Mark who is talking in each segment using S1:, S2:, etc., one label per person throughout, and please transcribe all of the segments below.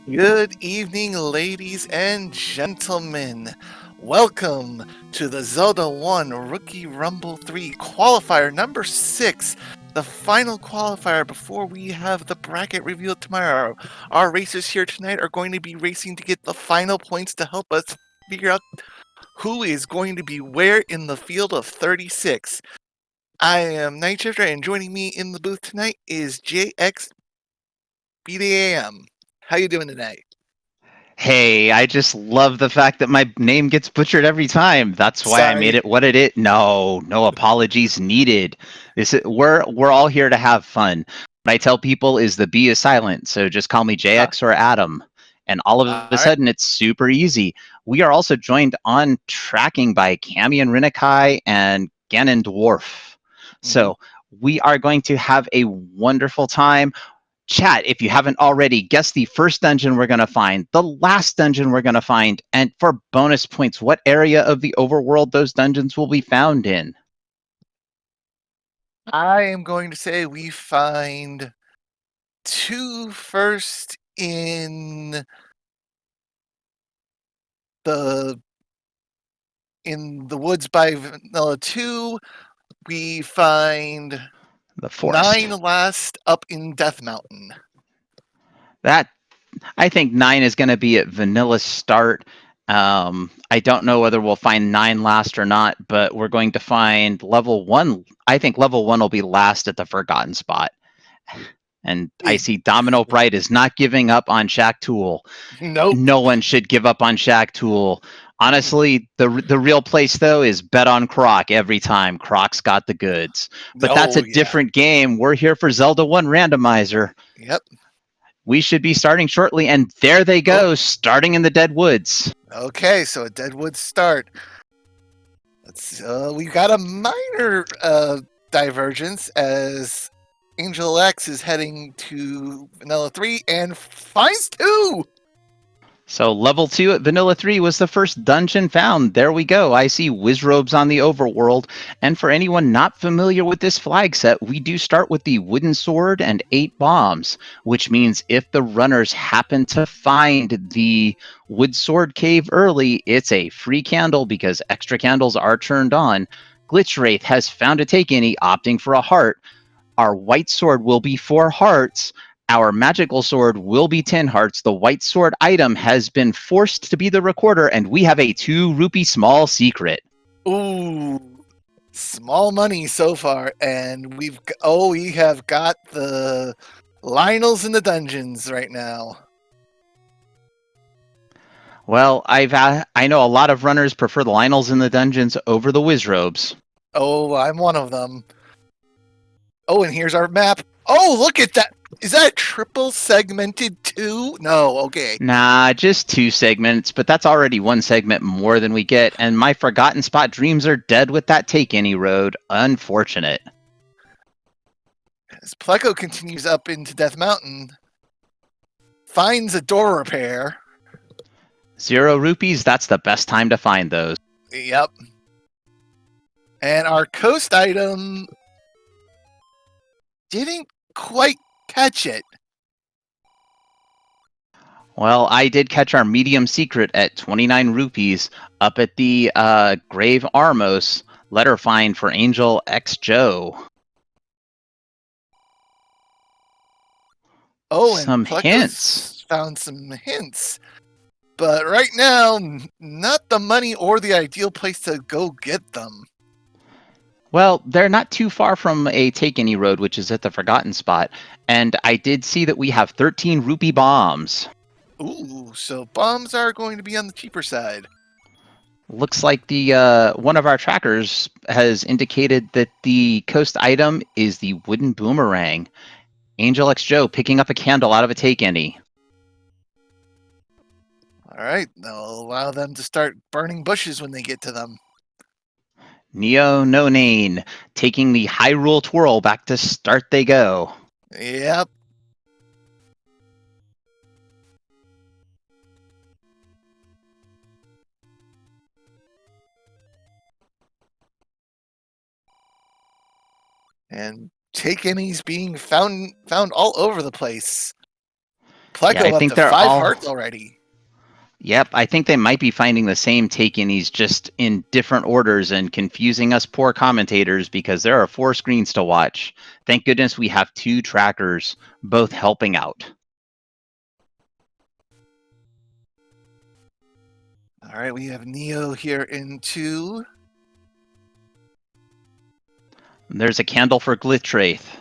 S1: Good evening, ladies and gentlemen. Welcome to the Zelda 1 Rookie Rumble 3 qualifier number 6, the final qualifier before we have the bracket revealed tomorrow. Our racers here tonight are going to be racing to get the final points to help us figure out who is going to be where in the field of 36. I am Night Shifter, and joining me in the booth tonight is JX BDAM. How you doing tonight?
S2: Hey, I just love the fact that my name gets butchered every time. That's why I made
S1: Sorry.
S2: it what it is. No apologies needed. We're all here to have fun. What I tell people is the B is silent, so just call me JX or Adam. And all of a
S1: All right.
S2: sudden, it's super easy. We are also joined on tracking by Cami and Rinakai and Ganon Dwarf.
S1: Mhm.
S2: So we are going to have a wonderful time. Chat, if you haven't already, guess the first dungeon we're going to find, the last dungeon we're going to find, and for bonus points, what area of the overworld those dungeons will be found in.
S1: I am going to say we find two first in the woods by Vanilla 2. We find
S2: The forest.
S1: 9 last up in Death Mountain.
S2: That I think 9 is going to be at vanilla start. I don't know whether we'll find 9 last or not, but we're going to find level 1. I think level 1 will be last at the forgotten spot. And I see Domino Bright is not giving up on Shack Tool.
S1: Nope.
S2: No one should give up on Shack Tool. Honestly, the real place though is bet on Croc every time. Croc's got the goods. But that's a
S1: Oh, yeah.
S2: different game. We're here for Zelda 1 Randomizer.
S1: Yep.
S2: We should be starting shortly, and there they
S1: Oh,
S2: go, starting in the Dead Woods.
S1: okay, so a Deadwood start. We got a minor divergence as Angel X is heading to Vanilla 3 and finds 2!
S2: So level 2 at Vanilla 3 was the first dungeon found. There we go. I see Wizrobes on the overworld. And for anyone not familiar with this flag set, we do start with the wooden sword and 8 bombs, which means if the runners happen to find the wood sword cave early, it's a free candle because extra candles are turned on. Glitch Wraith has found a take any, opting for a heart. Our white sword will be 4 hearts. Our magical sword will be 10 hearts. The white sword item has been forced to be the recorder, and we have a 2 rupee small secret.
S1: Ooh, small money so far, and we have got the Lionels in the dungeons right now.
S2: Well, I know a lot of runners prefer the Lionels in the dungeons over the Wizrobes.
S1: Oh, I'm one of them. Oh, and here's our map. Oh, look at that! Is that triple segmented too? No, okay.
S2: Nah, just 2 segments, but that's already 1 segment more than we get, and my forgotten spot dreams are dead with that take any road. Unfortunate.
S1: As Pleco continues up into Death Mountain, finds a door repair.
S2: 0 rupees, that's the best time to find those.
S1: Yep. And our coast item didn't quite catch it.
S2: Well, I did catch our medium secret at 29 rupees up at the Grave Armos letter find for Angel X Joe.
S1: Oh, and
S2: Some hints.
S1: Pleco's found some hints. But right now, not the money or the ideal place to go get them.
S2: Well, they're not too far from a Take Any Road, which is at the Forgotten Spot. And I did see that we have 13 rupee bombs.
S1: Ooh, so bombs are going to be on the cheaper side.
S2: Looks like the one of our trackers has indicated that the coast item is the wooden boomerang. Angel X Joe picking up a candle out of a Take Any.
S1: All right, they'll allow them to start burning bushes when they get to them.
S2: Neo No Nane taking the Hyrule Twirl back to start they go.
S1: Yep. And take any's being found all over the place.
S2: Yeah, I
S1: Pleco up
S2: think
S1: to
S2: they're
S1: 5
S2: all.
S1: hearts already.
S2: Yep, I think they might be finding the same Takenis just in different orders and confusing us poor commentators because there are 4 screens to watch. Thank goodness we have 2 trackers, both helping out.
S1: All right, we have Neo here in 2.
S2: There's a candle for Glitch Wraith.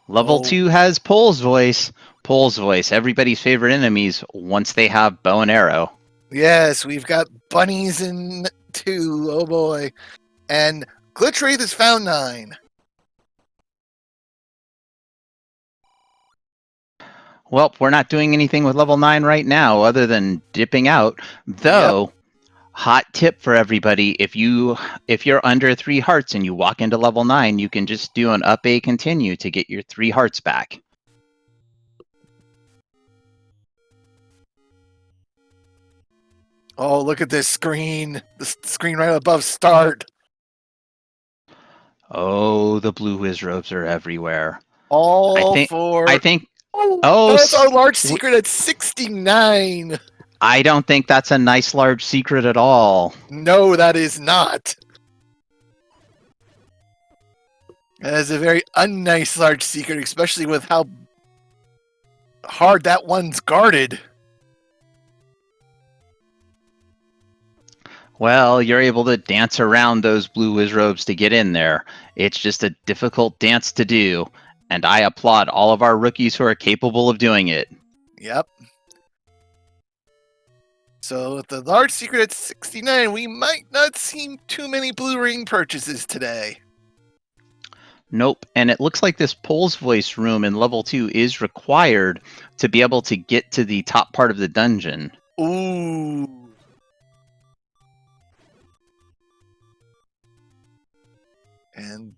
S2: Level 2 has Pole's Voice. Pole's Voice, everybody's favorite enemies once they have bow and arrow.
S1: Yes, we've got bunnies in 2. Oh boy. And Glitch Wraith has found 9.
S2: Well, we're not doing anything with level 9 right now other than dipping out. Though, hot tip for everybody, if you're under 3 hearts and you walk into level 9, you can just do an up A continue to get your 3 hearts back.
S1: Oh, look at this screen. The screen right above start.
S2: Oh, the blue whiz robes are everywhere.
S1: All
S2: I
S1: for...
S2: think
S1: Oh, that's our large secret at 69.
S2: I don't think that's a nice large secret at all.
S1: No, that is not. That is a very unnice large secret, especially with how hard that one's guarded.
S2: Well, you're able to dance around those blue whiz robes to get in there. It's just a difficult dance to do, and I applaud all of our rookies who are capable of doing it.
S1: Yep. So with the large secret at 69, we might not see too many blue ring purchases today.
S2: Nope, and it looks like this Pole's Voice room in level 2 is required to be able to get to the top part of the dungeon.
S1: Ooh. And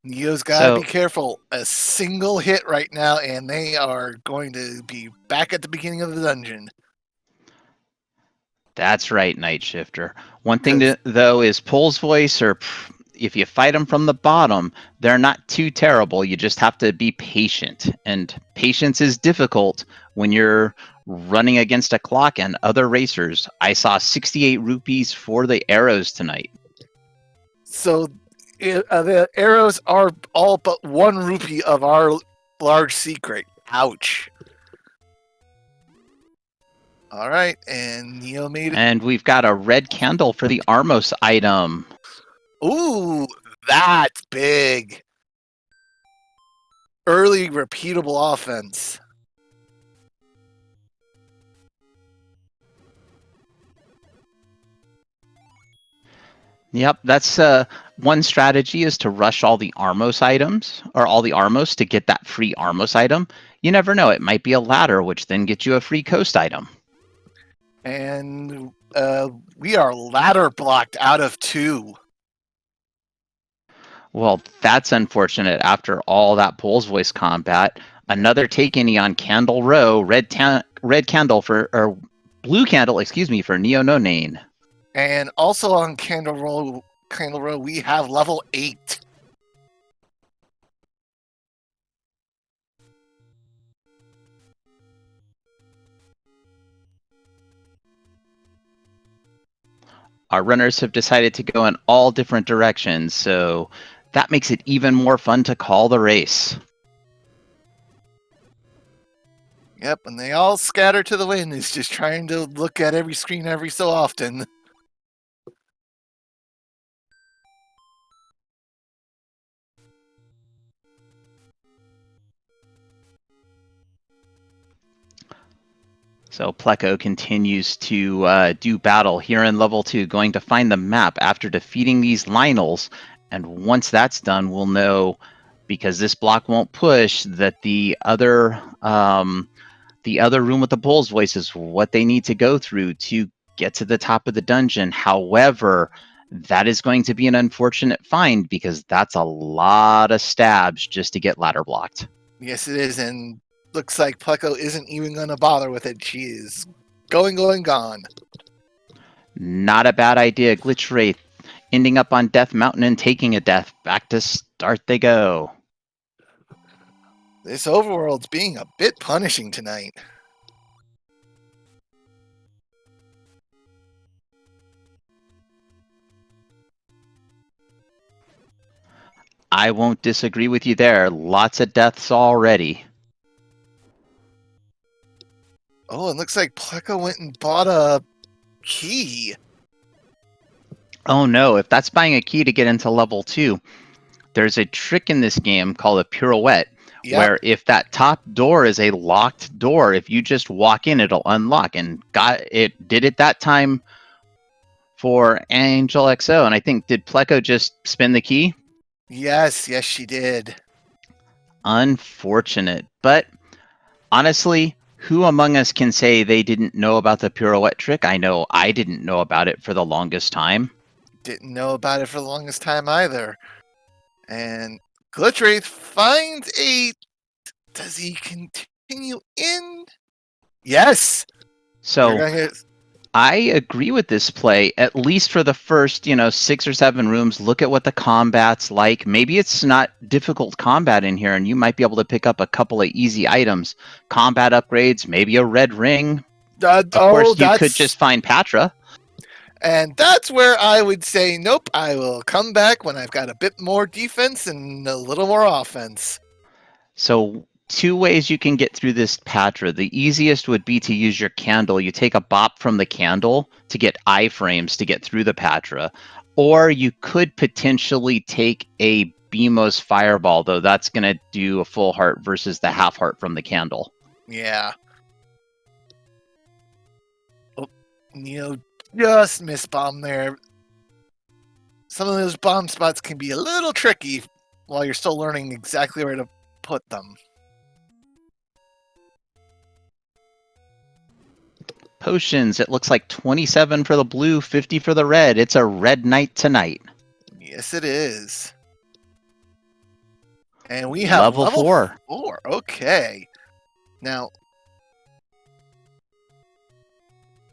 S1: Neo's gotta be careful. A single hit right now, and they are going to be back at the beginning of the dungeon.
S2: That's right, Night Shifter. One thing, though, is Pole's Voice, or if you fight them from the bottom, they're not too terrible. You just have to be patient. And patience is difficult when you're running against a clock and other racers. I saw 68 rupees for the arrows tonight.
S1: So the arrows are all but 1 rupee of our large secret. Ouch. All right, and Neo made it.
S2: And we've got a red candle for the Armos item.
S1: Ooh, that's big. Early repeatable offense.
S2: Yep, that's one strategy is to rush all the Armos items, or all the Armos to get that free Armos item. You never know, it might be a ladder, which then gets you a free coast item.
S1: And we are ladder blocked out of 2.
S2: Well, that's unfortunate after all that Pole's Voice combat. Another take any on Candle Row, red candle for, or blue candle, excuse me, for Neo No Nane.
S1: And also on Candle Row, we have level 8.
S2: Our runners have decided to go in all different directions, so that makes it even more fun to call the race.
S1: Yep, and they all scatter to the wind. It's just trying to look at every screen every so often.
S2: So Pleco continues to do battle here in level 2, going to find the map after defeating these Lionels. And once that's done, we'll know, because this block won't push, that the other room with the Bull's Voice is what they need to go through to get to the top of the dungeon. However, that is going to be an unfortunate find because that's a lot of stabs just to get ladder blocked.
S1: Yes, it is, and looks like Pleco isn't even going to bother with it. She is going, gone.
S2: Not a bad idea. Glitch Wraith ending up on Death Mountain and taking a death. Back to start they go.
S1: This overworld's being a bit punishing tonight.
S2: I won't disagree with you there. Lots of deaths already.
S1: Oh, it looks like Pleco went and bought a key.
S2: Oh no, if that's buying a key to get into level 2, there's a trick in this game called a pirouette,
S1: Yep.
S2: where if that top door is a locked door, if you just walk in, it'll unlock. And did it that time for Angel XO. And I think, did Pleco just spin the key?
S1: Yes, she did.
S2: Unfortunate. But honestly, who among us can say they didn't know about the pirouette trick? I know I didn't know about it for the longest time.
S1: Didn't know about it for the longest time either. And Glitchwraith finds a... Does he continue in? Yes!
S2: So I agree with this play, at least for the first, 6 or 7 rooms. Look at what the combat's like. Maybe it's not difficult combat in here, and you might be able to pick up a couple of easy items. Combat upgrades, maybe a red ring. Of course, you could just find Patra.
S1: And that's where I would say, nope, I will come back when I've got a bit more defense and a little more offense.
S2: So 2 ways you can get through this Patra. The easiest would be to use your candle. You take a bop from the candle to get iframes to get through the Patra. Or you could potentially take a Beamos Fireball, though that's going to do a full heart versus the half heart from the candle.
S1: Yeah. Oh, just miss bomb there. Some of those bomb spots can be a little tricky while you're still learning exactly where to put them.
S2: Potions, it looks like 27 for the blue, 50 for the red. It's a red night tonight.
S1: Yes, it is. And we have
S2: level 4.
S1: Okay. Now.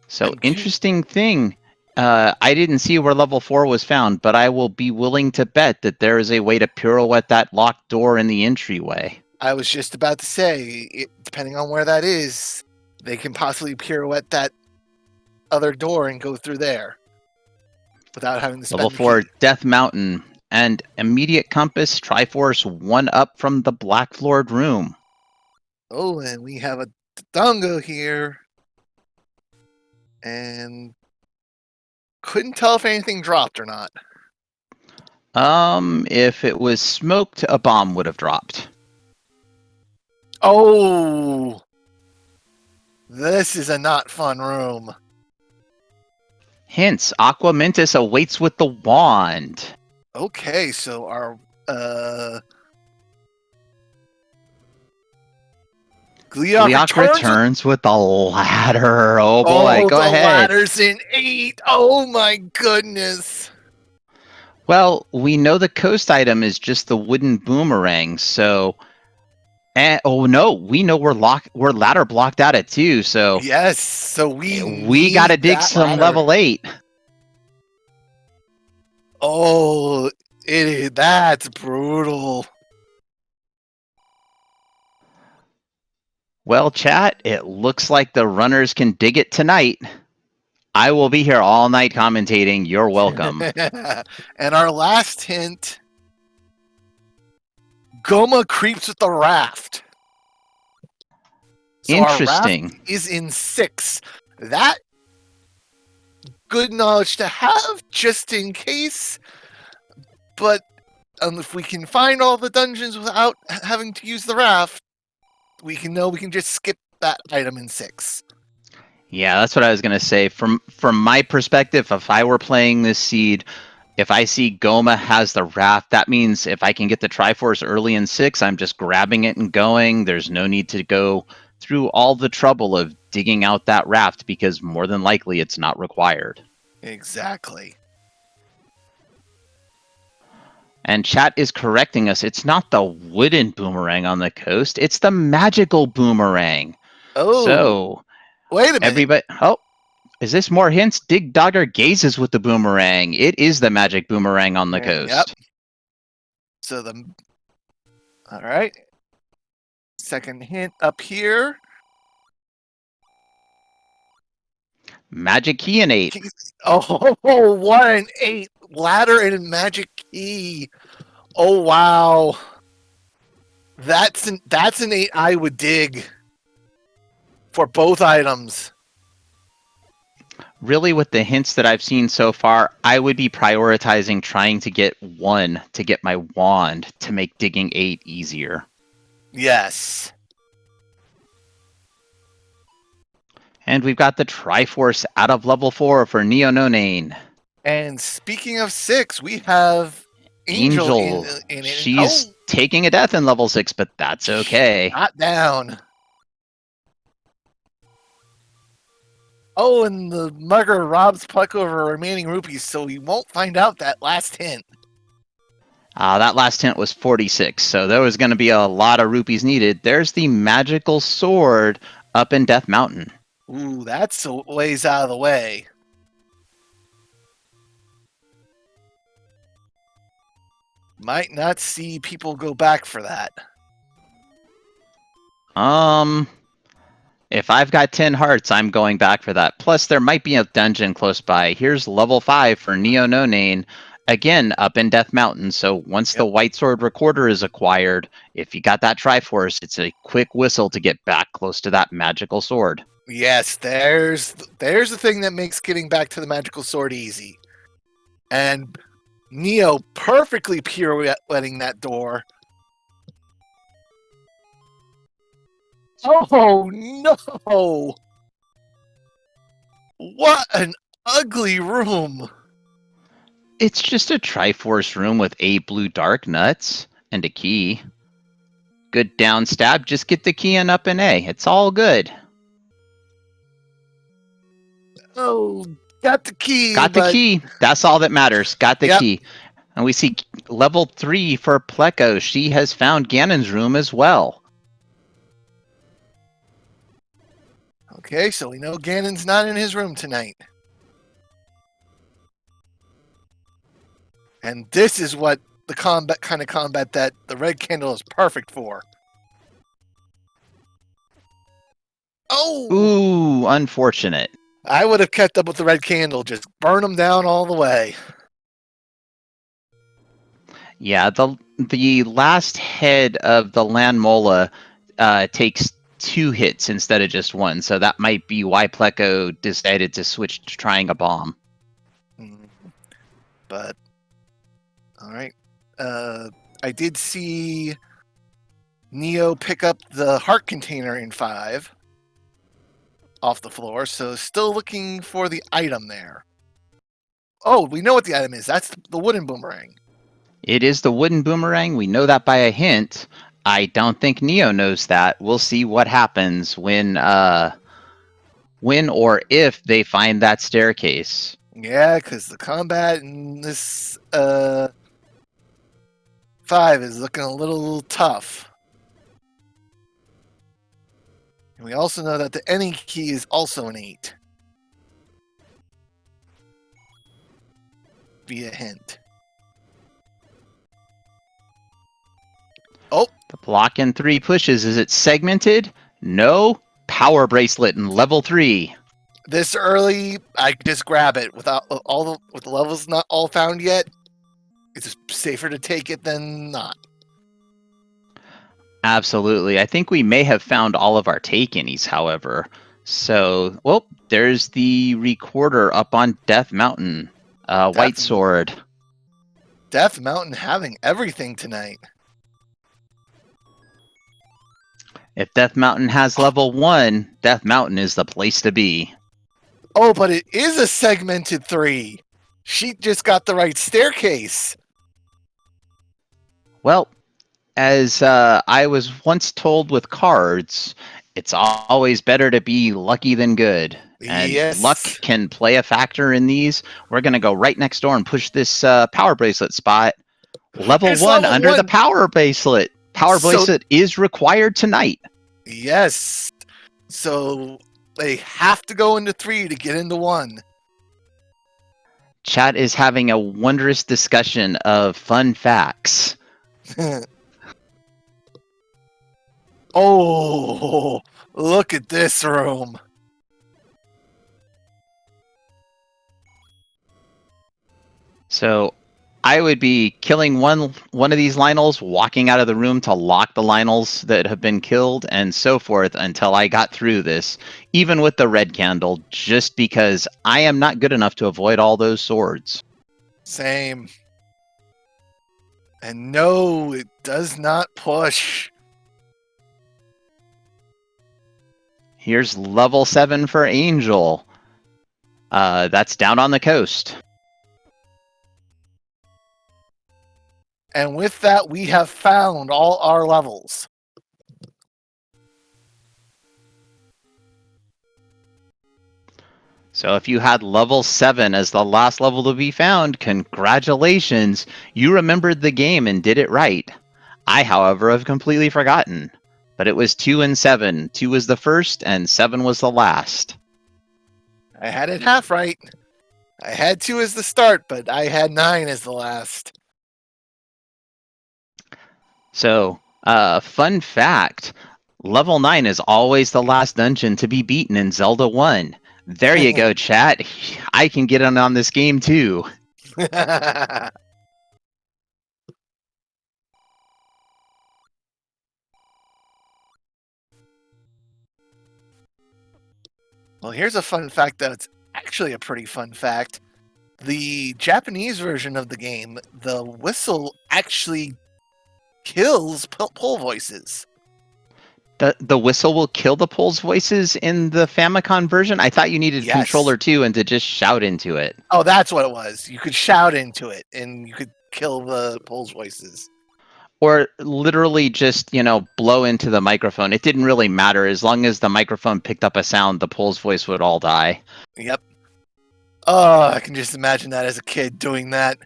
S2: So interesting thing. I didn't see where level 4 was found, but I will be willing to bet that there is a way to pirouette that locked door in the entryway.
S1: I was just about to say, depending on where that is, they can possibly pirouette that other door and go through there without having to spend
S2: Level
S1: the
S2: 4,
S1: key.
S2: Death Mountain, and immediate compass, Triforce 1 up from the Black Floored room.
S1: Oh, and we have a Dongo here. And couldn't tell if anything dropped or not.
S2: If it was smoked, a bomb would have dropped.
S1: Oh! This is a not fun room.
S2: Hints, Aqua Mentis awaits with the wand.
S1: Okay, so our
S2: Gleeok returns with the ladder. Oh boy, go ahead.
S1: The ladder's in 8. Oh my goodness.
S2: Well, we know the coast item is just the wooden boomerang, so... oh no, we know we're ladder blocked out at 2, so...
S1: Yes, so we
S2: gotta dig some
S1: ladder.
S2: level 8.
S1: Oh, that's brutal.
S2: Well, chat, it looks like the runners can dig it tonight. I will be here all night commentating. You're welcome.
S1: And our last hint, Goma creeps with the raft. So
S2: interesting.
S1: Our raft is in 6. That good knowledge to have just in case. But if we can find all the dungeons without having to use the raft, we can just skip that item in 6.
S2: Yeah, that's what I was going to say. From my perspective, if I were playing this seed, if I see Goma has the raft, that means if I can get the Triforce early in 6, I'm just grabbing it and going. There's no need to go through all the trouble of digging out that raft because more than likely it's not required.
S1: Exactly.
S2: And chat is correcting us. It's not the wooden boomerang on the coast. It's the magical boomerang.
S1: Oh.
S2: So,
S1: wait a minute.
S2: Everybody, is this more hints? Dig Dogger gazes with the boomerang. It is the magic boomerang on the coast.
S1: Yep. So all right. second hint up here.
S2: Magic key and 8.
S1: Oh, what an 8. Ladder and magic key. Oh, wow. That's an 8 I would dig for both items.
S2: Really, with the hints that I've seen so far, I would be prioritizing trying to get 1 to get my wand to make digging 8 easier.
S1: Yes.
S2: And we've got the Triforce out of level 4 for Neo No Nane.
S1: And speaking of 6, we have Angel in it.
S2: She's taking a death in level 6, but that's okay.
S1: Not down. Oh, and the mugger robs Puck over remaining rupees, so we won't find out that last hint.
S2: That last hint was 46, so there was going to be a lot of rupees needed. There's the magical sword up in Death Mountain.
S1: Ooh, that's a ways out of the way. Might not see people go back for that.
S2: If I've got 10 hearts, I'm going back for that. Plus, there might be a dungeon close by. Here's level 5 for Neo No Nane, again, up in Death Mountain. So once the White Sword Recorder is acquired, if you got that Triforce, it's a quick whistle to get back close to that magical sword.
S1: Yes, there's the thing that makes getting back to the magical sword easy. And Neo perfectly pirouetting that door. Oh, no! What an ugly room!
S2: It's just a Triforce room with 8 blue dark nuts and a key. Good down stab, just get the key and up an A. It's all good.
S1: Oh, got the key.
S2: Got the key. That's all that matters. Got the key. And we see level 3 for Pleco. She has found Ganon's room as well.
S1: Okay, so we know Ganon's not in his room tonight. And this is what the kind of combat that the red candle is perfect for. Oh!
S2: Ooh, unfortunate.
S1: I would have kept up with the red candle. Just burn them down all the way.
S2: Yeah, the last head of the Land Mola takes 2 hits instead of just 1, so that might be why Pleco decided to switch to trying a bomb.
S1: But, alright. I did see Neo pick up the heart container in 5 off the floor, so still looking for the item there. Oh, we know what the item is. That's the wooden boomerang.
S2: It is the wooden boomerang. We know that by a hint. I don't think Neo knows that. We'll see what happens when or if they find that staircase.
S1: Yeah, because the combat in this 5 is looking a little tough. And we also know that the any key is also an 8. Via hint. Oh!
S2: The block in 3 pushes. Is it segmented? No. Power bracelet in level 3.
S1: This early, I just grab it without with the levels not all found yet. It's safer to take it than not.
S2: Absolutely. I think we may have found all of our take-inies, however. So, well, there's the recorder up on Death Mountain. White Sword.
S1: Death Mountain having everything tonight.
S2: If Death Mountain has level 1, Death Mountain is the place to be.
S1: Oh, but it is a segmented 3. She just got the right staircase.
S2: Well, as I was once told with cards, it's always better to be lucky than good. And luck can play a factor in these. We're going to go right next door and push this power bracelet spot. Level 1 under the power bracelet. Power bracelet is required tonight.
S1: Yes. So they have to go into 3 to get into 1.
S2: Chat is having a wondrous discussion of fun facts.
S1: Oh, look at this room.
S2: So I would be killing one of these Lionels, walking out of the room to lock the Lionels that have been killed, and so forth until I got through this, even with the red candle, just because I am not good enough to avoid all those swords.
S1: Same. And no, it does not push.
S2: Here's level 7 for Angel. That's down on the coast.
S1: And with that, we have found all our levels.
S2: So if you had level 7 as the last level to be found, congratulations! You remembered the game and did it right. I, however, have completely forgotten. But it was 2 and 7. 2 was the first, and 7 was the last.
S1: I had it half right. I had 2 as the start, but I had 9 as the last.
S2: So, fun fact, level 9 is always the last dungeon to be beaten in Zelda 1. There you go, chat. I can get in on this game too.
S1: Well, here's a fun fact that's actually a pretty fun fact. The Japanese version of the game, the whistle actually kills pull voices.
S2: The whistle will kill the Pole's voices in the Famicom version? I thought you needed
S1: Yes.
S2: controller 2 and to just shout into it.
S1: Oh, that's what it was. You could shout into it, and you could kill the Pole's voices.
S2: Or literally just, blow into the microphone. It didn't really matter. As long as the microphone picked up a sound, the Pole's voice would all die.
S1: Yep. Oh, I can just imagine that as a kid doing that.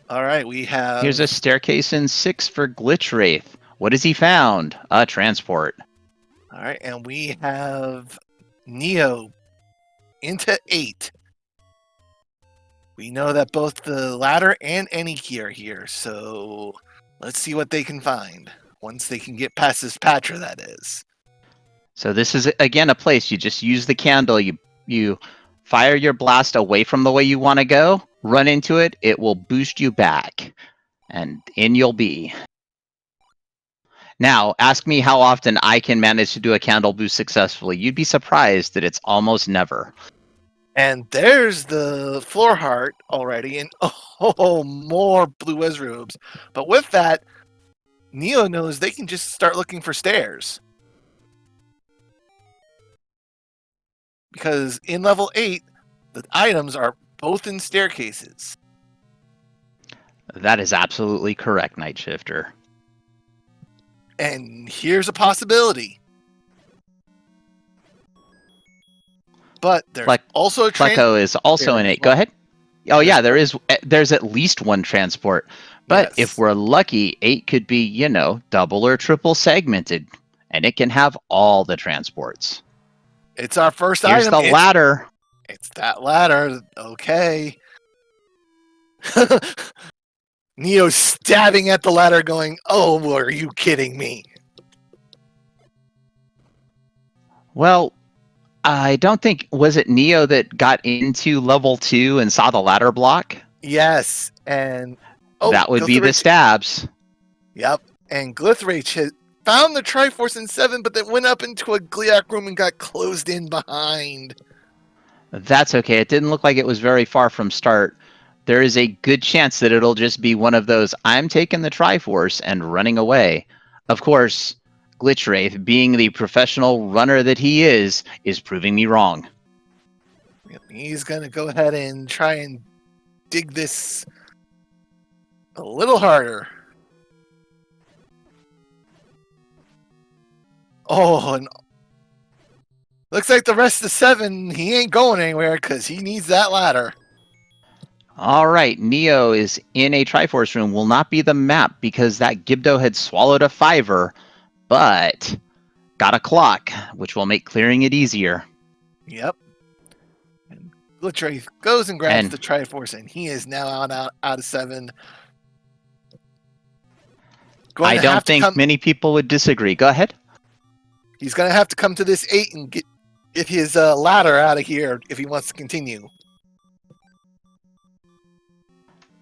S1: All right, we have...
S2: Here's a staircase in 6 for Glitch Wraith. What has he found? A transport.
S1: All right, and we have Neo into 8. We know that both the ladder and any key are here, so let's see what they can find. Once they can get past this Patra, that is.
S2: So this is, again, a place you just use the candle. You fire your blast away from the way you want to go, run into it, it will boost you back. And in you'll be. Now, ask me how often I can manage to do a candle boost successfully. You'd be surprised that it's almost never.
S1: And there's the floor heart already, and oh, more blue Wizrobes. But with that, Neo knows they can just start looking for stairs. Because in level 8, the items are both in staircases.
S2: That is absolutely correct, Night Shifter.
S1: And here's a possibility. But there's also a
S2: Pleco is also in 8. Go ahead. Oh yeah, there's at least one transport. But
S1: yes.
S2: If we're lucky, 8 could be, double or triple segmented. And it can have all the transports.
S1: It's our first
S2: Here's
S1: item.
S2: The ladder.
S1: It's that ladder. Okay. Neo's stabbing at the ladder going, oh, are you kidding me?
S2: Well, I don't think... Was it Neo that got into level 2 and saw the ladder block?
S1: Yes, and...
S2: Oh, that would be the stabs.
S1: Yep, and Glithrage found the Triforce in 7, but then went up into a Gliak room and got closed in behind.
S2: That's okay. It didn't look like it was very far from start. There is a good chance that it'll just be one of those, I'm taking the Triforce and running away. Of course, Glitch Wraith, being the professional runner that he is proving me wrong.
S1: He's going to go ahead and try and dig this a little harder. Oh, and looks like the rest of 7, he ain't going anywhere because he needs that ladder.
S2: All right, Neo is in a Triforce room. Will not be the map because that Gibdo had swallowed a 5er, but got a clock, which will make clearing it easier.
S1: Yep. And Glitch Wraith goes and grabs the Triforce, and he is now out of 7.
S2: I don't think many people would disagree. Go ahead.
S1: He's going to have to come to this 8 and get his ladder out of here if he wants to continue.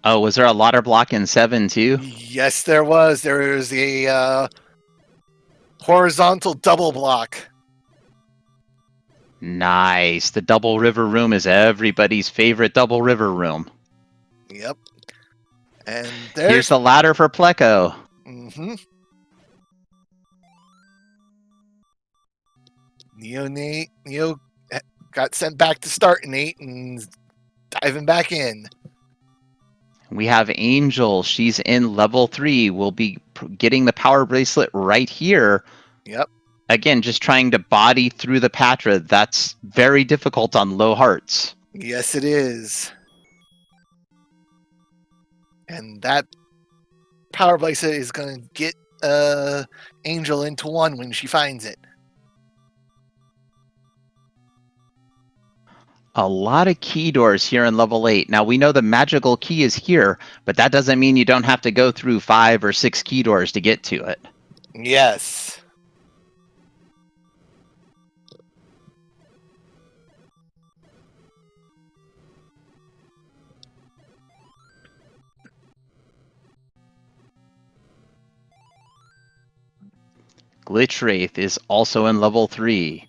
S2: Oh, was there a ladder block in 7 too?
S1: Yes, there was. There was a horizontal double block.
S2: Nice. The double river room is everybody's favorite double river room.
S1: Yep. And
S2: here's the ladder for Pleco.
S1: Mm-hmm. Neo got sent back to start in 8 and diving back in.
S2: We have Angel. She's in level 3. We'll be getting the power bracelet right here.
S1: Yep.
S2: Again, just trying to body through the Patra. That's very difficult on low hearts.
S1: Yes, it is. And that power bracelet is going to get Angel into 1 when she finds it.
S2: A lot of key doors here in level 8. Now, we know the magical key is here, but that doesn't mean you don't have to go through 5 or 6 key doors to get to it.
S1: Yes.
S2: Glitch Wraith is also in level 3.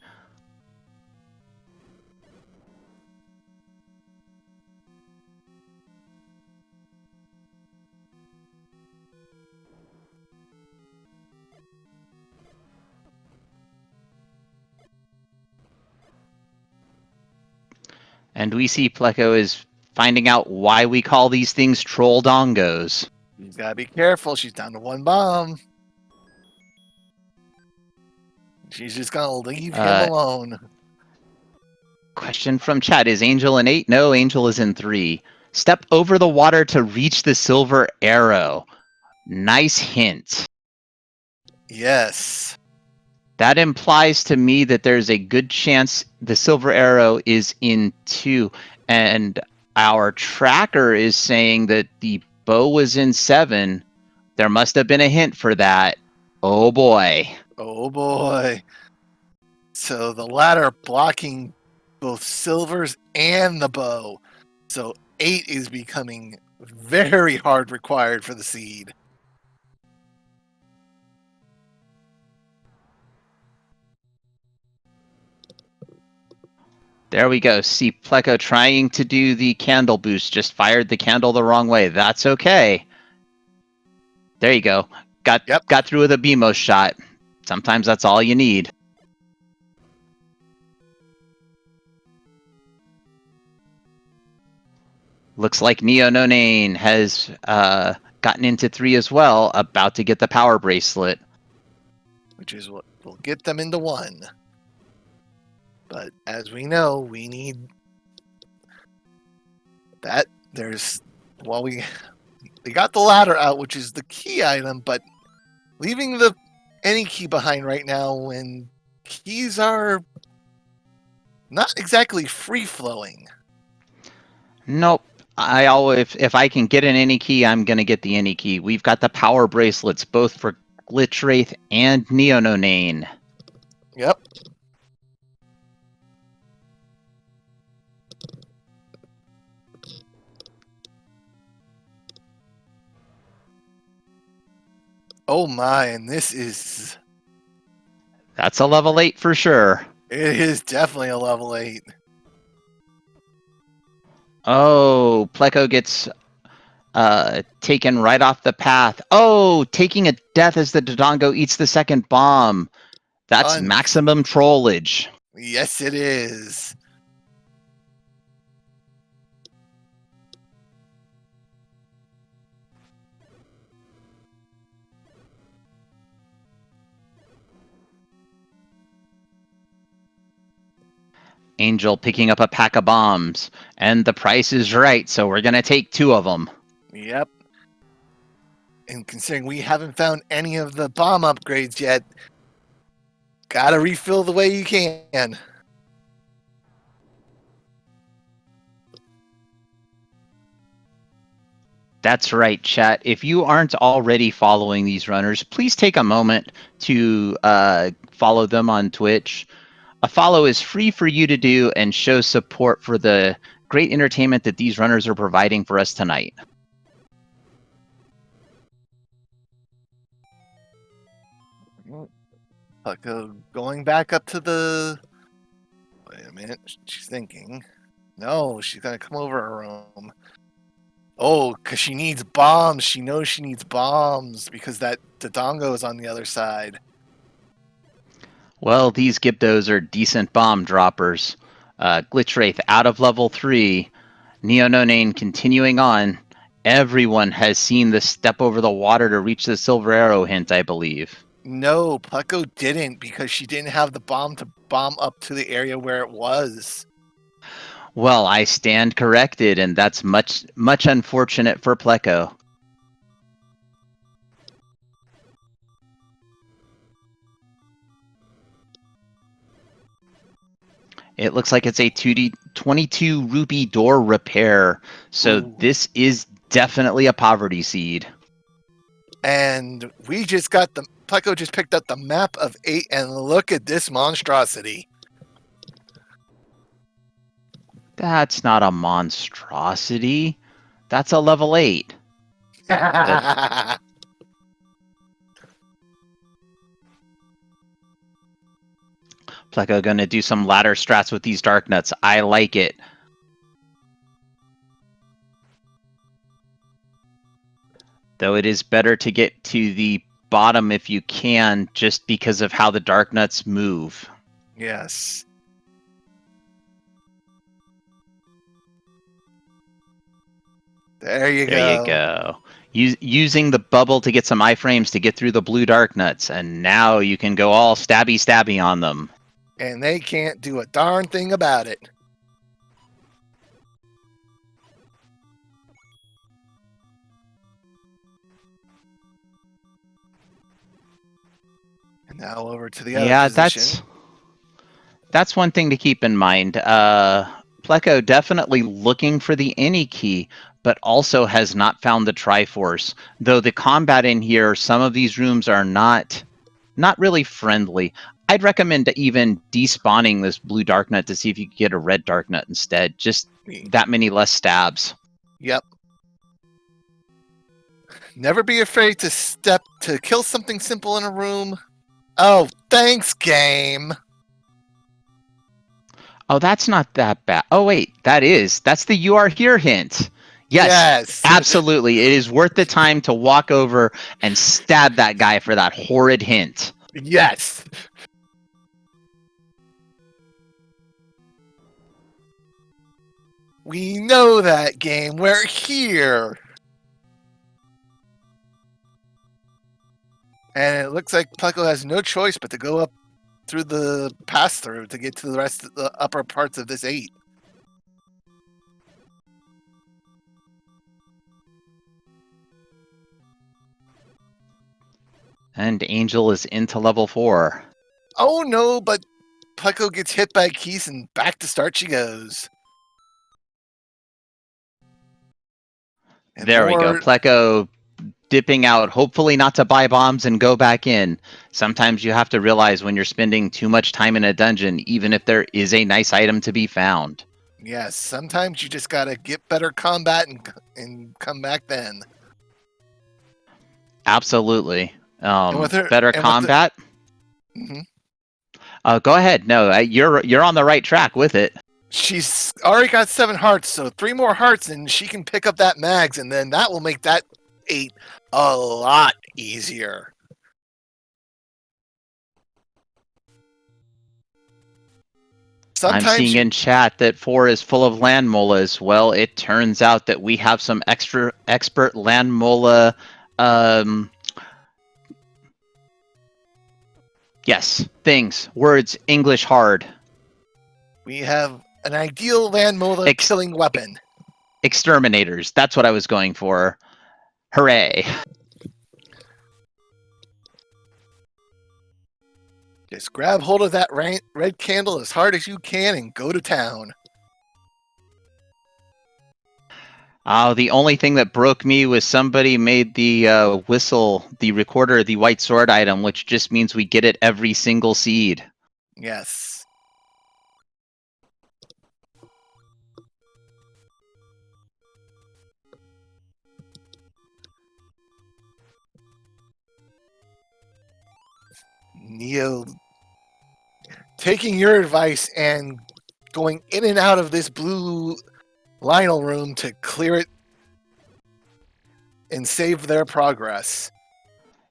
S2: And we see Pleco is finding out why we call these things troll dongos.
S1: You gotta be careful. She's down to 1 bomb. She's just gonna leave him alone.
S2: Question from chat. Is Angel in 8? No, Angel is in 3. Step over the water to reach the silver arrow. Nice hint.
S1: Yes.
S2: That implies to me that there's a good chance the silver arrow is in 2. And our tracker is saying that the bow was in 7. There must have been a hint for that. Oh boy.
S1: Oh boy. So the ladder blocking both silvers and the bow. So 8 is becoming very hard required for the seed.
S2: There we go. See Pleco trying to do the candle boost. Just fired the candle the wrong way. That's okay. There you go. Got through with a BMO shot. Sometimes that's all you need. Looks like Neo No Name has gotten into 3 as well, about to get the power bracelet.
S1: Which is what will get them into 1. But as we know, we need that. We got the ladder out, which is the key item, but leaving any key behind right now when keys are not exactly free-flowing.
S2: Nope. If I can get an any key, I'm gonna get the any key. We've got the power bracelets both for Glitch Wraith and Neo No Name.
S1: Yep. Oh my, and that's
S2: a level 8 for sure.
S1: It is definitely a level 8.
S2: Oh, Pleco gets taken right off the path. Oh, taking a death as the Dodongo eats the second bomb. That's maximum trollage.
S1: Yes, it is.
S2: Angel picking up a pack of bombs. And the price is right, so we're going to take 2 of them.
S1: Yep. And considering we haven't found any of the bomb upgrades yet, gotta refill the way you can.
S2: That's right, chat. If you aren't already following these runners, please take a moment to follow them on Twitch. A follow is free for you to do and shows support for the great entertainment that these runners are providing for us tonight.
S1: Pucko going back up to the... Wait a minute. She's thinking. No, she's going to come over her room. Oh, because she needs bombs. She knows she needs bombs because that Dodongo is on the other side.
S2: Well, these Gibdos are decent bomb droppers. Glitch Wraith out of level 3. Neo No Name continuing on. Everyone has seen the step over the water to reach the Silver Arrow hint, I believe.
S1: No, Pucko didn't because she didn't have the bomb to bomb up to the area where it was.
S2: Well, I stand corrected, and that's much unfortunate for Pleco. It looks like it's a 22 rupee door repair, so
S1: Ooh.
S2: this is definitely a poverty seed.
S1: And we just got the... Pleco just picked up the map of 8, and look at this monstrosity.
S2: That's not a monstrosity. That's a level 8. Pleco gonna do some ladder strats with these dark nuts. I like it. Though it is better to get to the bottom if you can, just because of how the dark nuts move.
S1: Yes. There you go.
S2: There you go. Using the bubble to get some iframes to get through the blue dark nuts, and now you can go all stabby on them.
S1: And they can't do a darn thing about it. And now over to the other position.
S2: That's one thing to keep in mind. Pleco definitely looking for the any key, but also has not found the Triforce. Though the combat in here, some of these rooms are not really friendly. I'd recommend even despawning this blue dark nut to see if you can get a red dark nut instead. Just that many less stabs.
S1: Yep. Never be afraid to kill something simple in a room. Oh, thanks, game.
S2: Oh, that's not that bad. Oh, wait, that's the "you are here" hint. Yes, absolutely. It is worth the time to walk over and stab that guy for that horrid hint.
S1: Yes. We know that, game. We're here. And it looks like Pleco has no choice but to go up through the pass-through to get to the rest of the upper parts of this 8.
S2: And Angel is into level 4.
S1: Oh no, but Pleco gets hit by keys and back to start she goes.
S2: And there we go. Pleco dipping out, hopefully not to buy bombs and go back in. Sometimes you have to realize when you're spending too much time in a dungeon, even if there is a nice item to be found.
S1: Yes, sometimes you just gotta get better combat and come back then.
S2: Absolutely. Better combat. Go ahead. No, you're on the right track with it.
S1: She's already got 7 hearts, so 3 more hearts and she can pick up that mags, and then that will make that 8 a lot easier.
S2: I'm seeing in chat that 4 is full of land molas. Well, it turns out that we have some extra expert land mola. Yes, things, words, English hard.
S1: We have an ideal land mola killing weapon.
S2: Exterminators. That's what I was going for. Hooray.
S1: Just grab hold of that red candle as hard as you can and go to town.
S2: The only thing that broke me was somebody made the whistle, the recorder, the white sword item, which just means we get it every single seed.
S1: Yes. Neo taking your advice and going in and out of this blue Lionel room to clear it and save their progress.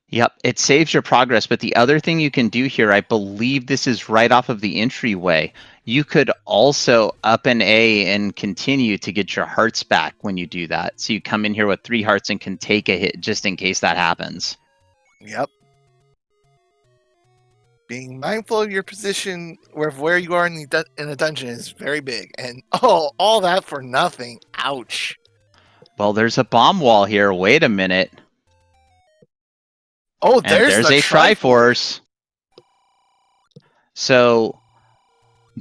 S2: Yep, it saves your progress, but the other thing you can do here, I believe this is right off of the entryway. You could also up an A and continue to get your hearts back when you do that. So you come in here with 3 hearts and can take a hit just in case that happens.
S1: Yep. Being mindful of your position where you are in a dungeon is very big. And all that for nothing. Ouch.
S2: Well, there's a bomb wall here. Wait a minute.
S1: Oh,
S2: And
S1: there's
S2: there's
S1: the
S2: a Triforce. So,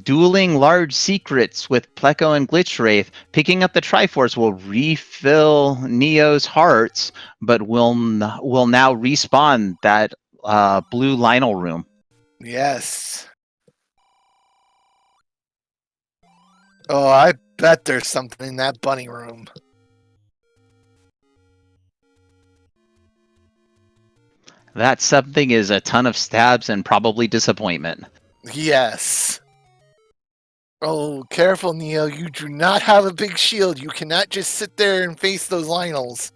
S2: dueling large secrets with Pleco and Glitchwraith. Picking up the Triforce will refill Neo's hearts, but will now respawn that blue Lionel room.
S1: Yes. Oh, I bet there's something in that bunny room.
S2: That something is a ton of stabs and probably disappointment.
S1: Yes. Oh, careful, Neo. You do not have a big shield. You cannot just sit there and face those Lionels.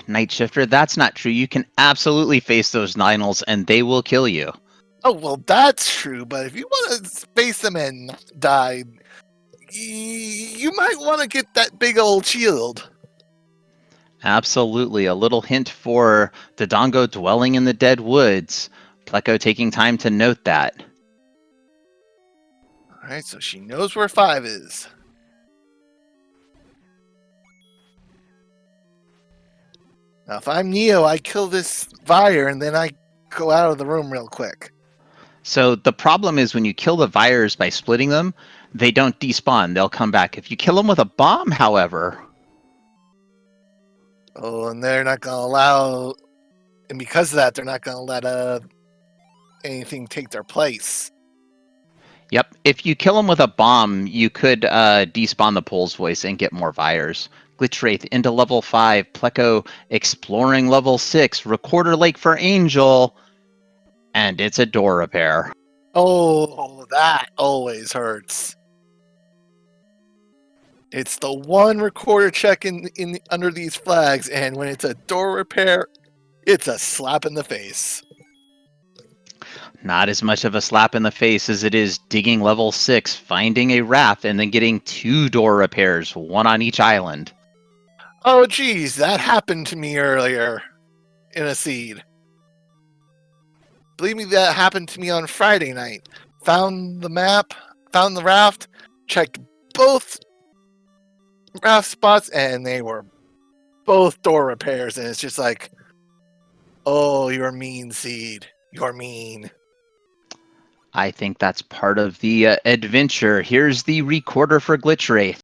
S2: Night Shifter, that's not true. You can absolutely face those Ninels and they will kill you.
S1: Oh, well, that's true, but if you want to face them and die, you might want to get that big old shield.
S2: Absolutely. A little hint for Dodongo dwelling in the dead woods. Pleco taking time to note that.
S1: Alright, so she knows where 5 is. Now, if I'm Neo, I kill this Fire and then I go out of the room real quick.
S2: So the problem is when you kill the Vires by splitting them, they don't despawn. They'll come back. If you kill them with a bomb, however...
S1: Oh, and they're not going to allow... And because of that, they're not going to let anything take their place.
S2: Yep. If you kill them with a bomb, you could despawn the Pole's Voice and get more Vires. Glitchwraith into level 5. Pleco exploring level 6. Recorder Lake for Angel. And it's a door repair.
S1: Oh, that always hurts. It's the one recorder check in under these flags, and when it's a door repair, it's a slap in the face.
S2: Not as much of a slap in the face as it is digging level 6, finding a raft, and then getting 2 door repairs, one on each island.
S1: Oh, geez, that happened to me earlier in a seed. Believe me, that happened to me on Friday night. Found the map, found the raft, checked both raft spots, and they were both door repairs, and it's just like, oh, you're mean, seed. You're mean.
S2: I think that's part of the adventure. Here's the recorder for Glitchwraith.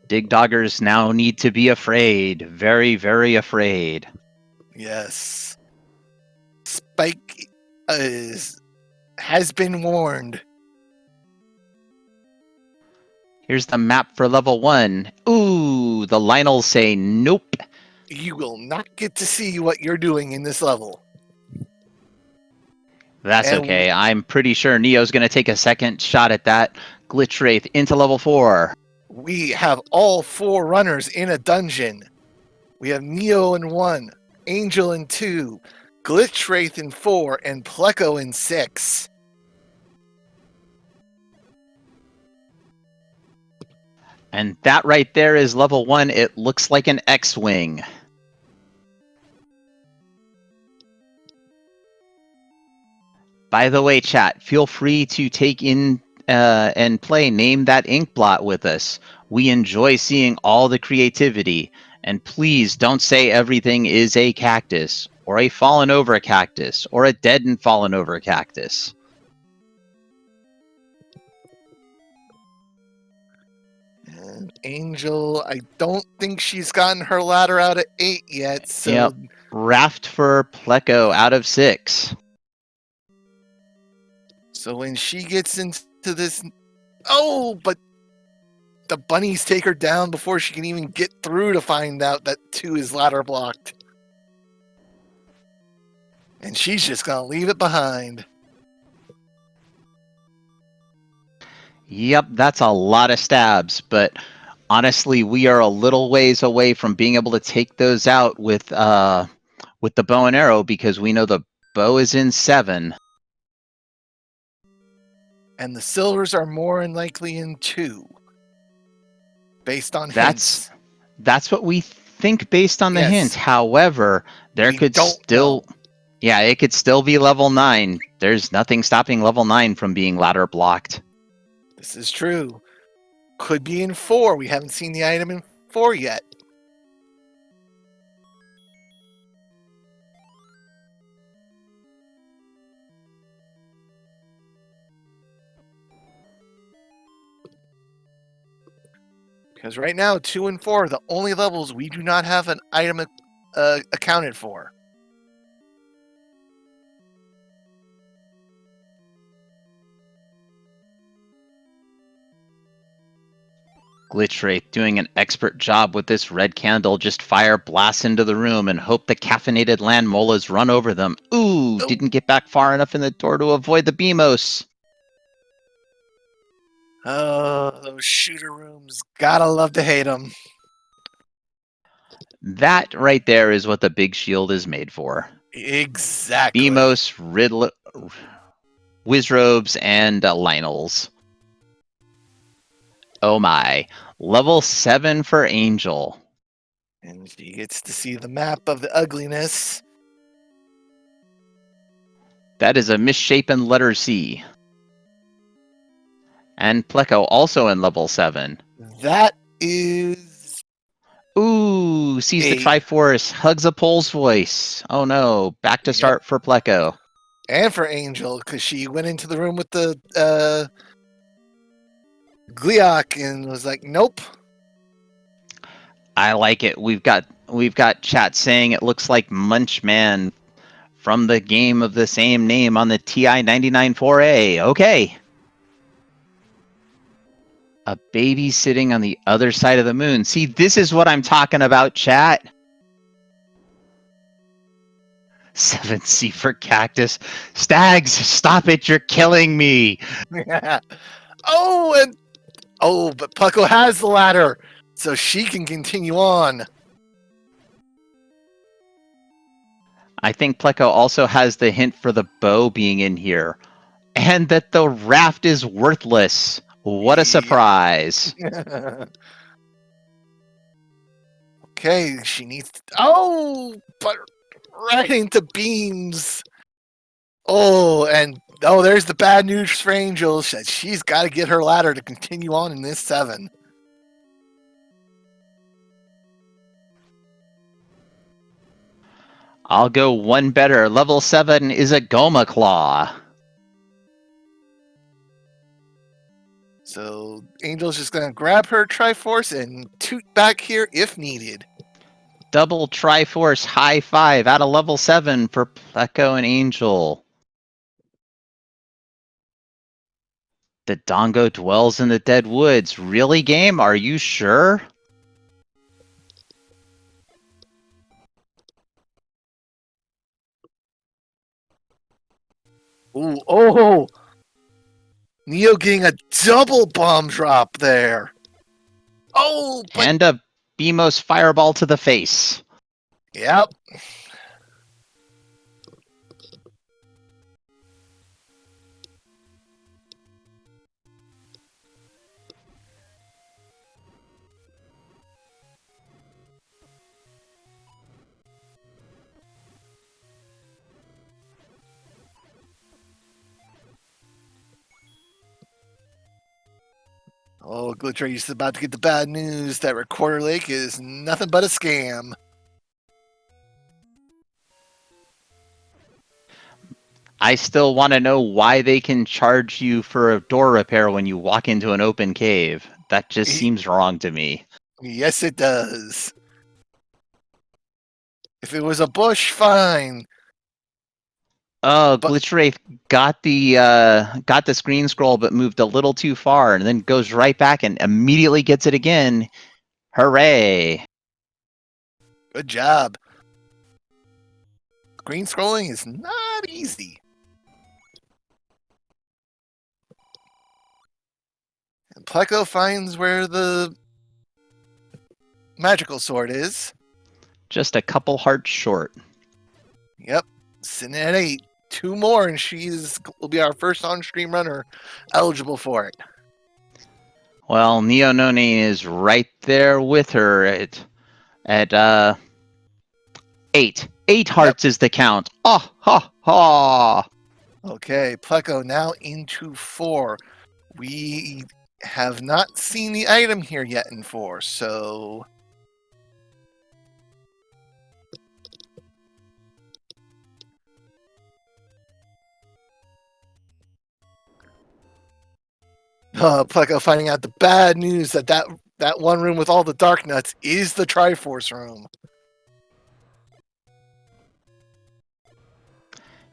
S2: Dig Doggers now need to be afraid. Very, very afraid.
S1: Yes. Spike has been warned.
S2: Here's the map for level 1. Ooh, the Lionels say nope.
S1: You will not get to see what you're doing in this level.
S2: That's
S1: And
S2: okay. I'm pretty sure Neo's going to take a second shot at that. Glitchwraith into level 4.
S1: we have all 4 runners in a dungeon. We have Neo in 1, Angel in 2, Glitchwraith in 4, and Pleco in 6.
S2: And that right there is level 1. It looks like an X-Wing. By the way, chat, feel free to take in and play Name That Ink Blot with us. We enjoy seeing all the creativity. And please don't say everything is a cactus, or a fallen over cactus, or a dead and fallen over cactus.
S1: And Angel, I don't think she's gotten her ladder out at 8 yet, so...
S2: Yep. Raft for Pleco out of 6.
S1: So when she gets into this... Oh, but the bunnies take her down before she can even get through to find out that 2 is ladder blocked. And she's just going to leave it behind.
S2: Yep, that's a lot of stabs, but honestly, we are a little ways away from being able to take those out with the bow and arrow because we know the bow is in 7.
S1: And the silvers are more than likely in 2. Based on hints.
S2: That's what we think based on the
S1: Yes.
S2: hint. However, there
S1: We
S2: could
S1: don't
S2: still...
S1: know.
S2: Yeah, it could still be level 9. There's nothing stopping level 9 from being ladder blocked.
S1: This is true. Could be in 4. We haven't seen the item in 4 yet. Because right now, 2 and 4 are the only levels we do not have an item accounted for.
S2: Glitch Wraith doing an expert job with this red candle. Just fire blasts into the room and hope the caffeinated land molas run over them. Ooh,
S1: Oh.
S2: didn't get back far enough in the door to avoid the Beamos.
S1: Oh, those shooter rooms. Gotta love to hate them.
S2: That right there is what the big shield is made for.
S1: Exactly.
S2: Beamos, Riddler, Wizrobes, and Lionels. Oh my. Level 7 for Angel.
S1: And she gets to see the map of the ugliness.
S2: That is a misshapen letter C. And Pleco also in level 7.
S1: That is...
S2: Ooh, sees the
S1: 8.
S2: Triforce, hugs a Pole's voice. Oh no, back to start for Pleco.
S1: And for Angel, because she went into the room with the Gliok and was like, nope.
S2: I like it. We've got chat saying it looks like Munchman from the game of the same name on the TI 99-4A. Okay. A baby sitting on the other side of the moon. See, this is what I'm talking about, chat. 7C for Cactus. Stags, stop it. You're killing me.
S1: But Pucko has the ladder, so she can continue on.
S2: I think Pleco also has the hint for the bow being in here. And that the raft is worthless. What a surprise.
S1: Okay, she needs to... but right into beams. There's the bad news for Angel. She's got to get her ladder to continue on in this 7.
S2: I'll go one better. Level 7 is a Goma Claw.
S1: So Angel's just going to grab her Triforce and toot back here if needed.
S2: Double Triforce high 5 out of level 7 for Pleco and Angel. The Dongo dwells in the dead woods. Really, game? Are you sure?
S1: Neo getting a double bomb drop there.
S2: And a Beamos fireball to the face.
S1: Yep. Glitch Race is about to get the bad news that Recorder Lake is nothing but a scam.
S2: I still want to know why they can charge you for a door repair when you walk into an open cave. That just seems wrong to me.
S1: Yes, it does. If it was a bush, fine.
S2: Oh,
S1: But
S2: Glitch Wraith got the screen scroll, but moved a little too far, and then goes right back and immediately gets it again. Hooray!
S1: good job. Green scrolling is not easy. And Pleco finds where the magical sword is.
S2: Just a couple hearts short.
S1: Yep, sitting at 8. 2 more, and will be our first on-stream runner eligible for it.
S2: Well, Neo None is right there with her at 8. 8 hearts is the count. Ah ha ha!
S1: Okay, Pleco now into 4. We have not seen the item here yet in 4, so Pleco finding out the bad news that one room with all the dark nuts is the Triforce room.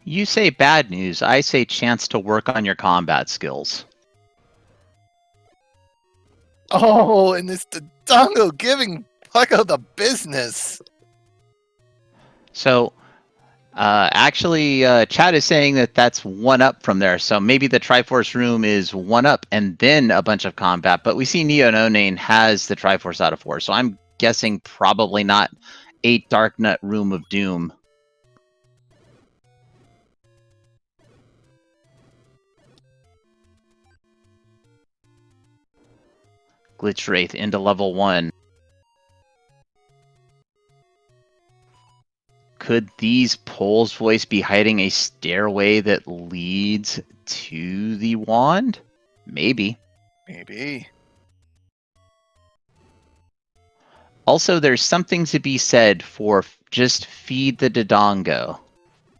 S2: You say bad news. I say chance to work on your combat skills.
S1: Oh, and it's the Dongo giving Pleco the business.
S2: So, actually, chat is saying that that's 1 up from there. So maybe the Triforce room is 1 up and then a bunch of combat. But we see Neo None has the Triforce out of 4. So I'm guessing probably not 8 Dark Nut Room of Doom. Glitch Wraith into level 1. Could these Pole's Voice be hiding a stairway that leads to the wand? Maybe.
S1: Maybe.
S2: Also, there's something to be said for just feed the Dodongo.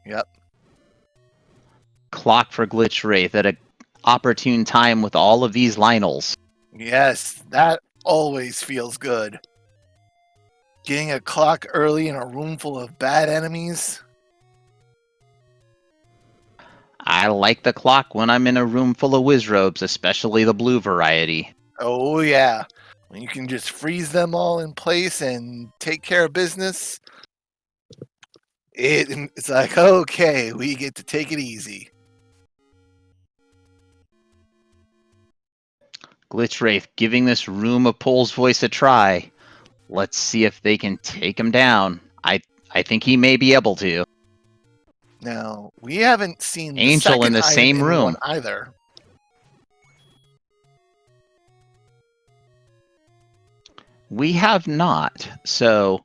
S1: Yep.
S2: Clock for Glitch Wraith at an opportune time with all of these Lionels.
S1: Yes, that always feels good. Getting a clock early in a room full of bad enemies.
S2: I like the clock when I'm in a room full of Wizrobes, especially the blue variety.
S1: Oh yeah. When you can just freeze them all in place and take care of business, it's like, okay, we get to take it easy.
S2: Glitch Wraith giving this room of Pole's Voice a try. Let's see if they can take him down. I think he may be able to.
S1: Now, we haven't seen the
S2: Angel
S1: second
S2: in the
S1: item
S2: same
S1: in
S2: room.
S1: one either.
S2: We have not. So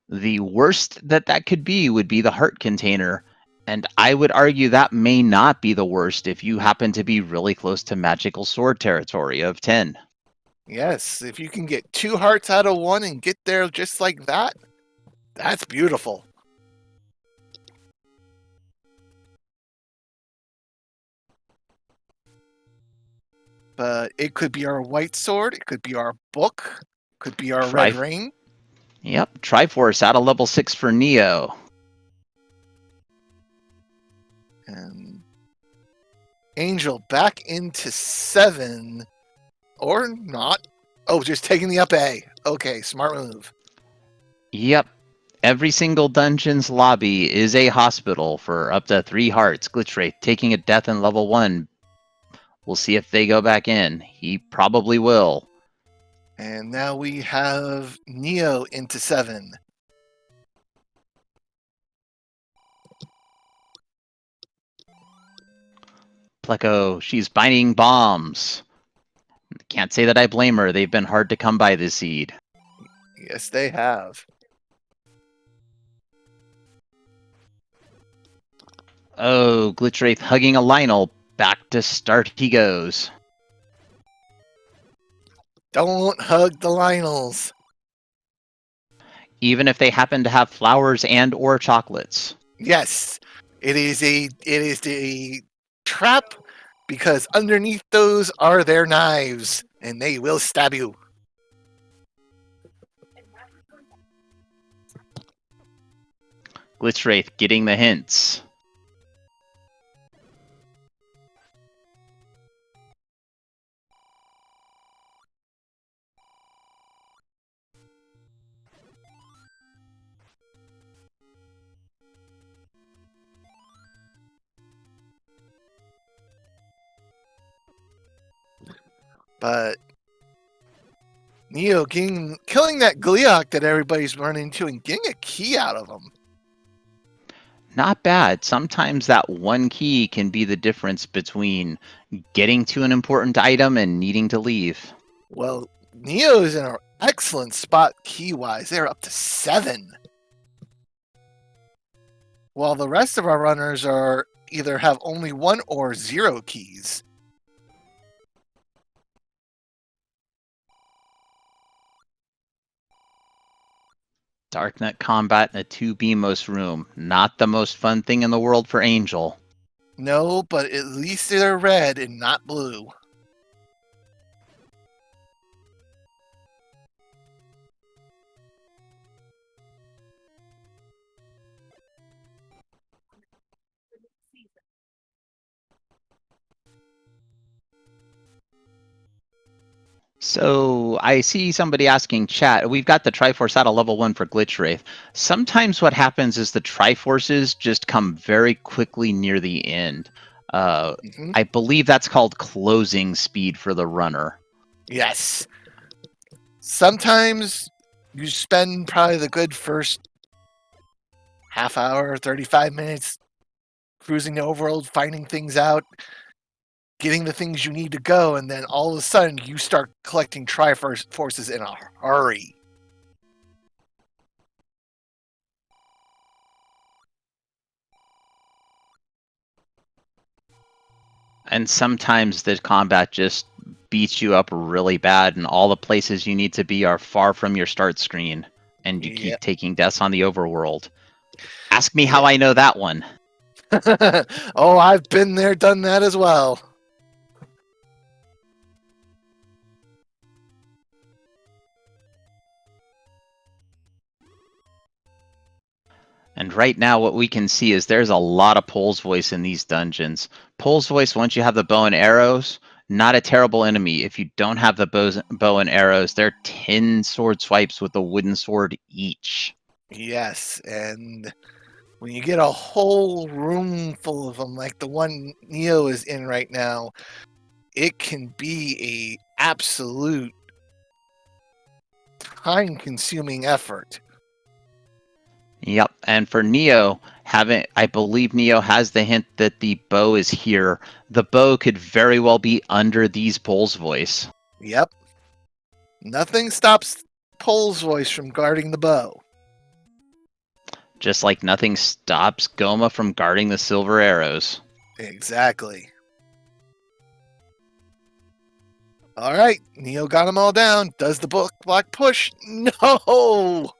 S2: the worst that could be would be the heart container. And I would argue that may not be the worst if you happen to be really close to magical sword territory of 10.
S1: Yes, if you can get 2 hearts out of 1 and get there just like that, that's beautiful. But it could be our white sword, it could be our book, could be our red ring.
S2: Yep, Triforce out of level 6 for Neo.
S1: And Angel back into 7. Or not. Oh, just taking the up A. Okay, smart move.
S2: Yep. Every single dungeon's lobby is a hospital for up to 3 hearts. Glitch Wraith taking a death in level 1. We'll see if they go back in. He probably will.
S1: And now we have Neo into 7.
S2: Pleco, she's binding bombs. Can't say that I blame her. They've been hard to come by this seed.
S1: Yes, they have.
S2: Oh, Glitch Wraith hugging a Lionel. Back to start he goes.
S1: Don't hug the Lionels.
S2: Even if they happen to have flowers and or chocolates.
S1: Yes, it is a trap because underneath those are their knives. and they will stab you.
S2: Glitch Wraith getting the hints.
S1: But Neo killing that Gleeok that everybody's running into and getting a key out of him.
S2: Not bad. Sometimes that one key can be the difference between getting to an important item and needing to leave.
S1: Well, Neo is in an excellent spot key-wise. They're up to 7. While the rest of our runners are either have only 1 or 0 keys.
S2: Darknet combat in a 2B-most room. Not the most fun thing in the world for Angel.
S1: No, but at least they're red and not blue.
S2: So I see somebody asking chat. We've got the Triforce out of level 1 for Glitch Wraith. Sometimes what happens is the Triforces just come very quickly near the end. I believe that's called closing speed for the runner.
S1: Yes. Sometimes you spend probably the good first half hour, 35 minutes cruising the overworld, finding things out, getting the things you need to go, and then all of a sudden you start collecting Triforces in a hurry.
S2: And sometimes the combat just beats you up really bad, and all the places you need to be are far from your start screen, and you keep taking deaths on the overworld. Ask me how I know that one.
S1: Oh, I've been there, done that as well.
S2: And right now what we can see is there's a lot of Pole's Voice in these dungeons. Pole's Voice, once you have the bow and arrows, not a terrible enemy. If you don't have the bow and arrows, they're 10 sword swipes with a wooden sword each.
S1: Yes, and when you get a whole room full of them, like the one Neo is in right now, it can be a absolute time-consuming effort.
S2: Yep, and for Neo, I believe Neo has the hint that the bow is here. The bow could very well be under these Pole's Voice.
S1: Yep. Nothing stops Pole's Voice from guarding the bow.
S2: Just like nothing stops Goma from guarding the silver arrows.
S1: Exactly. All right, Neo got them all down. Does the block push? No!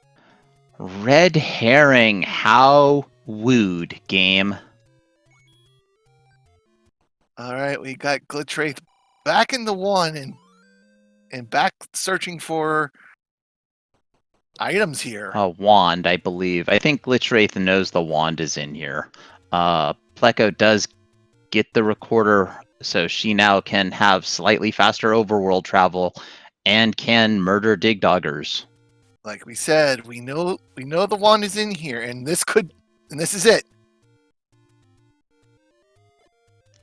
S2: Red herring, how wooed, game.
S1: All right, we got Glitch Wraith back in the 1 and back searching for items here.
S2: A wand, I believe. I think Glitch Wraith knows the wand is in here. Pleco does get the recorder, so she now can have slightly faster overworld travel and can murder dig doggers.
S1: Like we said, we know the wand is in here, and this is it.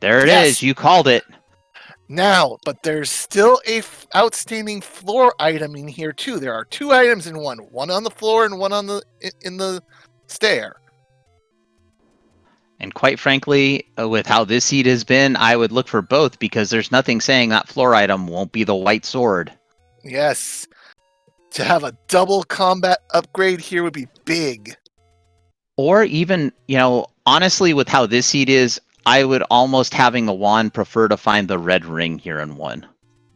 S2: There it is. You called it.
S1: Now, but there's still a outstanding floor item in here too. There are 2 items in one on the floor and one on in the stair.
S2: And quite frankly, with how this seed has been, I would look for both because there's nothing saying that floor item won't be the white sword.
S1: Yes. To have a double combat upgrade here would be big.
S2: Or even, honestly, with how this seed is, I would almost, having the wand, prefer to find the red ring here in 1.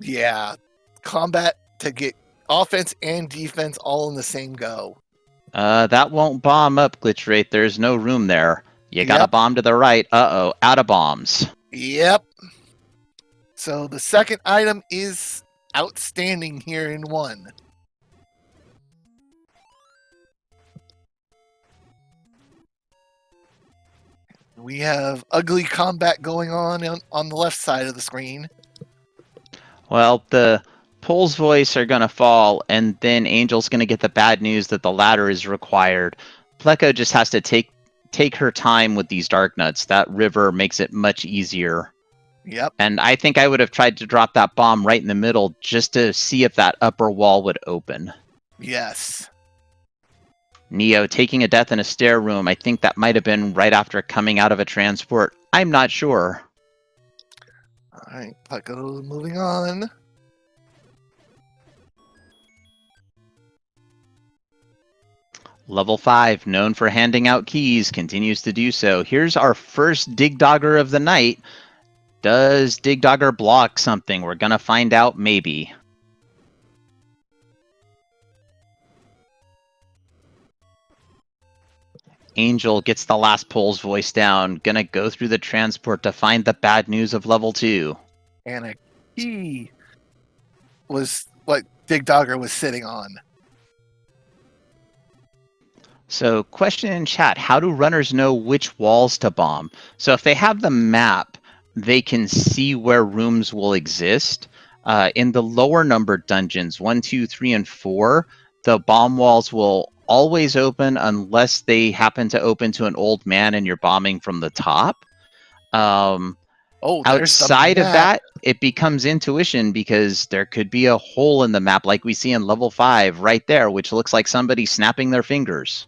S1: Yeah. Combat to get offense and defense all in the same go.
S2: That won't bomb up, Glitch Wraith. There's no room there. You got a bomb to the right. Uh-oh, out of bombs.
S1: Yep. So the second item is outstanding here in one. We have ugly combat going on the left side of the screen.
S2: Well, the Pole's voice are going to fall, and then Angel's going to get the bad news that the ladder is required. Pleco just has to take her time with these dark nuts. That river makes it much easier.
S1: Yep.
S2: And I think I would have tried to drop that bomb right in the middle just to see if that upper wall would open.
S1: Yes.
S2: Neo taking a death in a stair room. I think that might have been right after coming out of a transport. I'm not sure.
S1: All right, Pleco moving on.
S2: Level 5, known for handing out keys, continues to do so. Here's our first Dig Dogger of the night. Does Dig Dogger block something? We're going to find out maybe. Angel gets the last Pole's voice down. Gonna go through the transport to find the bad news of level 2.
S1: And a key was what Dig Dogger was sitting on.
S2: So, question in chat, how do runners know which walls to bomb? So if they have the map, they can see where rooms will exist. In the lower numbered dungeons, 1, 2, 3, and 4, the bomb walls will always open unless they happen to open to an old man and you're bombing from the top. Outside of that, it becomes intuition because there could be a hole in the map like we see in level 5 right there, which looks like somebody snapping their fingers.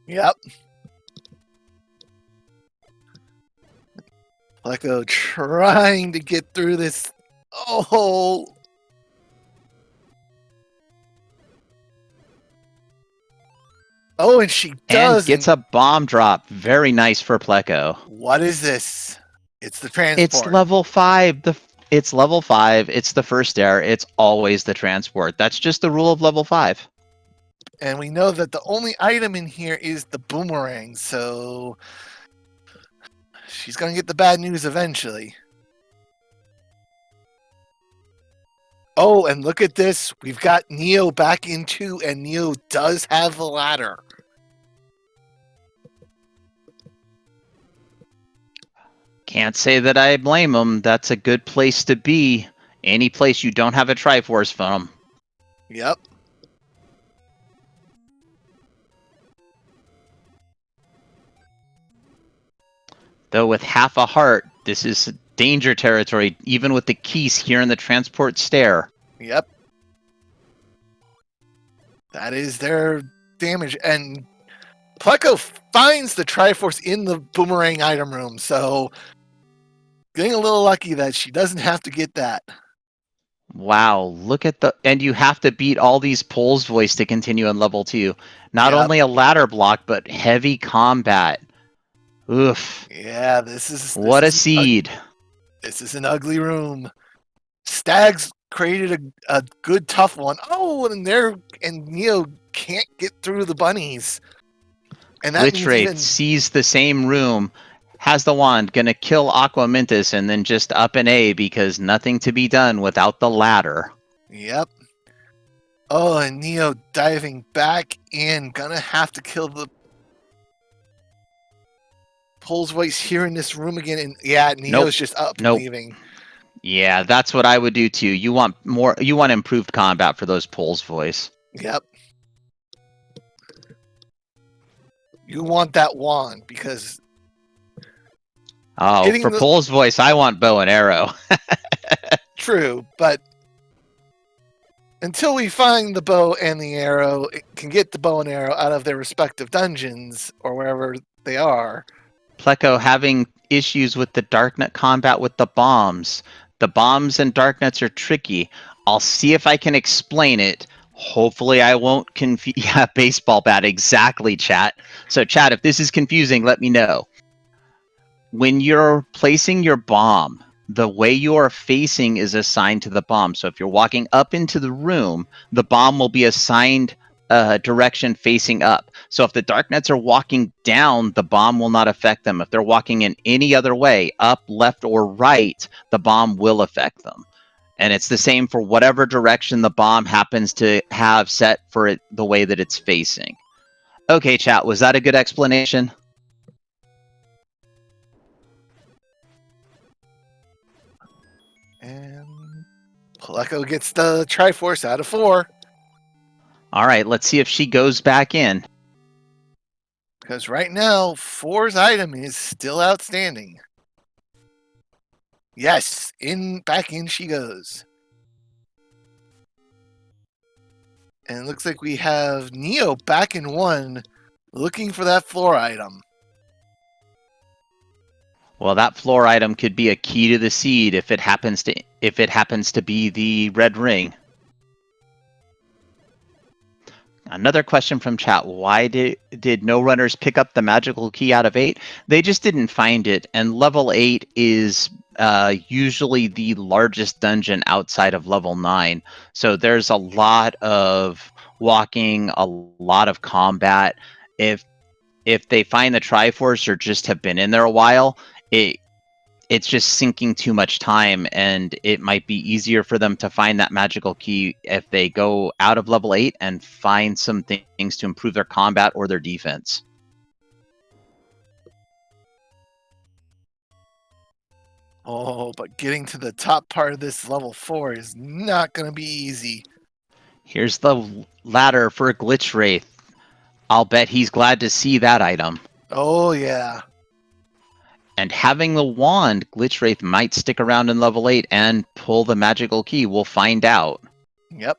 S1: Yep. Pleco trying to get through this. Oh. Oh, and she does.
S2: And gets a bomb drop. Very nice for Pleco.
S1: What is this? It's the transport.
S2: It's level 5. It's level 5. It's the first air. It's always the transport. That's just the rule of level 5.
S1: And we know that the only item in here is the boomerang, so she's going to get the bad news eventually. Oh, and look at this. We've got Neo back in 2, and Neo does have the ladder.
S2: Can't say that I blame him. That's a good place to be. Any place you don't have a Triforce from.
S1: Yep.
S2: Though with half a heart, this is danger territory, even with the keys here in the transport stair.
S1: Yep. That is their damage. And Pleco finds the Triforce in the boomerang item room, so getting a little lucky that she doesn't have to get that.
S2: Wow, look at the... And you have to beat all these Pole's voice to continue on level 2. Not only a ladder block, but heavy combat. Oof.
S1: Yeah, this is...
S2: What a seed.
S1: This is an ugly room. Stags created a good tough one. Oh, and Neo can't get through the bunnies. And that
S2: Glitch Wraith sees the same room, has the wand, gonna kill Aqua Mintus, and then just up an A because nothing to be done without the ladder.
S1: Yep. Oh, and Neo diving back in, gonna have to kill the Pole's voice here in this room again, and yeah, Neo's just up and leaving.
S2: Yeah, that's what I would do too. You want improved combat for those Pole's voice.
S1: Yep. You want that wand because...
S2: Oh, for Pole's voice, I want bow and arrow.
S1: True, but until we find the bow and the arrow, it can get the bow and arrow out of their respective dungeons or wherever they are.
S2: Pleco having issues with the Darknet combat with the bombs. The bombs and Darknets are tricky. I'll see if I can explain it. Hopefully I won't confuse... Yeah, baseball bat, exactly, chat. So, chat, if this is confusing, let me know. When you're placing your bomb, the way you are facing is assigned to the bomb. So if you're walking up into the room, the bomb will be assigned direction facing up. So if the Darknets are walking down, the bomb will not affect them. If they're walking in any other way, up, left, or right, the bomb will affect them. And it's the same for whatever direction the bomb happens to have set for it the way that it's facing. Okay, chat, was that a good explanation?
S1: And Pleco gets the Triforce out of 4.
S2: All right, let's see if she goes back in.
S1: Because right now, 4's item is still outstanding. Yes, back in she goes. And it looks like we have Neo back in 1, looking for that floor item.
S2: Well, that floor item could be a key to the seed if it happens to be the red ring. Another question from chat: why did no runners pick up the magical key out of 8? They just didn't find it, and level 8 is usually the largest dungeon outside of level 9. So there's a lot of walking, a lot of combat. If they find the Triforce or just have been in there a while, it's just sinking too much time, and it might be easier for them to find that magical key if they go out of level 8 and find some things to improve their combat or their defense.
S1: Oh, but getting to the top part of this level 4 is not going to be easy.
S2: Here's the ladder for Glitch Wraith. I'll bet he's glad to see that item.
S1: Oh, yeah.
S2: And having the wand, Glitch Wraith might stick around in level 8 and pull the magical key. We'll find out.
S1: Yep.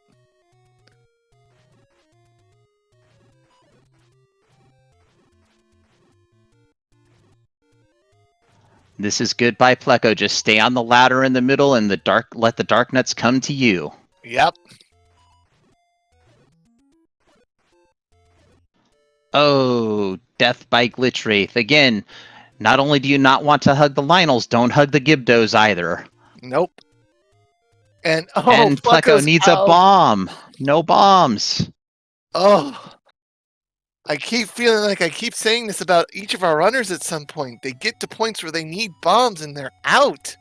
S2: This is good by Pleco. Just stay on the ladder in the middle and let the dark nuts come to you.
S1: Yep.
S2: Oh, death by Glitch Wraith. Again, not only do you not want to hug the Lionels, don't hug the Gibdos either.
S1: Nope. And
S2: Pleco needs a bomb. No bombs.
S1: Oh. I keep feeling like I keep saying this about each of our runners at some point. They get to points where they need bombs and they're out.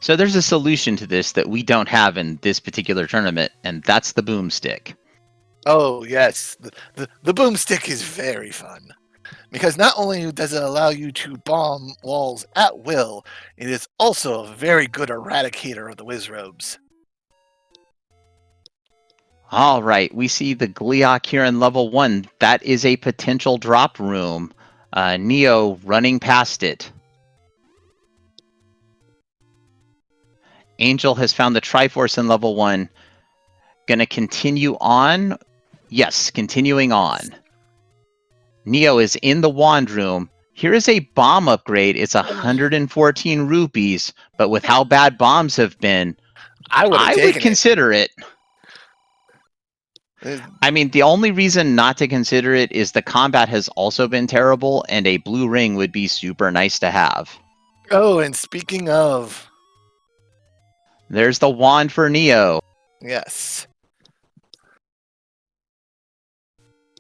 S2: So there's a solution to this that we don't have in this particular tournament, and that's the boomstick.
S1: Oh, yes. The boomstick is very fun. Because not only does it allow you to bomb walls at will, it is also a very good eradicator of the Wizrobes.
S2: All right, we see the Gleeok here in level 1. That is a potential drop room. Neo running past it. Angel has found the Triforce in level 1. Gonna continue on? Yes, continuing on. Neo is in the wand room. Here is a bomb upgrade. It's 114 rupees, but with how bad bombs have been, I would consider it. I mean, the only reason not to consider it is the combat has also been terrible, and a blue ring would be super nice to have.
S1: Oh, and speaking of...
S2: There's the wand for Neo.
S1: Yes.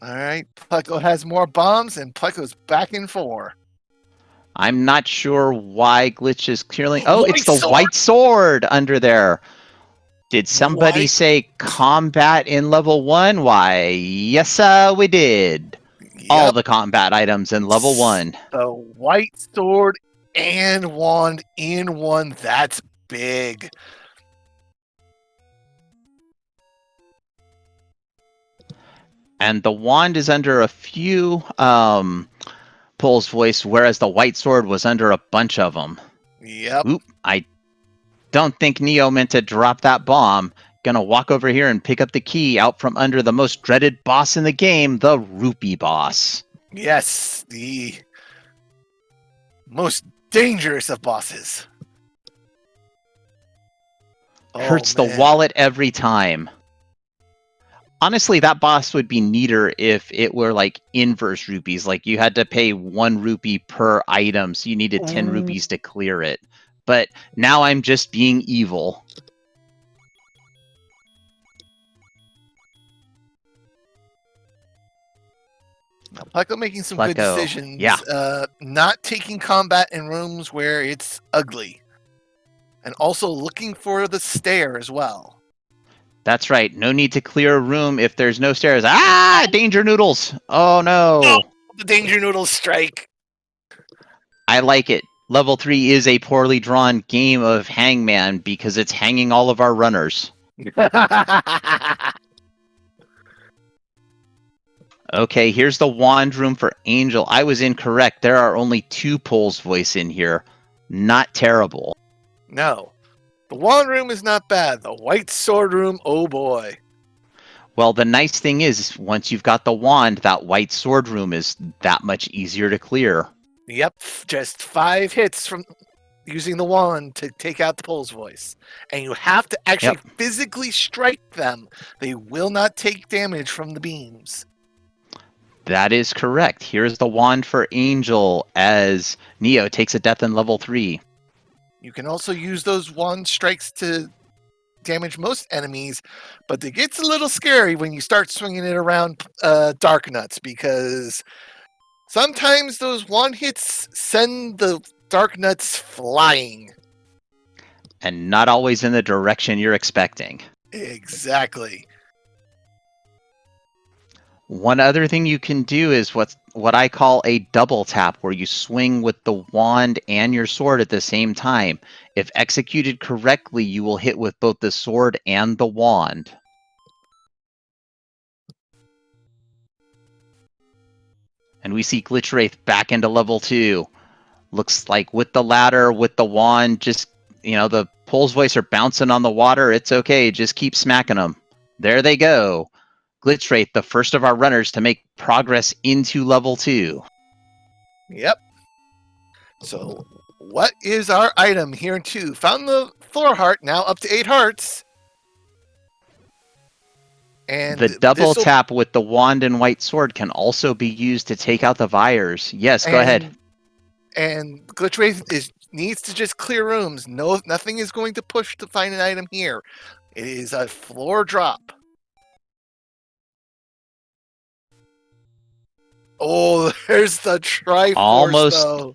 S1: Alright, Pleco has more bombs, and Pleco's back in 4.
S2: I'm not sure why Glitch is clearly... Oh, it's the white sword under there. Did somebody say combat in level 1? Why, yes, we did. Yep. All the combat items in level 1.
S1: The white sword and wand in 1. That's big.
S2: And the wand is under a few Pole's voice, whereas the white sword was under a bunch of them.
S1: Yep.
S2: Oop, I don't think Neo meant to drop that bomb. Gonna walk over here and pick up the key out from under the most dreaded boss in the game, the Rupee boss.
S1: Yes, the most dangerous of bosses.
S2: Hurts the wallet every time. Honestly, that boss would be neater if it were like inverse rupees. Like you had to pay 1 rupee per item, so you needed 10 rupees to clear it. But now I'm just being evil.
S1: Now, Pleco making some good
S2: Pleco,
S1: decisions.
S2: yeah.
S1: Not taking combat in rooms where it's ugly. And also looking for the stair as well.
S2: That's right. No need to clear a room if there's no stairs. Ah, danger noodles. Oh no.
S1: The danger noodles strike.
S2: I like it. Level 3 is a poorly drawn game of hangman because it's hanging all of our runners. Okay, here's the wand room for Angel. I was incorrect. There are only 2 Poles voice in here. Not terrible.
S1: No. The wand room is not bad. The white sword room, oh boy.
S2: Well, the nice thing is, once you've got the wand, that white sword room is that much easier to clear.
S1: Yep, just 5 hits from using the wand to take out the pole's voice. And you have to actually physically strike them. They will not take damage from the beams.
S2: That is correct. Here's the wand for Angel as Neo takes a death in level 3.
S1: You can also use those wand strikes to damage most enemies, but it gets a little scary when you start swinging it around Dark Nuts, because sometimes those wand hits send the Dark Nuts flying.
S2: And not always in the direction you're expecting.
S1: Exactly.
S2: One other thing you can do is what I call a double tap, where you swing with the wand and your sword at the same time. If executed correctly, you will hit with both the sword and the wand. And we see Glitch Wraith back into level 2. Looks like with the ladder, with the wand, just, the Pole's voice are bouncing on the water. It's okay. Just keep smacking them. There they go. Glitch Wraith, the first of our runners to make progress into level 2.
S1: Yep. So, what is our item here in 2? Found the floor heart, now up to 8 hearts. And
S2: the double tap with the wand and white sword can also be used to take out the Vires. Yes, go ahead.
S1: And Glitch Wraith needs to just clear rooms. Nothing is going to push to find an item here. It is a floor drop. Oh, there's the Triforce, though.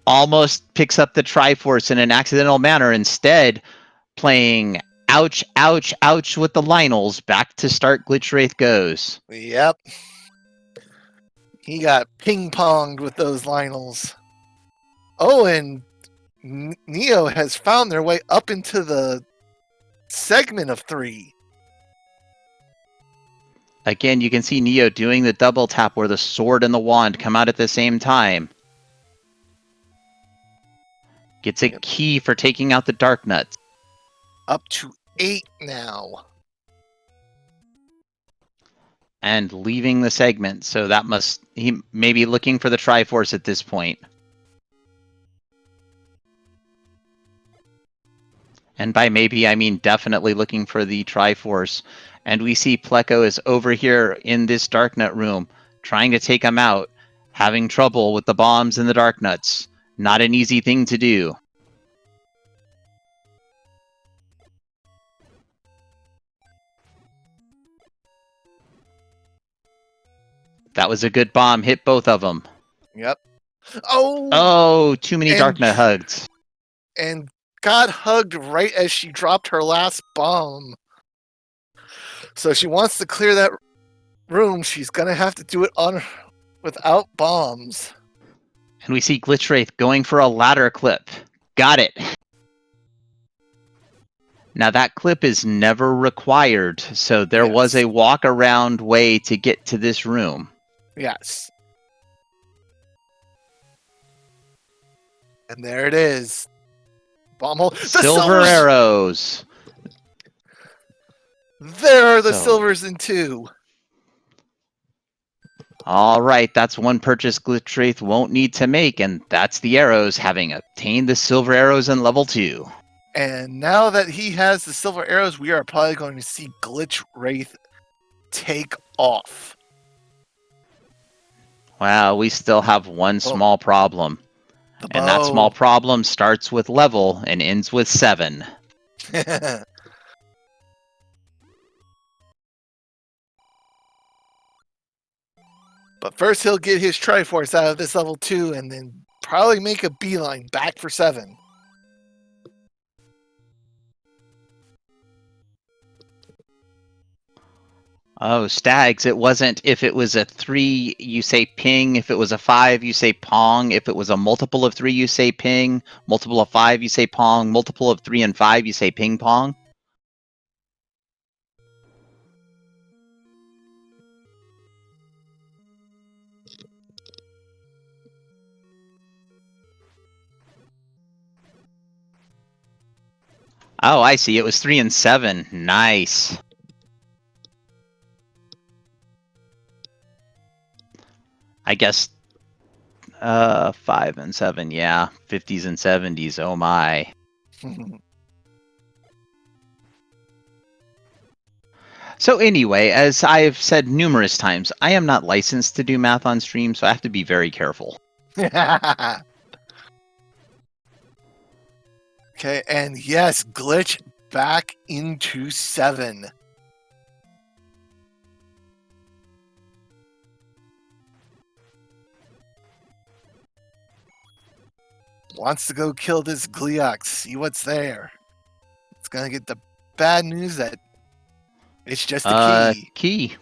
S2: Almost picks up the Triforce in an accidental manner. Instead, playing ouch, ouch, ouch with the Lionels. Back to start Glitch Wraith goes.
S1: Yep. He got ping-ponged with those Lionels. Oh, and Neo has found their way up into the segment of 3.
S2: Again, you can see Neo doing the double tap where the sword and the wand come out at the same time. Gets a key for taking out the Dark Nuts.
S1: Up to 8 now.
S2: And leaving the segment, so he may be looking for the Triforce at this point. And by maybe, I mean definitely looking for the Triforce. And we see Pleco is over here in this Darknut room, trying to take him out, having trouble with the bombs and the Darknuts. Not an easy thing to do. That was a good bomb, hit both of them.
S1: Yep. Oh!
S2: Oh, too many Darknut hugs.
S1: And got hugged right as she dropped her last bomb. So she wants to clear that room. She's going to have to do it without bombs.
S2: And we see Glitch Wraith going for a ladder clip. Got it. Now that clip is never required, so there was a walk around way to get to this room.
S1: Yes. And there it is. Bomb hole.
S2: Silver arrows.
S1: There are the silvers in 2.
S2: All right, that's one purchase Glitch Wraith won't need to make, and that's the arrows, having obtained the silver arrows in level 2.
S1: And now that he has the silver arrows, we are probably going to see Glitch Wraith take off.
S2: Wow, we still have one small problem. And that small problem starts with level and ends with 7.
S1: But first he'll get his Triforce out of this level 2 and then probably make a beeline back for 7.
S2: Oh, Stags, it wasn't if it was a 3, you say ping. If it was a 5, you say pong. If it was a multiple of 3, you say ping. Multiple of 5, you say pong. Multiple of 3 and 5, you say ping pong. Oh, I see. It was 3 and 7. Nice. I guess 5 and 7, yeah. 50s and 70s, oh my. So anyway, as I've said numerous times, I am not licensed to do math on stream, so I have to be very careful.
S1: Okay, and yes, glitch back into 7. Wants to go kill this Gleox, see what's there. It's gonna get the bad news that it's just a key.
S2: Key.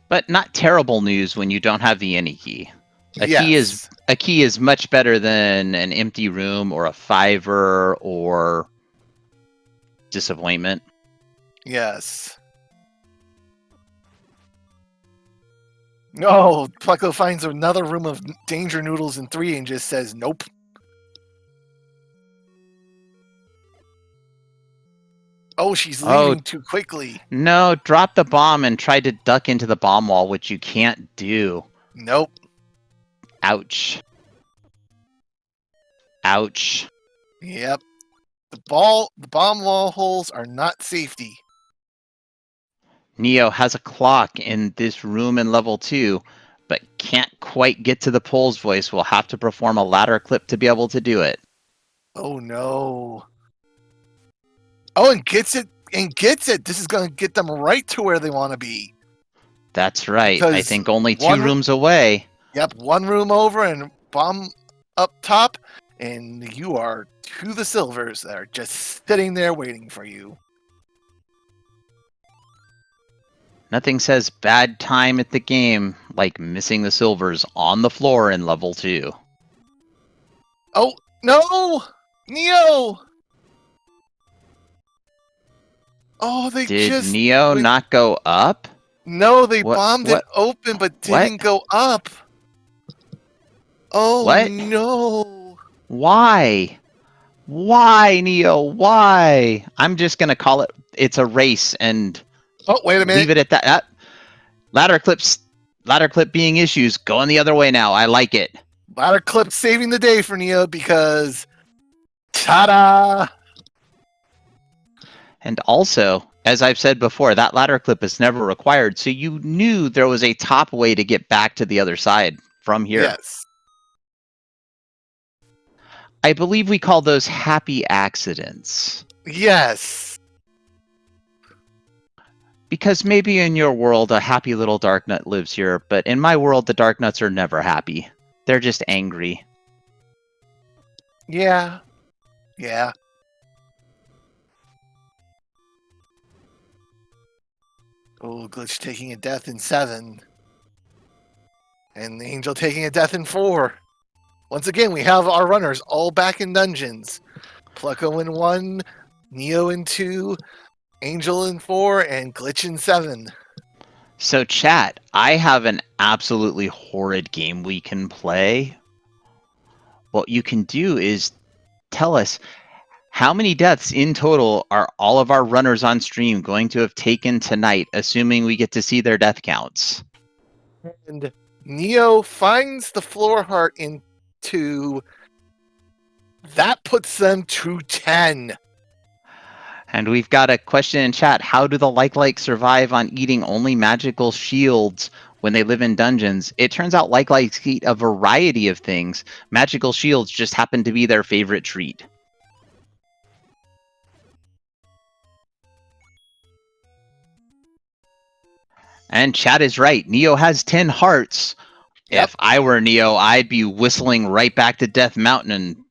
S2: But not terrible news when you don't have the any key. A key is much better than an empty room or a 5er or disappointment.
S1: Yes. No, Plucko finds another room of danger noodles in 3 and just says nope. Oh, she's leaving too quickly.
S2: No, drop the bomb and try to duck into the bomb wall, which you can't do.
S1: Nope.
S2: Ouch. Ouch.
S1: Yep. The bomb wall holes are not safety.
S2: Neo has a clock in this room in level 2, but can't quite get to the Pole's voice. Will have to perform a ladder clip to be able to do it.
S1: Oh no. Oh, and gets it. This is going to get them right to where they want to be.
S2: That's right.
S1: Because
S2: I think only 2 rooms away.
S1: Yep, 1 room over and bomb up top, and you are to the silvers that are just sitting there waiting for you.
S2: Nothing says bad time at the game like missing the silvers on the floor in level 2.
S1: Oh, no! Neo! Oh,
S2: Did Neo not go up?
S1: No, they bombed it open but didn't go up. Oh,
S2: what?
S1: No.
S2: Why? Why, Neo? Why? I'm just going to call it's a race and
S1: wait a minute.
S2: Leave it at that. Ladder clip being issues. Going the other way now. I like it.
S1: Ladder clip saving the day for Neo because ta-da!
S2: And also, as I've said before, that ladder clip is never required, so you knew there was a top way to get back to the other side from here.
S1: Yes.
S2: I believe we call those happy accidents.
S1: Yes.
S2: Because maybe in your world, a happy little dark nut lives here, but in my world, the dark nuts are never happy. They're just angry.
S1: Yeah. Yeah. Oh, Glitch taking a death in 7. And the Angel taking a death in 4. Once again, we have our runners all back in dungeons. Plucko in 1, Neo in 2, Angel in 4, and Glitch in 7.
S2: So chat, I have an absolutely horrid game we can play. What you can do is tell us how many deaths in total are all of our runners on stream going to have taken tonight, assuming we get to see their death counts.
S1: And Neo finds the floor heart in 2. That puts them to 10.
S2: And we've got a question in chat. How do the like survive on eating only magical shields when they live in dungeons? It turns out like eat a variety of things. Magical shields just happen to be their favorite treat. And Chad is right. Neo has 10 hearts.
S1: Yep.
S2: If I were Neo, I'd be whistling right back to Death Mountain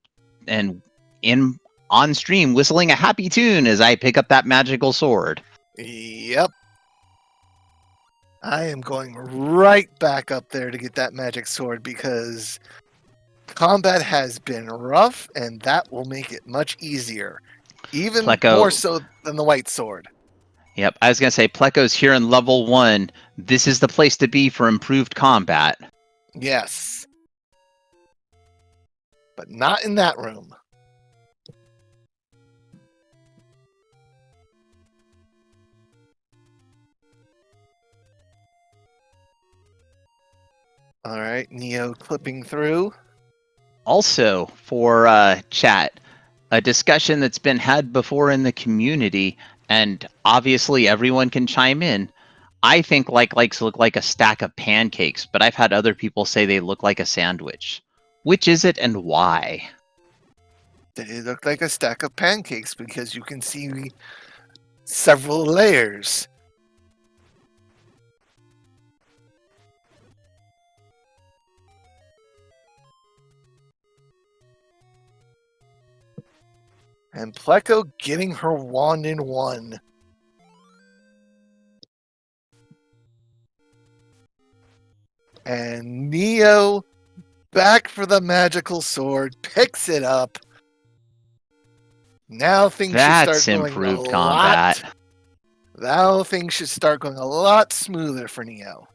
S2: and in on stream whistling a happy tune as I pick up that magical sword.
S1: Yep. I am going right back up there to get that magic sword because combat has been rough, and that will make it much easier. Even more
S2: Pleco.
S1: so than the white sword.
S2: Yep, I was going to say Pleco's here in level 1. This is the place to be for improved combat.
S1: Yes. But not in that room. All right, Neo clipping through.
S2: Also, for chat, a discussion that's been had before in the community, and obviously everyone can chime in. I think likes look like a stack of pancakes, but I've had other people say they look like a sandwich. Which is it and why?
S1: They look like a stack of pancakes because you can see several layers. And Pleco getting her wand in one. And Neo, back for the magical sword, picks it up. Now things should start
S2: That's
S1: going a
S2: improved
S1: lot.
S2: combat.
S1: Now things should start going a lot smoother for Neo.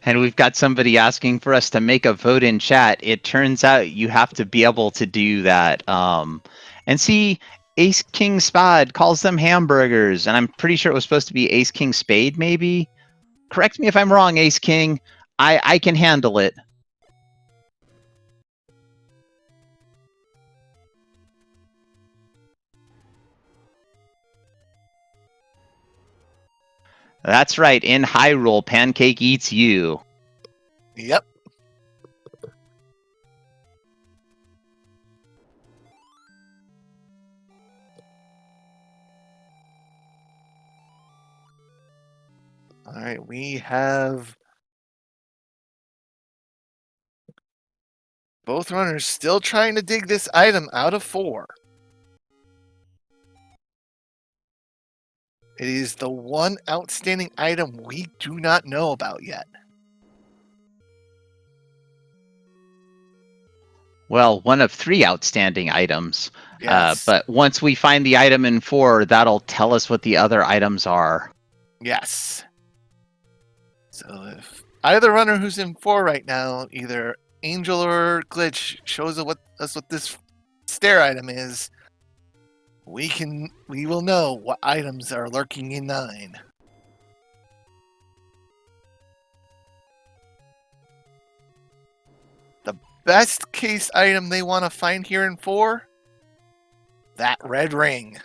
S2: And we've got somebody asking for us to make a vote in chat. It turns out you have to be able to do that. And see, Ace King Spade calls them hamburgers, and I'm pretty sure it was supposed to be Ace King Spade, maybe? Correct me if I'm wrong, Ace King. I can handle it. That's right. In Hyrule, Pancake eats you.
S1: Yep. All right, we have both runners still trying to dig this item out of 4. It is the one outstanding item we do not know about yet.
S2: Well, one of 3 outstanding items.
S1: Yes.
S2: But once we find the item in 4, that'll tell us what the other items are.
S1: Yes. So if either runner who's in 4 right now, either Angel or Glitch, shows us what this stair item is, we will know what items are lurking in 9. The best case item they want to find here in 4, that red ring.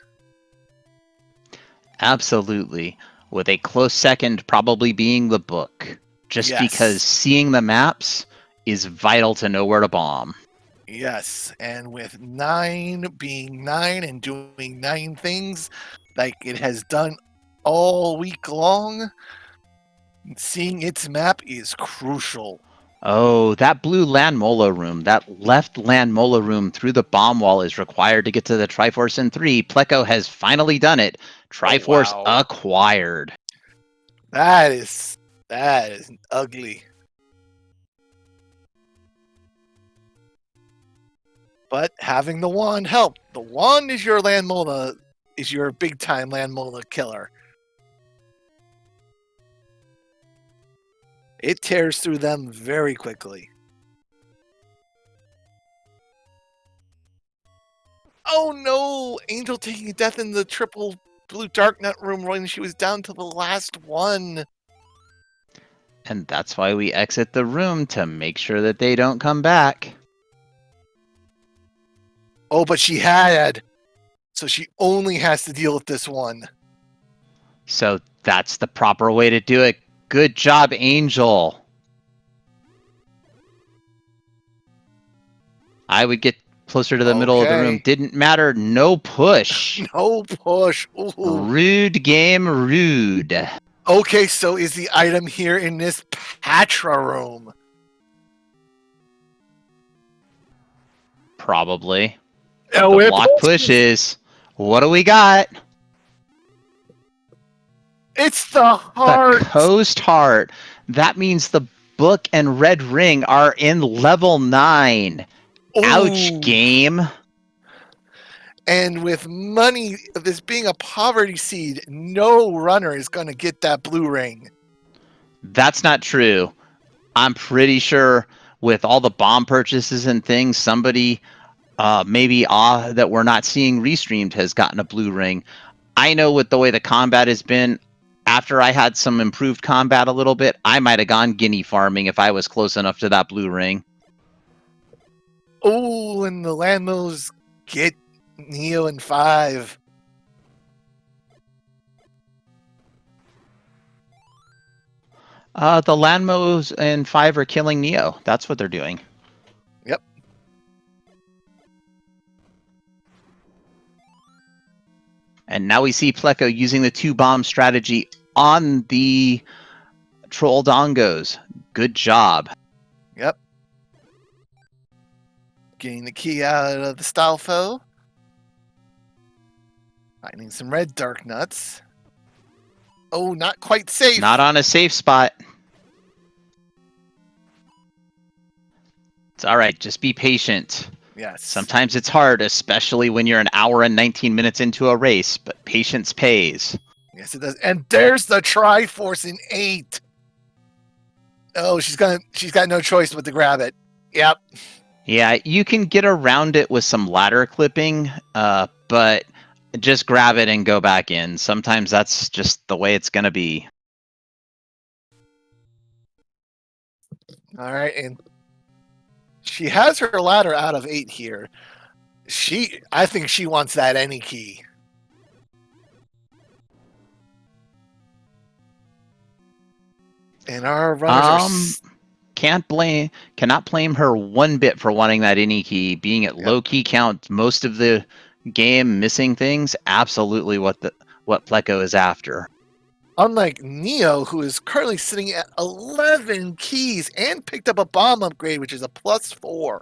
S2: Absolutely. With a close second probably being the book. Just
S1: Yes.
S2: because seeing the maps is vital to know where to bomb.
S1: Yes, and with 9 being 9 and doing 9 things like it has done all week long, seeing its map is crucial.
S2: Oh, that blue Land Mola room, that left Land Mola room through the bomb wall is required to get to the Triforce in 3. Pleco has finally done it. Triforce
S1: wow.
S2: acquired.
S1: That is ugly. But having the wand helped. The wand is your Land Mola, is your big time Land Mola killer. It tears through them very quickly. Oh no! Angel taking a death in the triple blue Dark Nut room when she was down to the last one.
S2: And that's why we exit the room to make sure that they don't come back.
S1: Oh, but she had. So she only has to deal with this one.
S2: So that's the proper way to do it. Good job, Angel. I would get closer to the middle of the room.
S1: Okay.
S2: Didn't matter. No push.
S1: No push. Ooh.
S2: Rude game, rude.
S1: Okay, so is the item here in this Patra room?
S2: Probably.
S1: Oh,
S2: The
S1: it
S2: block push
S1: pushes.
S2: is. What do we got?
S1: It's the
S2: The
S1: heart.
S2: Coast Heart. That means the book and red ring are in level 9. Ouch,
S1: Ooh.
S2: game.
S1: And with money, this being a poverty seed, no runner is going to get that blue ring.
S2: That's not true. I'm pretty sure with all the bomb purchases and things, somebody maybe that we're not seeing restreamed has gotten a blue ring. I know with the way the combat has been, after I had some improved combat a little bit, I might have gone guinea farming if I was close enough to that blue ring.
S1: Oh, and the Landmos get Neo in 5.
S2: The Landmos and 5 are killing Neo. That's what they're doing.
S1: Yep.
S2: And now we see Pleco using the 2-bomb strategy on the Troll Dongos. Good job.
S1: Yep. Getting the key out of the Stalfo. Finding some red dark nuts. Oh, not quite safe.
S2: Not on a safe spot. It's all right. Just be patient.
S1: Yes.
S2: Sometimes it's hard, especially when you're an hour and 19 minutes into a race, but patience pays.
S1: Yes, it does. And there's the Triforce in 8. Oh, she's got no choice but to grab it. Yep.
S2: Yeah, you can get around it with some ladder clipping, but just grab it and go back in. Sometimes that's just the way it's going to be.
S1: All right, and she has her ladder out of 8 here. I think she wants that any key. And our runners
S2: cannot blame her one bit for wanting that any key. Being at low key count most of the game, missing things, absolutely what Pleco is after.
S1: Unlike Neo, who is currently sitting at 11 keys and picked up a bomb upgrade, which is a +4.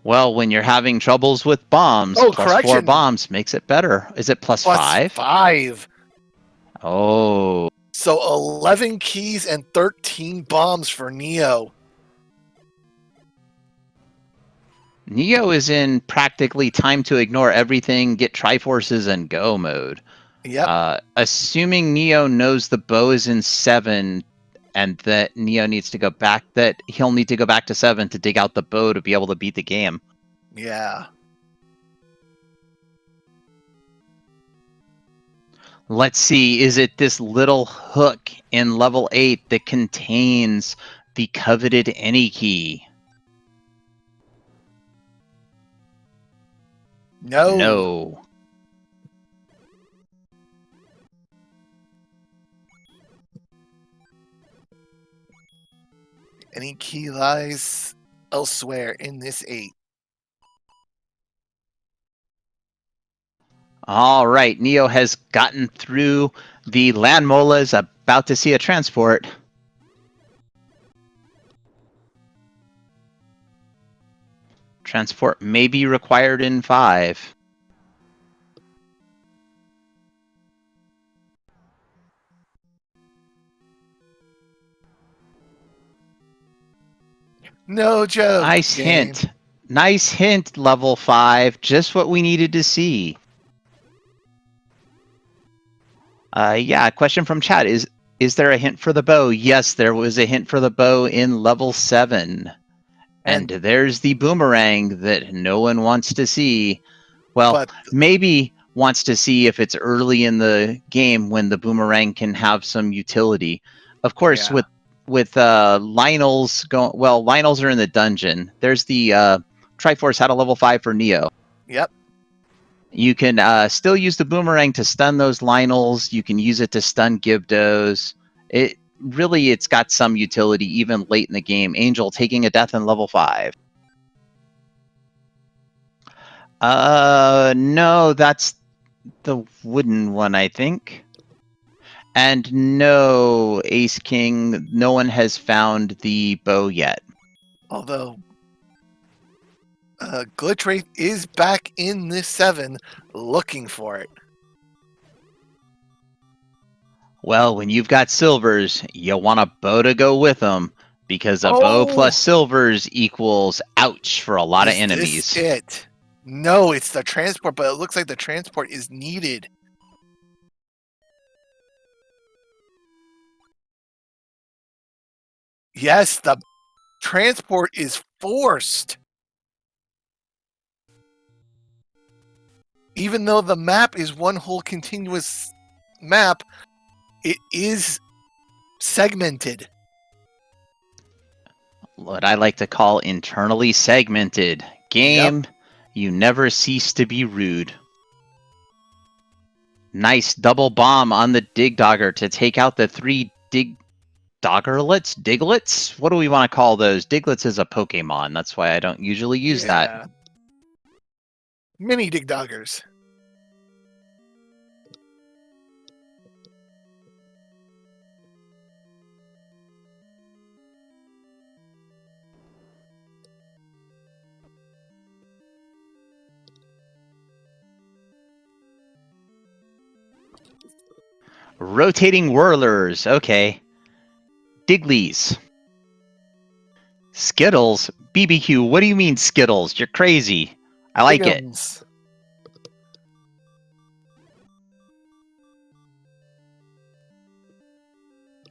S2: Well, when you're having troubles with bombs, +4 bombs makes it better. Is it +5?
S1: +5.
S2: Oh.
S1: So 11 keys and 13 bombs for Neo.
S2: Neo is in practically time to ignore everything, get Triforces, and go mode.
S1: Yep.
S2: Assuming Neo knows the bow is in 7 and that Neo needs to go back, that he'll need to go back to 7 to dig out the bow to be able to beat the game.
S1: Yeah.
S2: Let's see, is it this little hook in level 8 that contains the coveted any key?
S1: No.
S2: No.
S1: Any key lies elsewhere in this 8.
S2: All right, Neo has gotten through the land molas, about to see a transport. Transport may be required in 5.
S1: No joke.
S2: Nice
S1: game.
S2: hint. Nice hint, level 5. Just what we needed to see. Yeah, question from chat. Is there a hint for the bow? Yes, there was a hint for the bow in level 7. And there's the boomerang that no one wants to see. Well, maybe wants to see if it's early in the game when the boomerang can have some utility. Of course, with Lionel's going, well, Lionel's are in the dungeon. There's the Triforce had a level 5 for Neo.
S1: Yep.
S2: You can still use the boomerang to stun those Lionels. You can use it to stun Gibdos. It's got some utility even late in the game. Angel taking a death in level 5. No, that's the wooden one, I think. And no, Ace King, no one has found the bow yet.
S1: Although Glitch Wraith is back in this 7 looking for it.
S2: Well, when you've got silvers, you want a bow to go with them, because a bow plus silvers equals ouch for a lot of
S1: Is
S2: enemies.
S1: this it? No, it's the transport, but it looks like the transport is needed. Yes, the transport is forced. Even though the map is one whole continuous map, it is segmented.
S2: What I like to call internally segmented. Game, you never cease to be rude. Nice double bomb on the Dig Dogger to take out the 3 Diglets? What do we want to call those? Diglets is a Pokemon. That's why I don't usually use that.
S1: Mini Dig Doggers.
S2: Rotating Whirlers. Okay. Diglies. Skittles? BBQ, what do you mean Skittles? You're crazy. I like
S1: Biggums.
S2: it.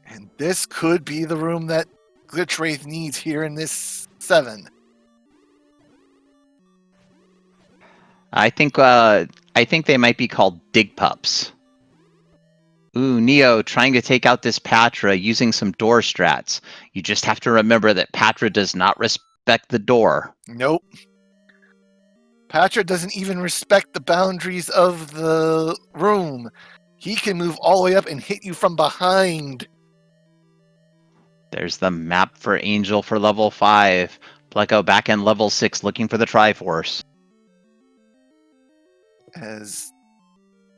S1: And this could be the room that Glitch Wraith needs here in this 7.
S2: I think they might be called Dig Pups. Ooh, Neo trying to take out this Patra using some door strats. You just have to remember that Patra does not respect the door.
S1: Nope. Patra doesn't even respect the boundaries of the room. He can move all the way up and hit you from behind.
S2: There's the map for Angel for level 5. Pleco back in level 6 looking for the Triforce.
S1: As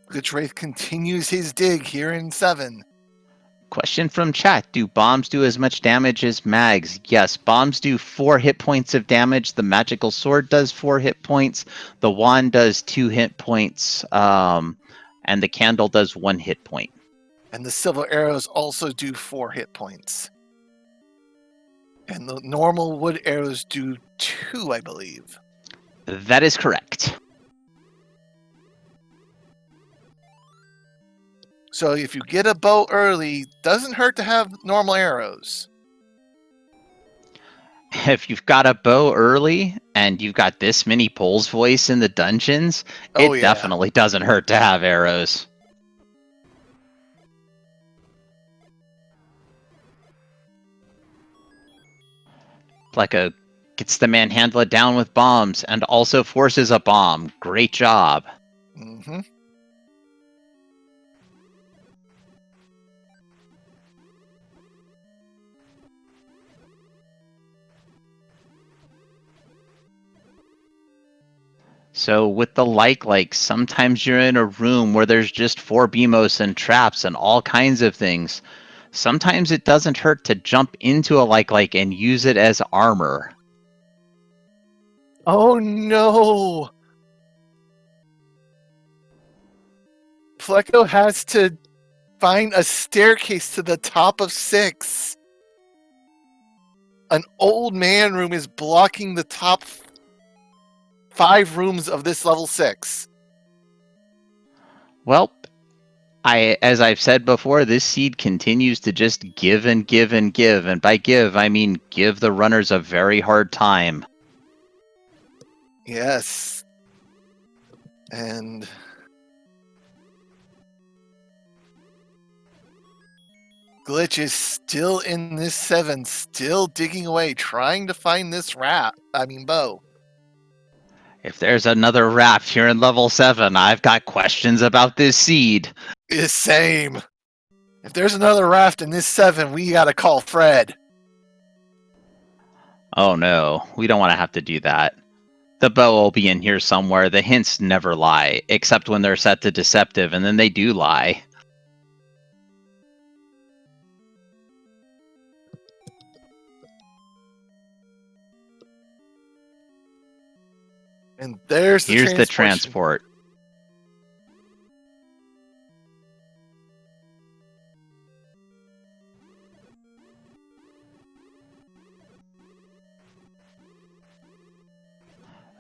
S1: Glitch Wraith continues his dig here in 7.
S2: Question from chat. Do bombs do as much damage as mags? Yes, bombs do 4 hit points of damage. The magical sword does 4 hit points. The wand does 2 hit points. And the candle does 1 hit point.
S1: And the silver arrows also do 4 hit points. And the normal wood arrows do 2, I believe.
S2: That is correct.
S1: So if you get a bow early, doesn't hurt to have normal arrows.
S2: If you've got a bow early and you've got this many Pole's Voice in the dungeons, it definitely doesn't hurt to have arrows. Pleco gets the Manhandla down with bombs and also forces a bomb. Great job.
S1: Mm-hmm.
S2: So with the like, sometimes you're in a room where there's just 4 BMOS and traps and all kinds of things. Sometimes it doesn't hurt to jump into a like and use it as armor.
S1: Oh no! Pleco has to find a staircase to the top of 6. An old man room is blocking the top 5 rooms of this level 6.
S2: Well, as I've said before, this seed continues to just give and give and give. And by give, I mean give the runners a very hard time.
S1: Yes. And Glitch is still in this 7, still digging away, trying to find this bow.
S2: If there's another raft here in level 7, I've got questions about this seed.
S1: Same. If there's another raft in this 7, we gotta call Fred.
S2: Oh no, we don't want to have to do that. The bow will be in here somewhere. The hints never lie, except when they're set to deceptive, and then they do lie.
S1: And there's the
S2: Here's the
S1: transportation.
S2: transport.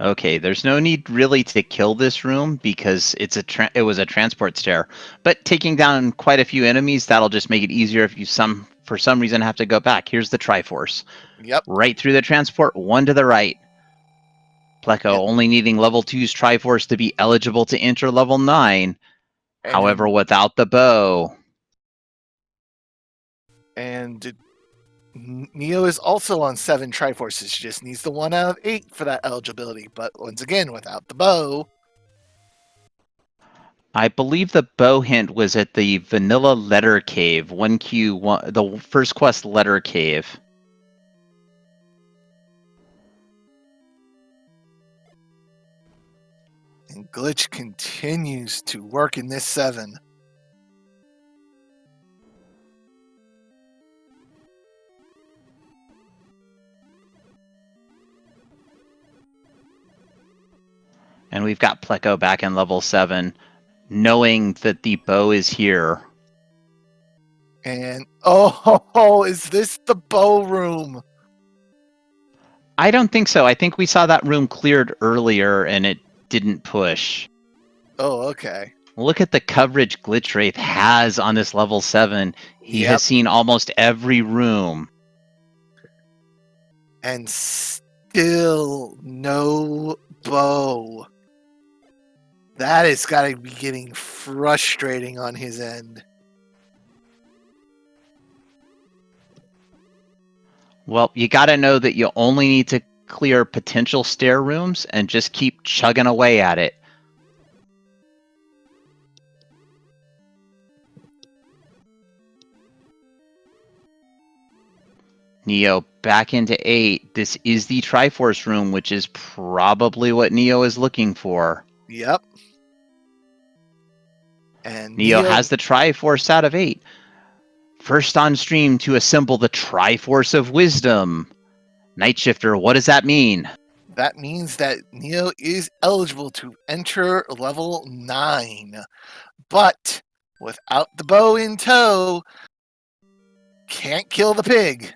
S2: Okay, there's no need really to kill this room because it was a transport stair. But taking down quite a few enemies, that'll just make it easier if you for some reason have to go back. Here's the Triforce.
S1: Yep.
S2: Right through the transport, one to the right. Pleco
S1: Yep.
S2: only needing level 2's Triforce to be eligible to enter level 9. However, without the bow.
S1: And Neo is also on 7 Triforces. She just needs the 1 out of 8 for that eligibility. But once again, without the bow.
S2: I believe the bow hint was at the Vanilla Letter Cave, 1Q1, the first quest Letter Cave.
S1: And Glitch continues to work in this 7.
S2: And we've got Pleco back in level 7, knowing that the bow is here.
S1: And oh, is this the bow room?
S2: I don't think so. I think we saw that room cleared earlier and it didn't push.
S1: Oh, okay.
S2: Look at the coverage Glitch Wraith has on this level 7. He has seen almost every room.
S1: And still no bow. That has got to be getting frustrating on his end.
S2: Well, you got to know that you only need to clear potential stair rooms and just keep chugging away at it. Neo back into 8. This is the Triforce room, which is probably what Neo is looking for.
S1: Yep. And
S2: Neo has the Triforce out of 8. First on stream to assemble the Triforce of Wisdom. Night Shifter, what does that mean?
S1: That means that Neo is eligible to enter level 9. But without the bow in tow, can't kill the pig.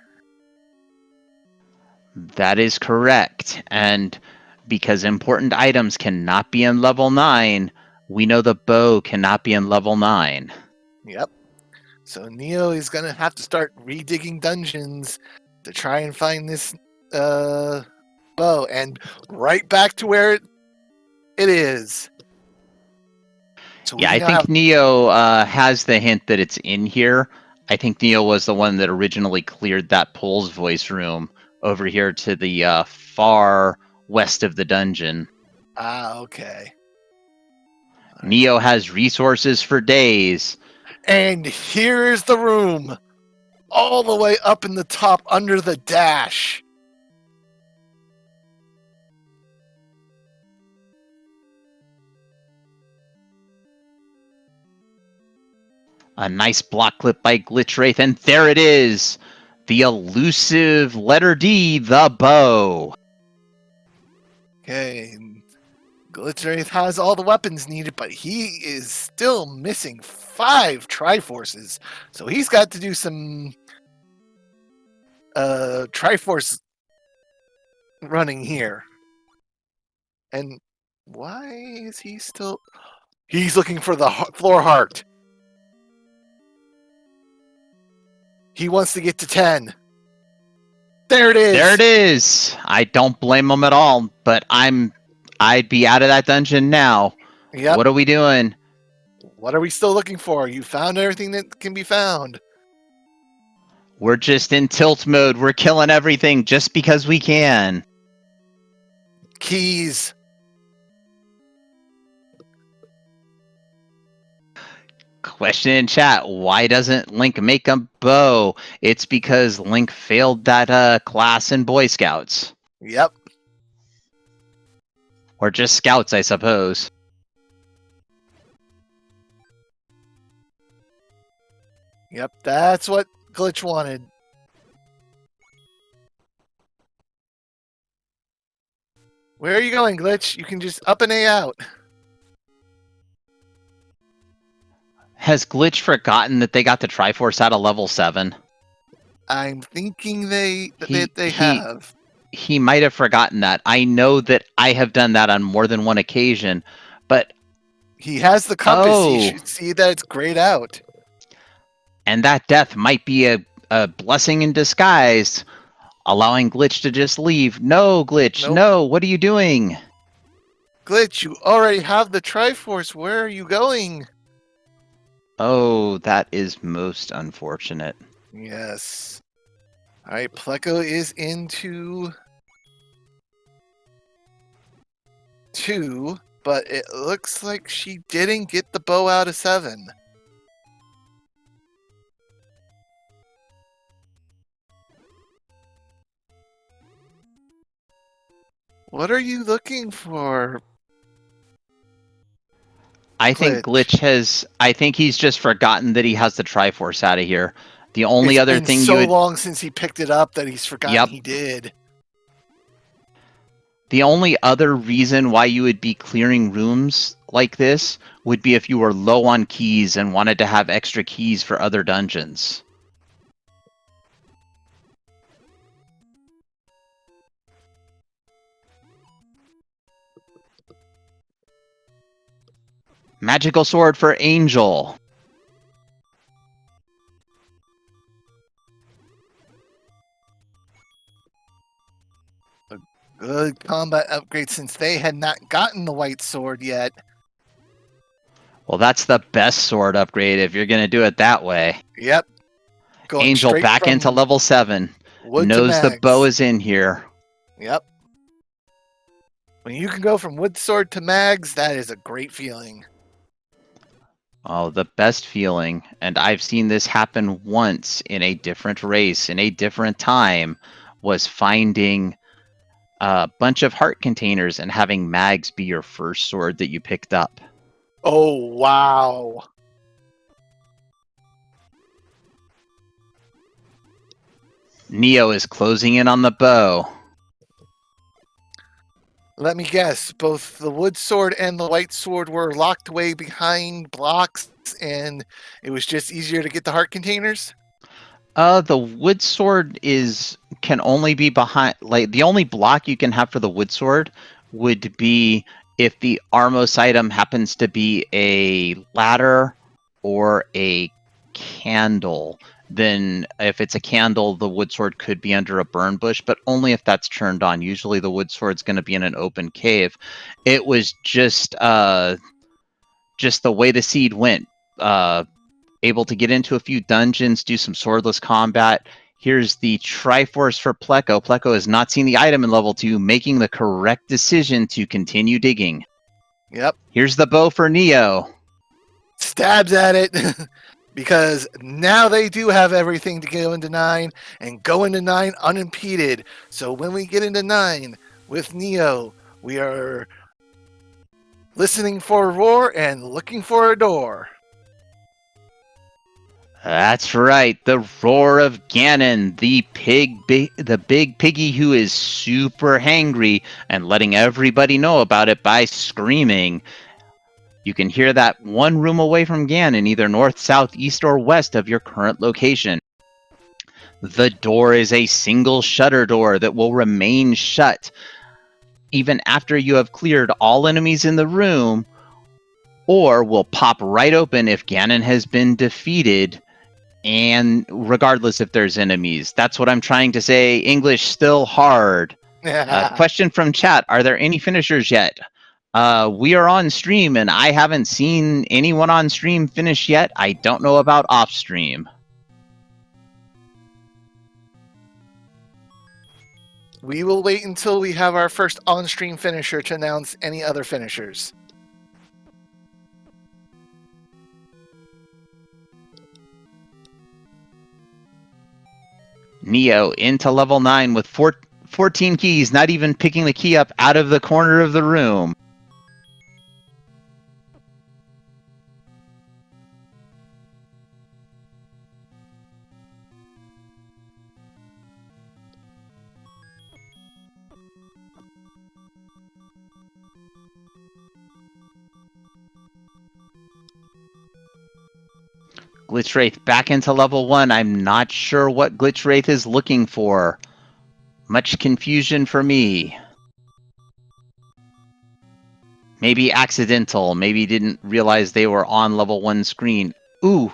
S2: That is correct. And because important items cannot be in level 9, we know the bow cannot be in level 9.
S1: Yep. So Neo is going to have to start redigging dungeons to try and find this bow. And right back to where it is. So
S2: yeah, I think Neo has the hint that it's in here. I think Neo was the one that originally cleared that Pole's voice room over here to the far west of the dungeon.
S1: Ah, okay.
S2: Neo has resources for days.
S1: And here's the room. All the way up in the top under the dash.
S2: A nice block clip by Glitch Wraith, and there it is! The elusive letter D, the bow.
S1: Okay. Glitch Wraith has all the weapons needed, but he is still missing 5 Triforces. So he's got to do some Triforce running here. And why is he still... He's looking for the floor heart. He wants to get to 10. There it is.
S2: There it is. I don't blame him at all, but I'd be out of that dungeon now.
S1: Yep.
S2: What are we doing?
S1: What are we still looking for? You found everything that can be found.
S2: We're just in tilt mode. We're killing everything just because we can.
S1: Keys.
S2: Question in chat, why doesn't Link make a bow? It's because Link failed that class in Boy Scouts.
S1: Yep.
S2: Or just scouts, I suppose.
S1: Yep, that's what Glitch wanted. Where are you going, Glitch? You can just up and A out.
S2: Has Glitch forgotten that they got the Triforce out of level 7?
S1: I'm thinking they
S2: He
S1: have.
S2: he might have forgotten that. I know that I have done that on more than one occasion, but
S1: He has the compass. He should see that it's grayed out.
S2: And that death might be a blessing in disguise, allowing Glitch to just leave. No, Glitch,
S1: Nope.
S2: no, what are you doing?
S1: Glitch, you already have the Triforce. Where are you going?
S2: Oh, that is most unfortunate.
S1: Yes. All right, Pleco is into 2, but it looks like she didn't get the bow out of 7. What are you looking for?
S2: I think I think he's just forgotten that he has the Triforce out of here. The only
S1: It's
S2: other
S1: been
S2: thing
S1: so
S2: you would...
S1: long since he picked it up that he's forgotten
S2: Yep.
S1: he did.
S2: The only other reason why you would be clearing rooms like this would be if you were low on keys and wanted to have extra keys for other dungeons. Magical sword for Angel.
S1: Good combat upgrade since they had not gotten the white sword yet.
S2: Well, that's the best sword upgrade if you're going to do it that way.
S1: Yep. Going
S2: Angel
S1: straight
S2: back into
S1: from
S2: level 7.
S1: wood to
S2: Knows the
S1: mags.
S2: bow is in here.
S1: Yep. When you can go from wood sword to mags, that is a great feeling.
S2: Oh, the best feeling. And I've seen this happen once in a different race, in a different time, was finding a bunch of heart containers and having mags be your first sword that you picked up.
S1: Oh, wow.
S2: Neo is closing in on the bow.
S1: Let me guess. Both the wood sword and the white sword were locked away behind blocks, and it was just easier to get the heart containers?
S2: The wood sword can only be behind, like, the only block you can have for the wood sword would be if the Armos item happens to be a ladder or a candle. Then if it's a candle, the wood sword could be under a burn bush, but only if that's turned on. Usually the wood sword's going to be in an open cave. It was just the way the seed went. Able to get into a few dungeons, do some swordless combat. Here's the Triforce for Pleco. Pleco has not seen the item in level 2, making the correct decision to continue digging.
S1: Yep.
S2: Here's the bow for Neo.
S1: Stabs at it because now they do have everything to go into 9 and go into 9 unimpeded. So when we get into 9 with Neo, we are listening for a roar and looking for a door.
S2: That's right, the roar of Ganon, the big piggy who is super hangry and letting everybody know about it by screaming. You can hear that one room away from Ganon, either north, south, east, or west of your current location. The door is a single shutter door that will remain shut even after you have cleared all enemies in the room, or will pop right open if Ganon has been defeated, and regardless if there's enemies. That's what I'm trying to say. English still hard. Question from chat: are there any finishers yet? We are on stream, and I haven't seen anyone on stream finish yet. I don't know about off stream.
S1: We will wait until we have our first on-stream finisher to announce any other finishers.
S2: Neo into level 9 with 14 keys, not even picking the key up out of the corner of the room. Glitch Wraith back into level 1. I'm not sure what Glitch Wraith is looking for. Much confusion for me. Maybe accidental. Maybe didn't realize they were on level 1 screen. Ooh,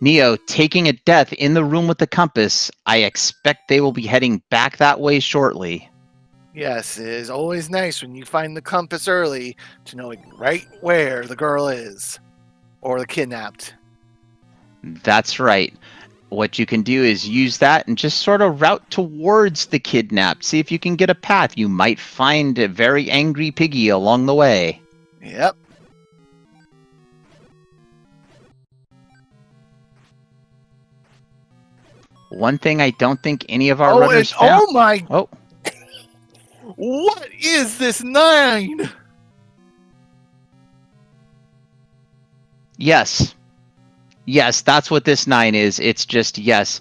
S2: Neo taking a death in the room with the compass. I expect they will be heading back that way shortly.
S1: Yes, it is always nice when you find the compass early to know right where the girl is. Or the kidnapped.
S2: That's right. What you can do is use that and just sort of route towards the kidnapped. See if you can get a path. You might find a very angry piggy along the way.
S1: Yep.
S2: One thing I don't think any of our runners found.
S1: Oh my!
S2: Oh,
S1: what is this 9?
S2: yes. Yes, that's what this 9 is. It's just, yes.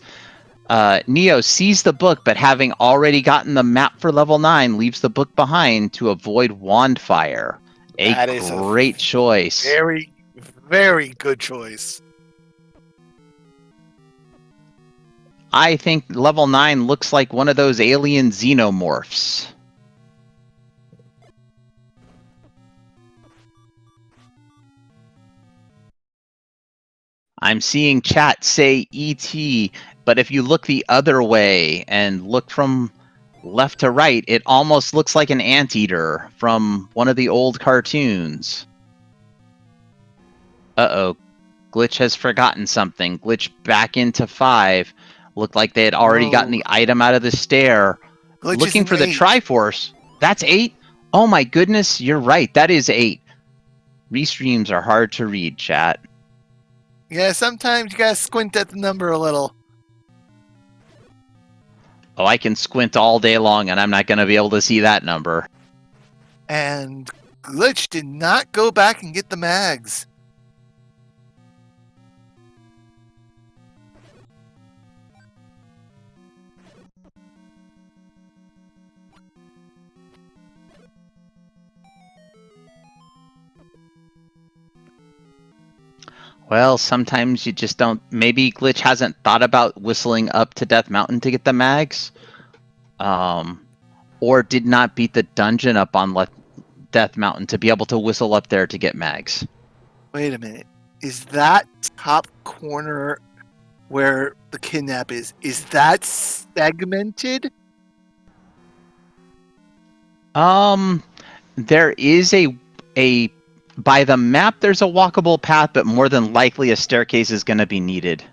S2: Neo sees the book, but having already gotten the map for level 9, leaves the book behind to avoid wand fire.
S1: That
S2: A
S1: is
S2: great choice.
S1: Very, very good choice.
S2: I think level 9 looks like one of those alien xenomorphs. I'm seeing chat say ET, but if you look the other way and look from left to right, it almost looks like an anteater from one of the old cartoons. Uh-oh. Glitch has forgotten something. Glitch back into 5. Looked like they had already gotten the item out of the stair.
S1: Glitch
S2: Looking
S1: is
S2: for the
S1: 8.
S2: Triforce. That's 8? Oh my goodness, you're right. That is 8. Restreams are hard to read, chat.
S1: Yeah, sometimes you gotta squint at the number a little.
S2: Oh, I can squint all day long and I'm not going to be able to see that number.
S1: And Glitch did not go back and get the mags.
S2: Well, sometimes you just don't. Maybe Glitch hasn't thought about whistling up to Death Mountain to get the mags. Or did not beat the dungeon up on Death Mountain to be able to whistle up there to get mags.
S1: Wait a minute. Is that top corner where the kidnap is that segmented?
S2: There is a by the map there's a walkable path, but more than likely a staircase is going to be needed.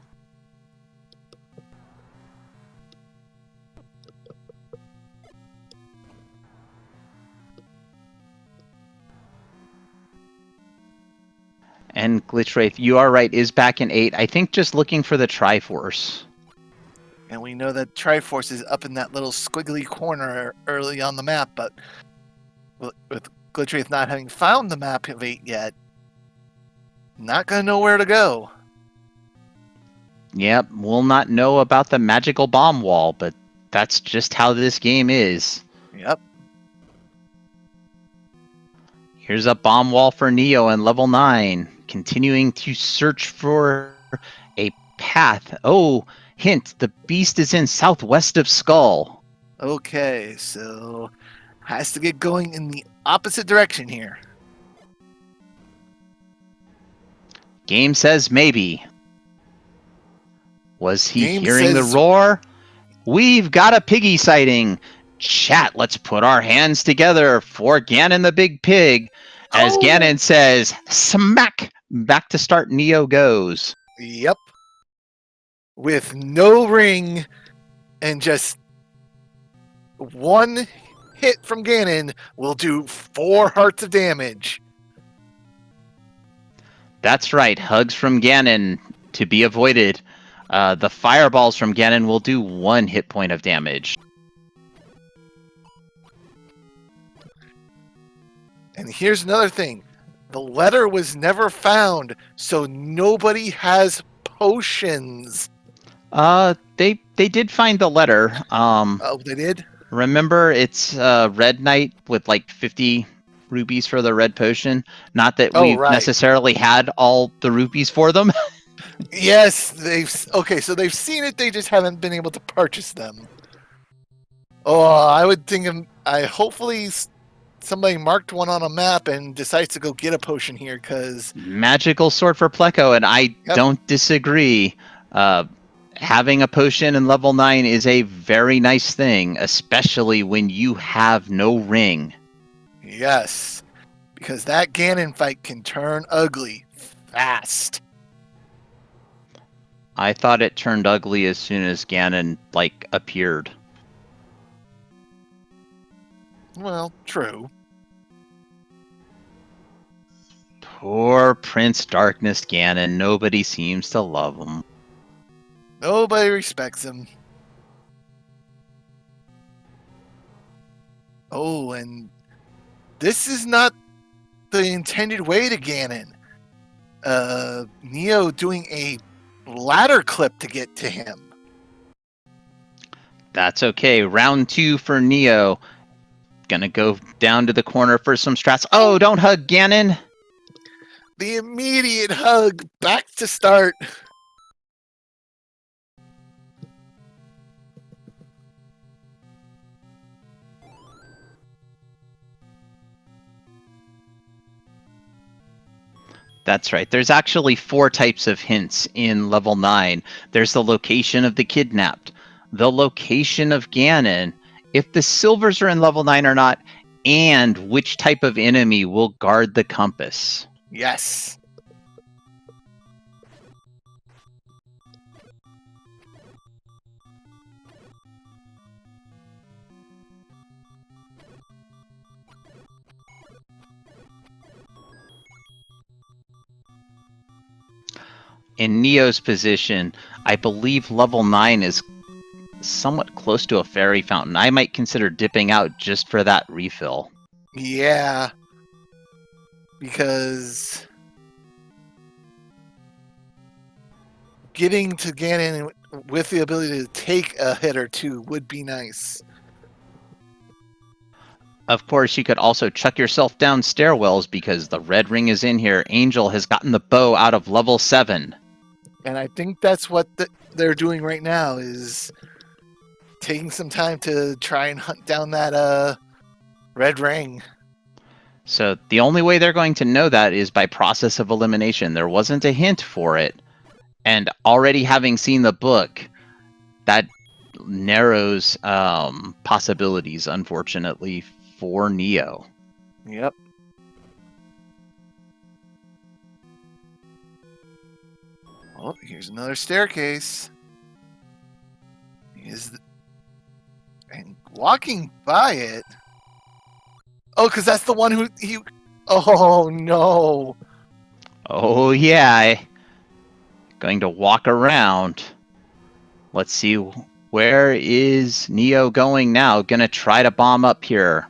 S2: And Glitch Wraith, you are right, is back in 8. I think just looking for the Triforce.
S1: And we know that Triforce is up in that little squiggly corner early on the map, but with Glitch Wraith not having found the map of 8 yet, not gonna know where to go.
S2: Yep, we'll not know about the magical bomb wall, but that's just how this game is.
S1: Yep.
S2: Here's a bomb wall for Neo in level 9, continuing to search for a path. Oh, hint, the beast is in southwest of Skull.
S1: Okay, so has to get going in the opposite direction here.
S2: Game says maybe. Was he
S1: Game
S2: hearing the
S1: says-
S2: roar? We've got a piggy sighting. Chat, let's put our hands together for Ganon the Big Pig. As Ganon says, smack! Back to start Neo goes.
S1: Yep. With no ring and just one hit from Ganon will do 4 hearts of damage.
S2: That's right, hugs from Ganon to be avoided. The fireballs from Ganon will do 1 hit point of damage.
S1: And here's another thing. The letter was never found, so nobody has potions.
S2: They did find the letter.
S1: Oh, they did?
S2: Remember, it's Red Knight with like 50 rupees for the red potion. Not that
S1: Oh,
S2: we
S1: right.
S2: necessarily had all the rupees for them.
S1: Yes, so they've seen it, they just haven't been able to purchase them. Oh, I would think hopefully somebody marked one on a map and decides to go get a potion here, because
S2: Magical sword for Pleco, and I
S1: Yep.
S2: don't disagree. Having a potion in level 9 is a very nice thing, especially when you have no ring.
S1: Yes, because that Ganon fight can turn ugly fast.
S2: I thought it turned ugly as soon as Ganon appeared.
S1: Well, true.
S2: Poor Prince Darkness Ganon. Nobody seems to love him.
S1: Nobody respects him. Oh, and this is not the intended way to Ganon. Neo doing a ladder clip to get to him.
S2: That's okay. Round 2 for Neo. Gonna go down to the corner for some strats. Oh, don't hug Ganon!
S1: The immediate hug, back to start.
S2: That's right. There's actually 4 types of hints in level 9. There's the location of the kidnapped, the location of Ganon, if the silvers are in level 9 or not, and which type of enemy will guard the compass.
S1: Yes.
S2: In Neo's position, I believe level 9 is somewhat close to a fairy fountain. I might consider dipping out just for that refill.
S1: Yeah. Because getting to Ganon with the ability to take a hit or two would be nice.
S2: Of course, you could also chuck yourself down stairwells because the red ring is in here. Angel has gotten the bow out of level 7.
S1: And I think that's what they're doing right now, is taking some time to try and hunt down that red ring.
S2: So the only way they're going to know that is by process of elimination. There wasn't a hint for it. And already having seen the book, that narrows possibilities, unfortunately, for Neo.
S1: Yep. Oh, here's another staircase. And walking by it. Oh, because that's the one he. Oh no!
S2: Oh yeah, going to walk around. Let's see, where is Neo going now? Gonna try to bomb up here.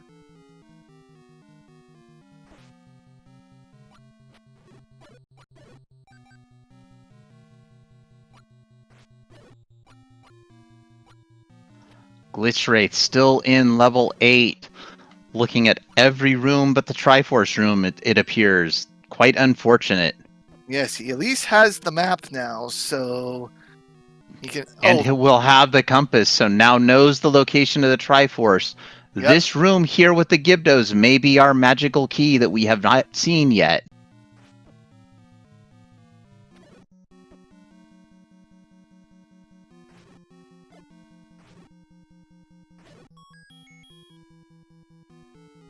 S2: Glitch rate still in level 8. Looking at every room but the Triforce room, it appears. Quite unfortunate.
S1: Yes, he at least has the map now, so he can.
S2: And he will have the compass, so now knows the location of the Triforce.
S1: Yep.
S2: This room here with the Gibdos may be our magical key that we have not seen yet.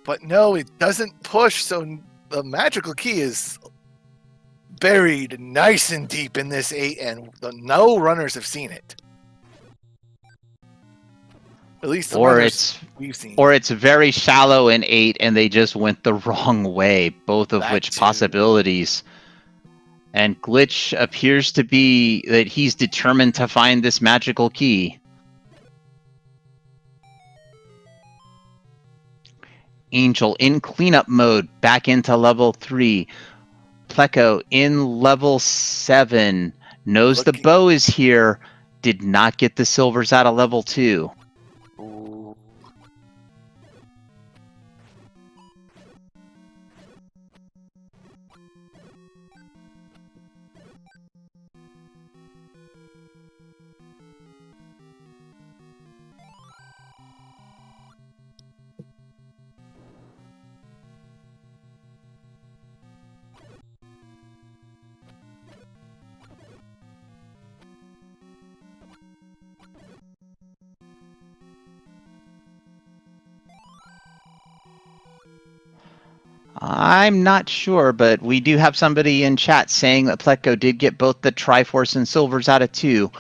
S1: But no, it doesn't push, so the magical key is buried nice and deep in this 8, and no runners have seen it. At least the runners we've seen.
S2: Or it's very shallow in 8 and they just went the wrong way, both of which possibilities. And Glitch appears to be that he's determined to find this magical key. Angel in cleanup mode, back into level 3. Pleco in level 7, knows the bow is here, did not get the silvers out of level 2.
S1: Ooh.
S2: I'm not sure, but we do have somebody in chat saying that Pleco did get both the Triforce and silvers out of 2.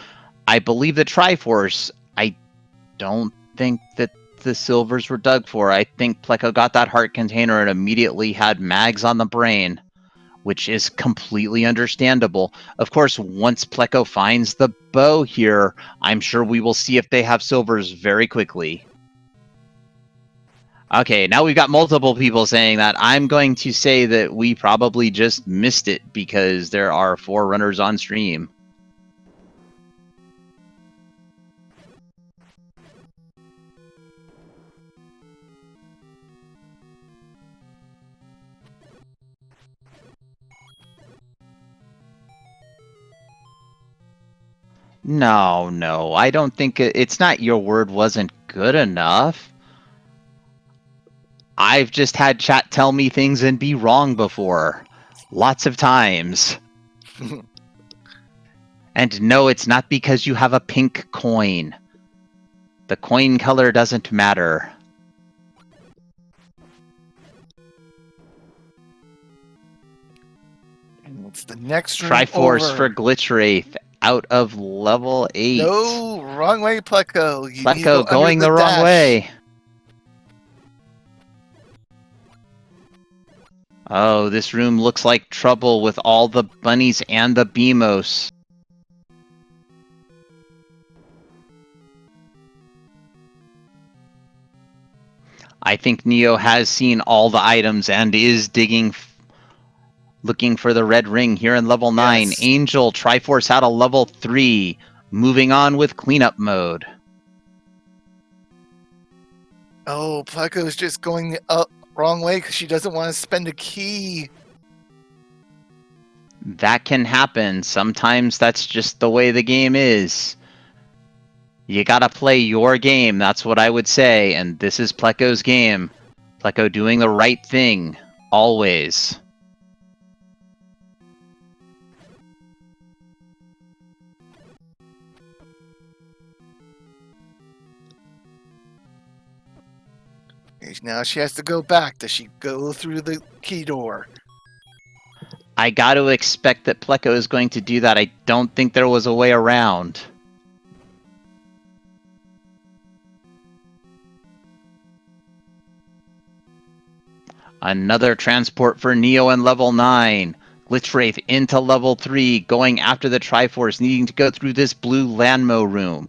S2: I believe the Triforce. I don't think that the silvers were dug for. I think Pleco got that heart container and immediately had mags on the brain, which is completely understandable. Of course, once Pleco finds the bow here, I'm sure we will see if they have silvers very quickly. Okay, now we've got multiple people saying that. I'm going to say that we probably just missed it because there are 4 runners on stream. No, I don't think it's not your word wasn't good enough. I've just had chat tell me things and be wrong before. Lots of times. And no, it's not because you have a pink coin. The coin color doesn't matter.
S1: And it's the next room
S2: Triforce
S1: over.
S2: for Glitch Wraith out of level 8.
S1: No, wrong way, Pleco. You need to
S2: Pleco
S1: go under
S2: going
S1: the
S2: the wrong
S1: dash.
S2: way. Oh, this room looks like trouble with all the bunnies and the Beamos. I think Neo has seen all the items and is digging, looking for the red ring here in level 9.
S1: Yes.
S2: Angel, Triforce out of level 3. Moving on with cleanup mode.
S1: Oh, Pleco's just going the wrong way because she doesn't want to spend a key.
S2: That can happen. Sometimes that's just the way the game is. You gotta play your game, that's what I would say, and this is Pleco's game. Pleco doing the right thing, always.
S1: Now she has to go back. Does she go through the key door?
S2: I gotta expect that Pleco is going to do that. I don't think there was a way around. Another transport for Neo in level 9. Glitch Wraith into level 3, going after the Triforce, needing to go through this blue Landmo room.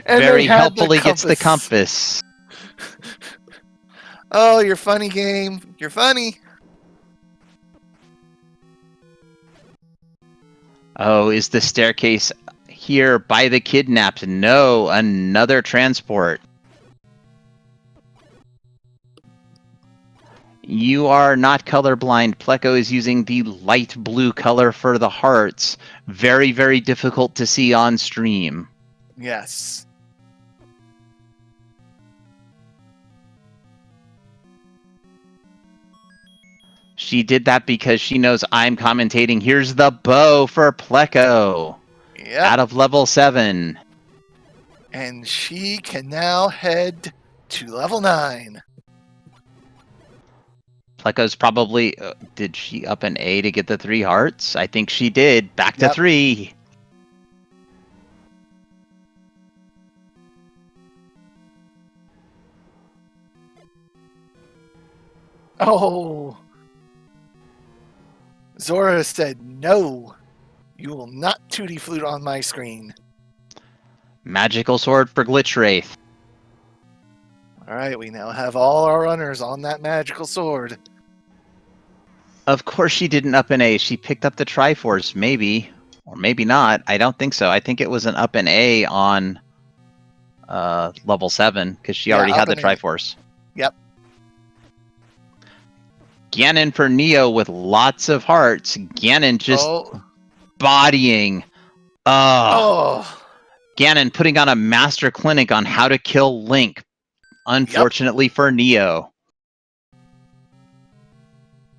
S2: Very helpfully gets the compass.
S1: Oh, you're funny, game. You're funny.
S2: Oh, is the staircase here by the kidnapped? No, another transport. You are not colorblind. Pleco is using the light blue color for the hearts. Very, very difficult to see on stream.
S1: Yes.
S2: She did that because she knows I'm commentating. Here's the bow for Pleco.
S1: Yep.
S2: Out of level 7.
S1: And she can now head to level 9.
S2: Pleco's probably... did she up an A to get the 3 hearts? I think she did. Back to 3.
S1: Oh. Zora said, no, you will not tutti flute on my screen.
S2: Magical sword for Glitch Wraith.
S1: All right, we now have all our runners on that magical sword.
S2: Of course she didn't up an A. She picked up the Triforce, maybe. Or maybe not. I don't think so. I think it was an up an A on level 7, because she already had the Triforce.
S1: Yep.
S2: Ganon for Neo with lots of hearts. Ganon just bodying. Ganon putting on a master clinic on how to kill Link. Unfortunately for Neo.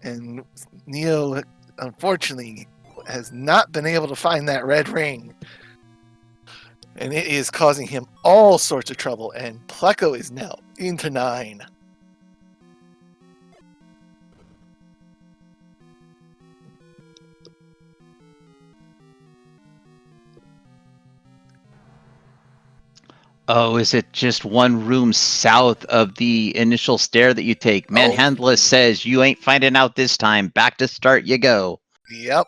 S1: And Neo, unfortunately, has not been able to find that red ring. And it is causing him all sorts of trouble. And Pleco is now into 9.
S2: Oh, is it just one room south of the initial stair that you take? Manhandla says, you ain't finding out this time. Back to start you go.
S1: Yep.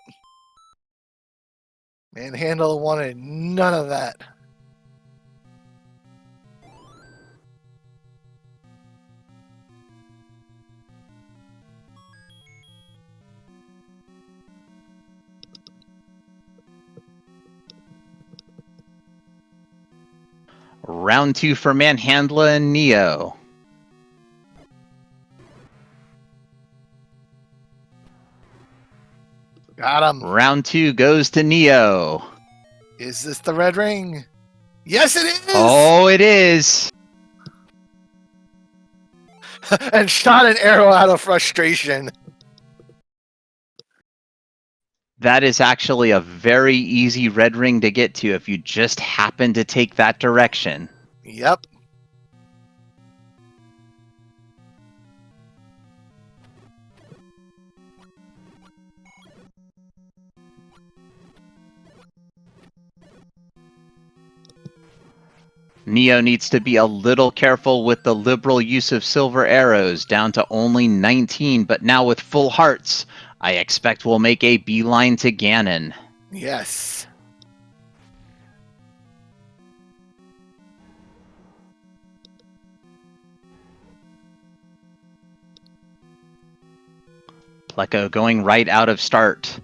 S1: Manhandle wanted none of that.
S2: Round 2 for Manhandla and Neo.
S1: Got him.
S2: Round 2 goes to Neo.
S1: Is this the red ring? Yes, it is!
S2: Oh, it is!
S1: And shot an arrow out of frustration.
S2: That is actually a very easy red ring to get to if you just happen to take that direction.
S1: Yep.
S2: Neo needs to be a little careful with the liberal use of silver arrows, down to only 19, but now with full hearts, I expect we'll make a beeline to Ganon.
S1: Yes.
S2: Pleco going right out of start.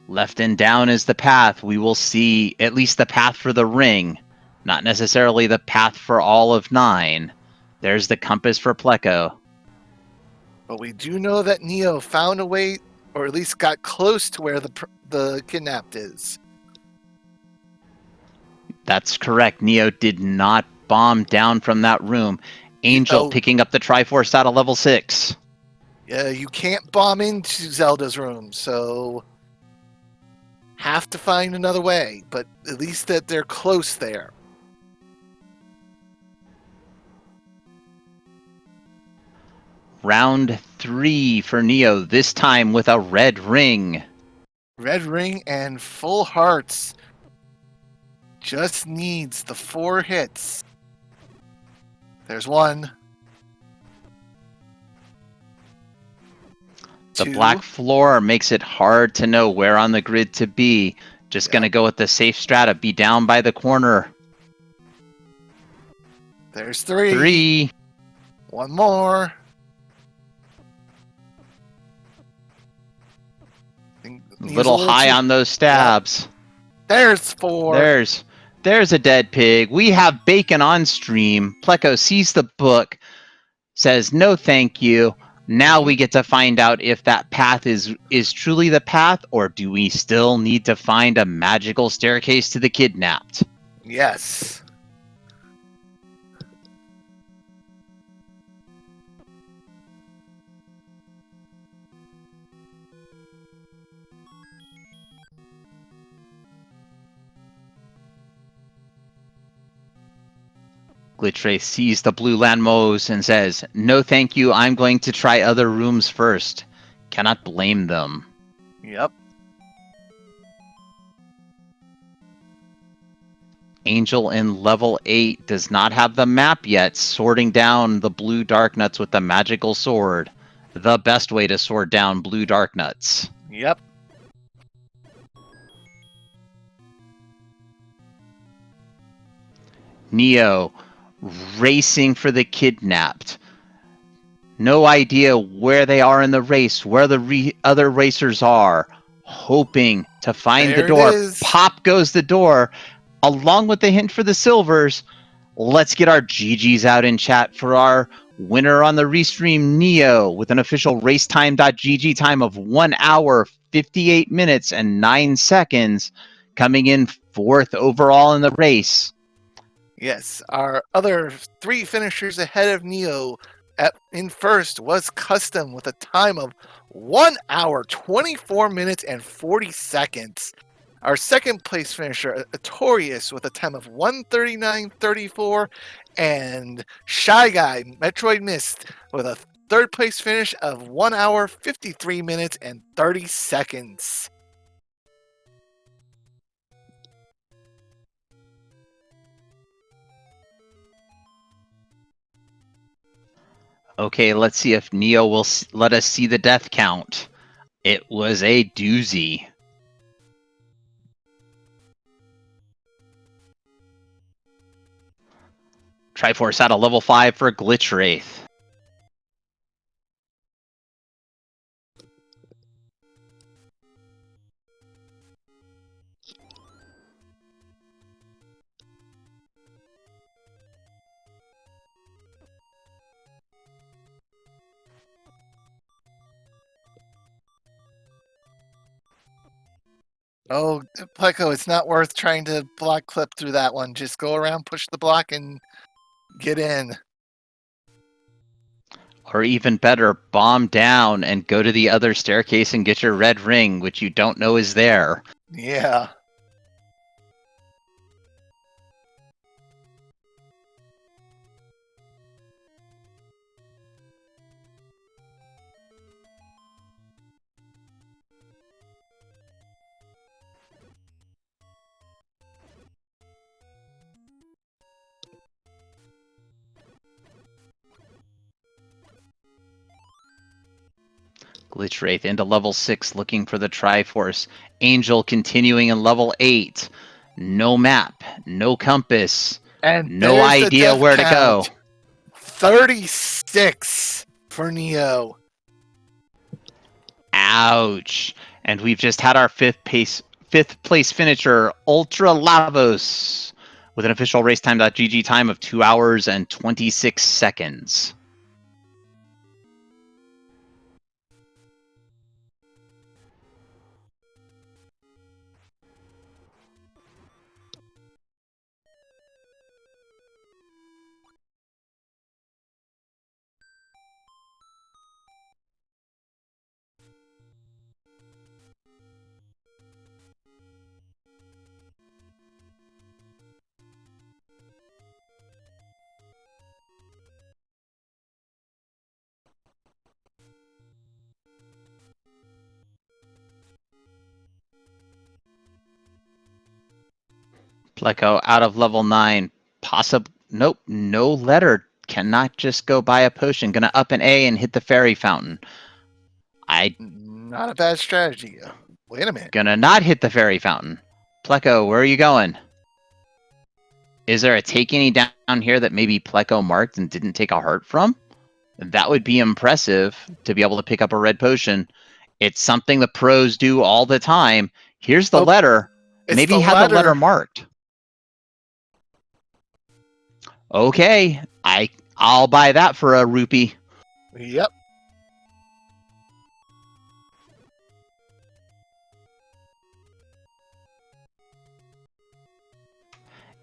S2: Left and down is the path. We will see at least the path for the ring. Not necessarily the path for all of 9. There's the compass for Pleco.
S1: But we do know that Neo found a way, or at least got close to where the kidnapped is.
S2: That's correct. Neo did not bomb down from that room. Angel picking up the Triforce out of level 6.
S1: Yeah, you can't bomb into Zelda's room, so have to find another way, but at least that they're close there.
S2: Round 3 for Neo, this time with a red ring.
S1: Red ring and full hearts. Just needs the 4 hits. There's 1.
S2: The black floor makes it hard to know where on the grid to be. Just gonna go with the safe strata. Be down by the corner.
S1: There's 3.
S2: 3.
S1: 1 more.
S2: Little high on those stabs.
S1: There's 4.
S2: There's a dead pig. We have bacon on stream. Pleco sees the book, says no thank you. Now we get to find out if that path is truly the path, or do we still need to find a magical staircase to the kidnapped?
S1: Yes.
S2: Glitchray sees the blue landmos and says, no thank you, I'm going to try other rooms first. Cannot blame them.
S1: Yep.
S2: Angel in level 8 does not have the map yet, sorting down the blue dark nuts with the magical sword. The best way to sort down blue dark nuts.
S1: Yep.
S2: Neo racing for the kidnapped. No idea where they are in the race, where the other racers are, hoping to find the
S1: There it
S2: door.
S1: is.
S2: Pop goes the door, along with the hint for the silvers. Let's get our GGs out in chat for our winner on the restream, Neo, with an official racetime.gg time of 1 hour, 58 minutes, and 9 seconds, coming in 4th overall in the race.
S1: Yes, our other 3 finishers ahead of Neo in first was Custom with a time of 1 hour, 24 minutes, and 40 seconds. Our second place finisher, Atorius, with a time of 1:39:34, and Shy Guy, Metroid Mist, with a third place finish of 1 hour, 53 minutes, and 30 seconds.
S2: Okay, let's see if Neo will let us see the death count. It was a doozy. Triforce at a level 5 for Glitch Wraith.
S1: Oh, Pleco, it's not worth trying to block clip through that one. Just go around, push the block, and get in.
S2: Or even better, bomb down and go to the other staircase and get your red ring, which you don't know is there.
S1: Yeah.
S2: Glitch Wraith into level 6 looking for the Triforce. Angel continuing in level 8. No map, no compass,
S1: And
S2: no
S1: there's the
S2: idea
S1: death
S2: where to
S1: count.
S2: go.
S1: 36 for Neo.
S2: Ouch. And we've just had our fifth place finisher, Ultra Lavos, with an official racetime.gg time of 2 hours and 26 seconds. Pleco out of level 9. Nope, no letter. Cannot just go buy a potion. Gonna up an A and hit the fairy fountain.
S1: Not a bad strategy. Wait a minute.
S2: Gonna not hit the fairy fountain. Pleco, where are you going? Is there a take any down here that maybe Pleco marked and didn't take a heart from? That would be impressive to be able to pick up a red potion. It's something the pros do all the time. Here's the letter.
S1: It's
S2: Maybe
S1: the
S2: he had the letter
S1: letter.
S2: marked. Okay, I'll buy that for a rupee.
S1: Yep.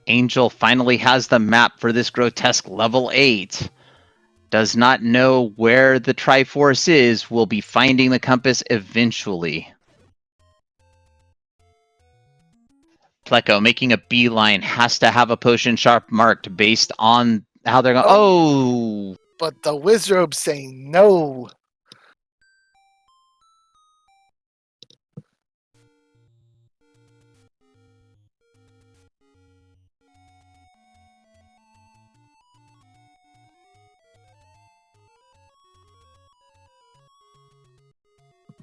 S2: Angel finally has the map for this grotesque level 8. Does not know where the Triforce is. Will be finding the compass eventually. Pleco making a beeline, has to have a potion sharp marked based on how they're going. Oh!
S1: But the Wizrobe's saying no.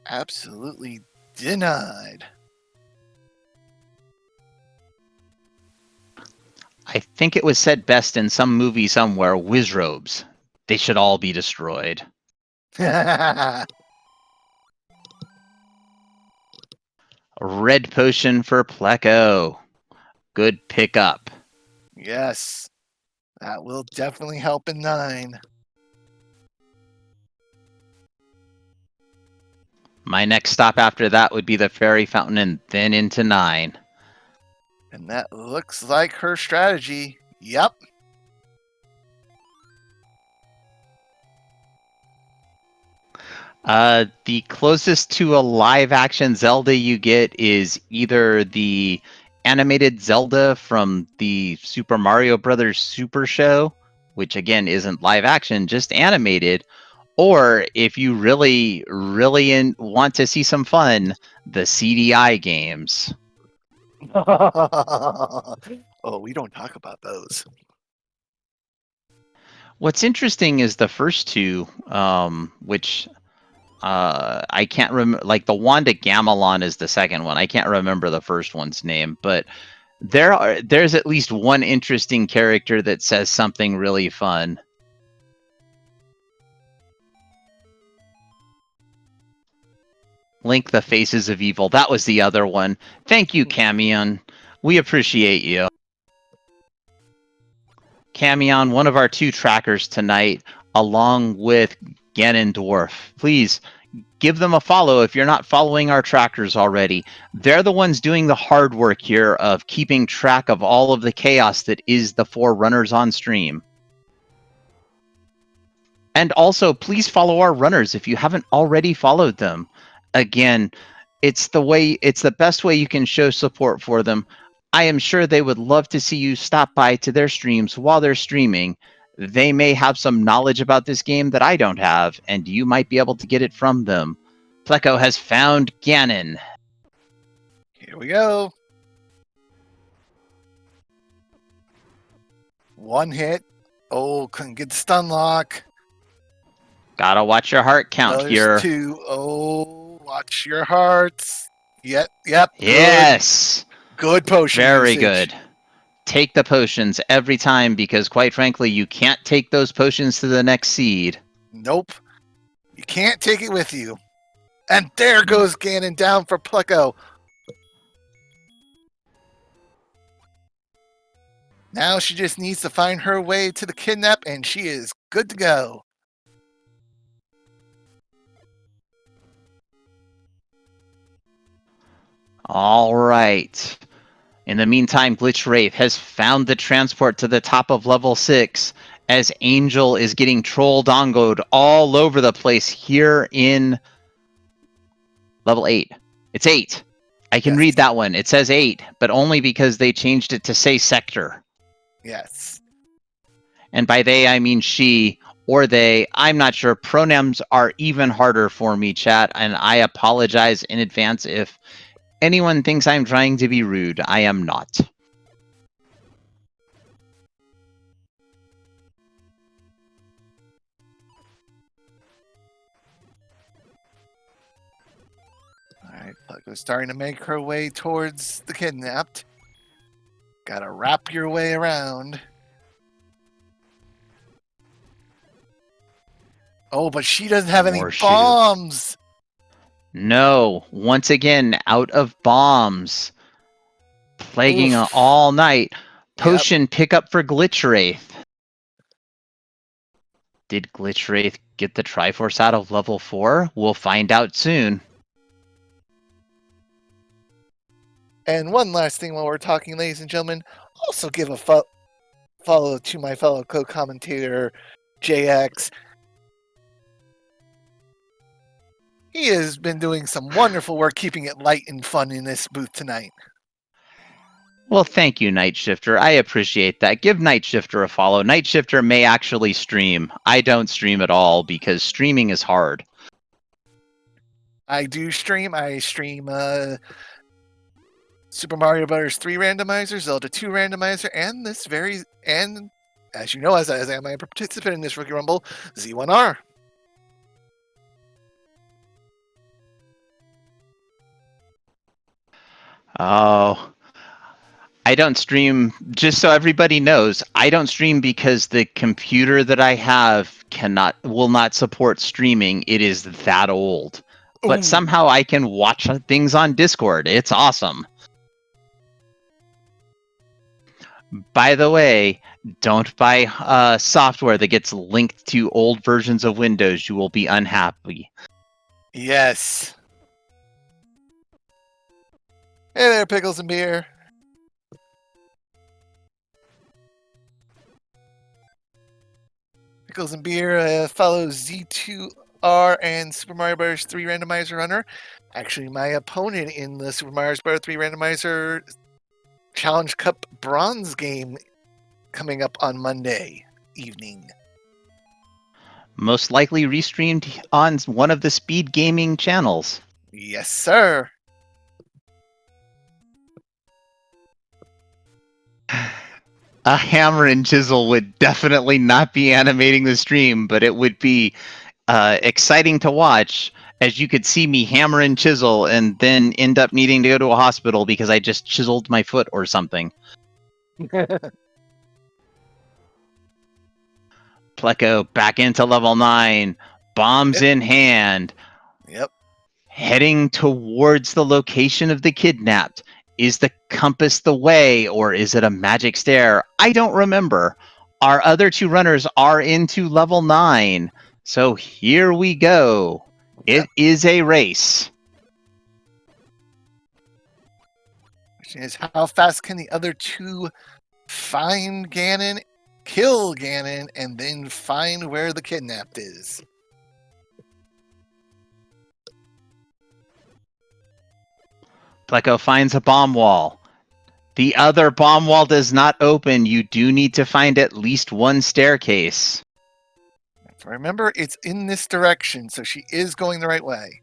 S1: Absolutely denied.
S2: I think it was said best in some movie somewhere, Wizrobes. They should all be destroyed. Red potion for Pleco. Good pickup.
S1: Yes, that will definitely help in 9.
S2: My next stop after that would be the Fairy Fountain and then into 9.
S1: And that looks like her strategy. Yep.
S2: The closest to a live action Zelda you get is either the animated Zelda from the Super Mario Brothers Super Show, which again isn't live action, just animated, or if you really want to see some fun, the CDI games.
S1: Oh, we don't talk about those.
S2: What's interesting is the first two, which I can't remember. Like the Wanda Gamelon is the second one. I can't remember the first one's name, but there's at least one interesting character that says something really fun. Link the Faces of Evil. That was the other one. Thank you, Camion. We appreciate you. Camion, one of our 2 trackers tonight, along with Ganondorf. Please give them a follow if you're not following our trackers already. They're the ones doing the hard work here of keeping track of all of the chaos that is the 4 runners on stream. And also, please follow our runners if you haven't already followed them. Again, it's the best way you can show support for them. I am sure they would love to see you stop by to their streams while they're streaming. They may have some knowledge about this game that I don't have, and you might be able to get it from them. Pleco has found Ganon.
S1: Here we go. 1 hit. Oh, couldn't get the stun lock.
S2: Gotta watch your heart count
S1: There's
S2: here.
S1: 2. Oh, watch your hearts. Yep.
S2: Yes.
S1: Good potion
S2: Very
S1: usage.
S2: good. Take the potions every time because, quite frankly, you can't take those potions to the next seed.
S1: Nope. You can't take it with you. And there goes Ganon down for Pleco. Now she just needs to find her way to the kidnap, and she is good to go.
S2: All right. In the meantime, Glitch Wraith has found the transport to the top of level 6 as Angel is getting troll dongoed all over the place here in level 8. It's 8. I can read that one. It says 8, but only because they changed it to say sector.
S1: Yes.
S2: And by they, I mean she or they. I'm not sure. Pronouns are even harder for me, chat, and I apologize in advance if anyone thinks I'm trying to be rude. I am not.
S1: Alright, Pleco's starting to make her way towards the kidnapped. Gotta wrap your way around. Oh, but she doesn't have any bombs!
S2: No, once again, out of bombs. Plaguing all night. Potion pickup for Glitch Wraith. Did Glitch Wraith get the Triforce out of level 4? We'll find out soon.
S1: And one last thing while we're talking, ladies and gentlemen, also give a follow to my fellow co-commentator, JX. He has been doing some wonderful work keeping it light and fun in this booth tonight.
S2: Well, thank you, Night Shifter. I appreciate that. Give Night Shifter a follow. Night Shifter may actually stream. I don't stream at all because streaming is hard.
S1: I do stream. I stream Super Mario Bros. 3 Randomizer, Zelda 2 Randomizer, and as you know, as I am a participant in this Rookie Rumble, Z1R.
S2: Oh, I don't stream, just so everybody knows, I don't stream because the computer that I have will not support streaming. It is that old. But
S1: Ooh.
S2: somehow I can watch things on Discord. It's awesome. By the way, don't buy software that gets linked to old versions of Windows. You will be unhappy.
S1: Yes. Hey there, Pickles and Beer. Pickles and Beer follows Z2R and Super Mario Bros. 3 Randomizer Runner. Actually, my opponent in the Super Mario Bros. 3 Randomizer Challenge Cup Bronze game coming up on Monday evening.
S2: Most likely restreamed on one of the SpeedGaming channels.
S1: Yes, sir.
S2: A hammer and chisel would definitely not be animating the stream, but it would be exciting to watch as you could see me hammer and chisel and then end up needing to go to a hospital because I just chiseled my foot or something. Pleco back into level 9, bombs in hand.
S1: Yep.
S2: Heading towards the location of the kidnapped. Is the compass the way, or is it a magic stair? I don't remember. Our other two runners are into level 9. So here we go.
S1: Yep.
S2: It is a race.
S1: Question is, how fast can the other two find Ganon, kill Ganon, and then find where the kidnapped is?
S2: Pleco finds a bomb wall. The other bomb wall does not open. You do need to find at least one staircase.
S1: Remember, it's in this direction, so she is going the right way.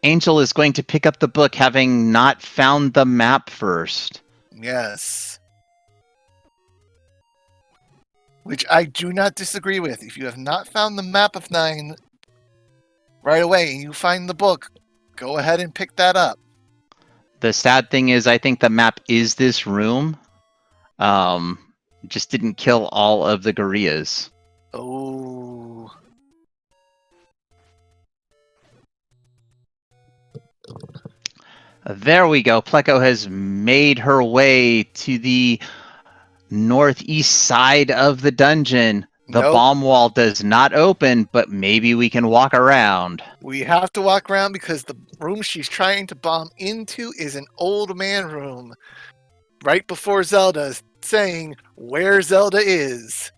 S2: Angel is going to pick up the book having not found the map first.
S1: Yes. Which I do not disagree with. If you have not found the map of 9 right away and you find the book, go ahead and pick that up.
S2: The sad thing is, I think the map is this room. Just didn't kill all of the gorillas.
S1: Oh.
S2: There we go. Pleco has made her way to the northeast side of the dungeon. The
S1: Nope.
S2: bomb wall does not open, but maybe we can walk around.
S1: We have to walk around because the room she's trying to bomb into is an old man room. Right before Zelda saying where Zelda is.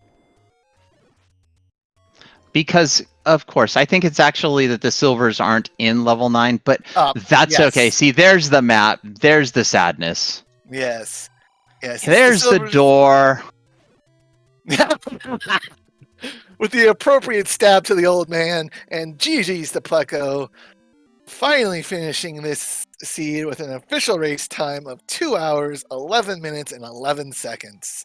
S2: Because, of course, I think it's actually that the silvers aren't in level 9, but that's
S1: yes.
S2: okay. See, there's the map. There's the sadness.
S1: Yes. Yes.
S2: There's the door.
S1: With the appropriate stab to the old man, and GG's to Pleco, finally finishing this seed with an official race time of 2 hours, 11 minutes, and 11 seconds.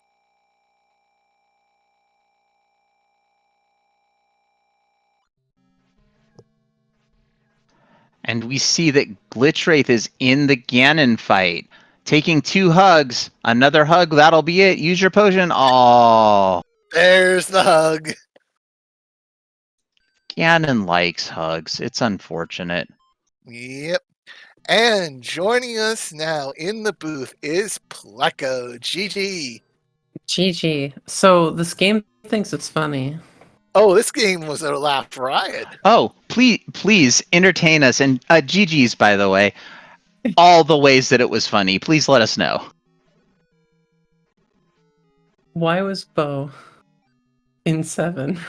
S2: And we see that Glitchwraith is in the Ganon fight. Taking 2 hugs. Another hug, that'll be it. Use your potion. Oh.
S1: There's the hug.
S2: Ganon likes hugs. It's unfortunate.
S1: Yep. And joining us now in the booth is Pleco. GG.
S3: GG. So this game thinks it's funny.
S1: Oh, this game was a laugh riot.
S2: Oh, please entertain us. And GG's, by the way. All the ways that it was funny. Please let us know.
S3: Why was Bo in 7?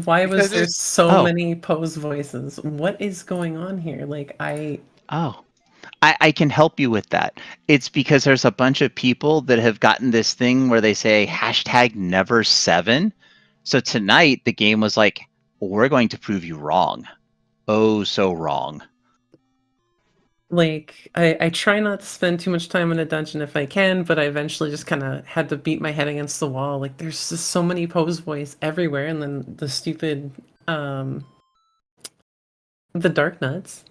S3: Why was there so many pose voices? What is going on here? Like, I
S2: can help you with that. It's because there's a bunch of people that have gotten this thing where they say #never7. So tonight the game was like, we're going to prove you wrong. Oh, so wrong.
S3: Like, I try not to spend too much time in a dungeon if I can, but I eventually just kind of had to beat my head against the wall. Like, there's just so many pose voice everywhere, and then the stupid, the dark nuts.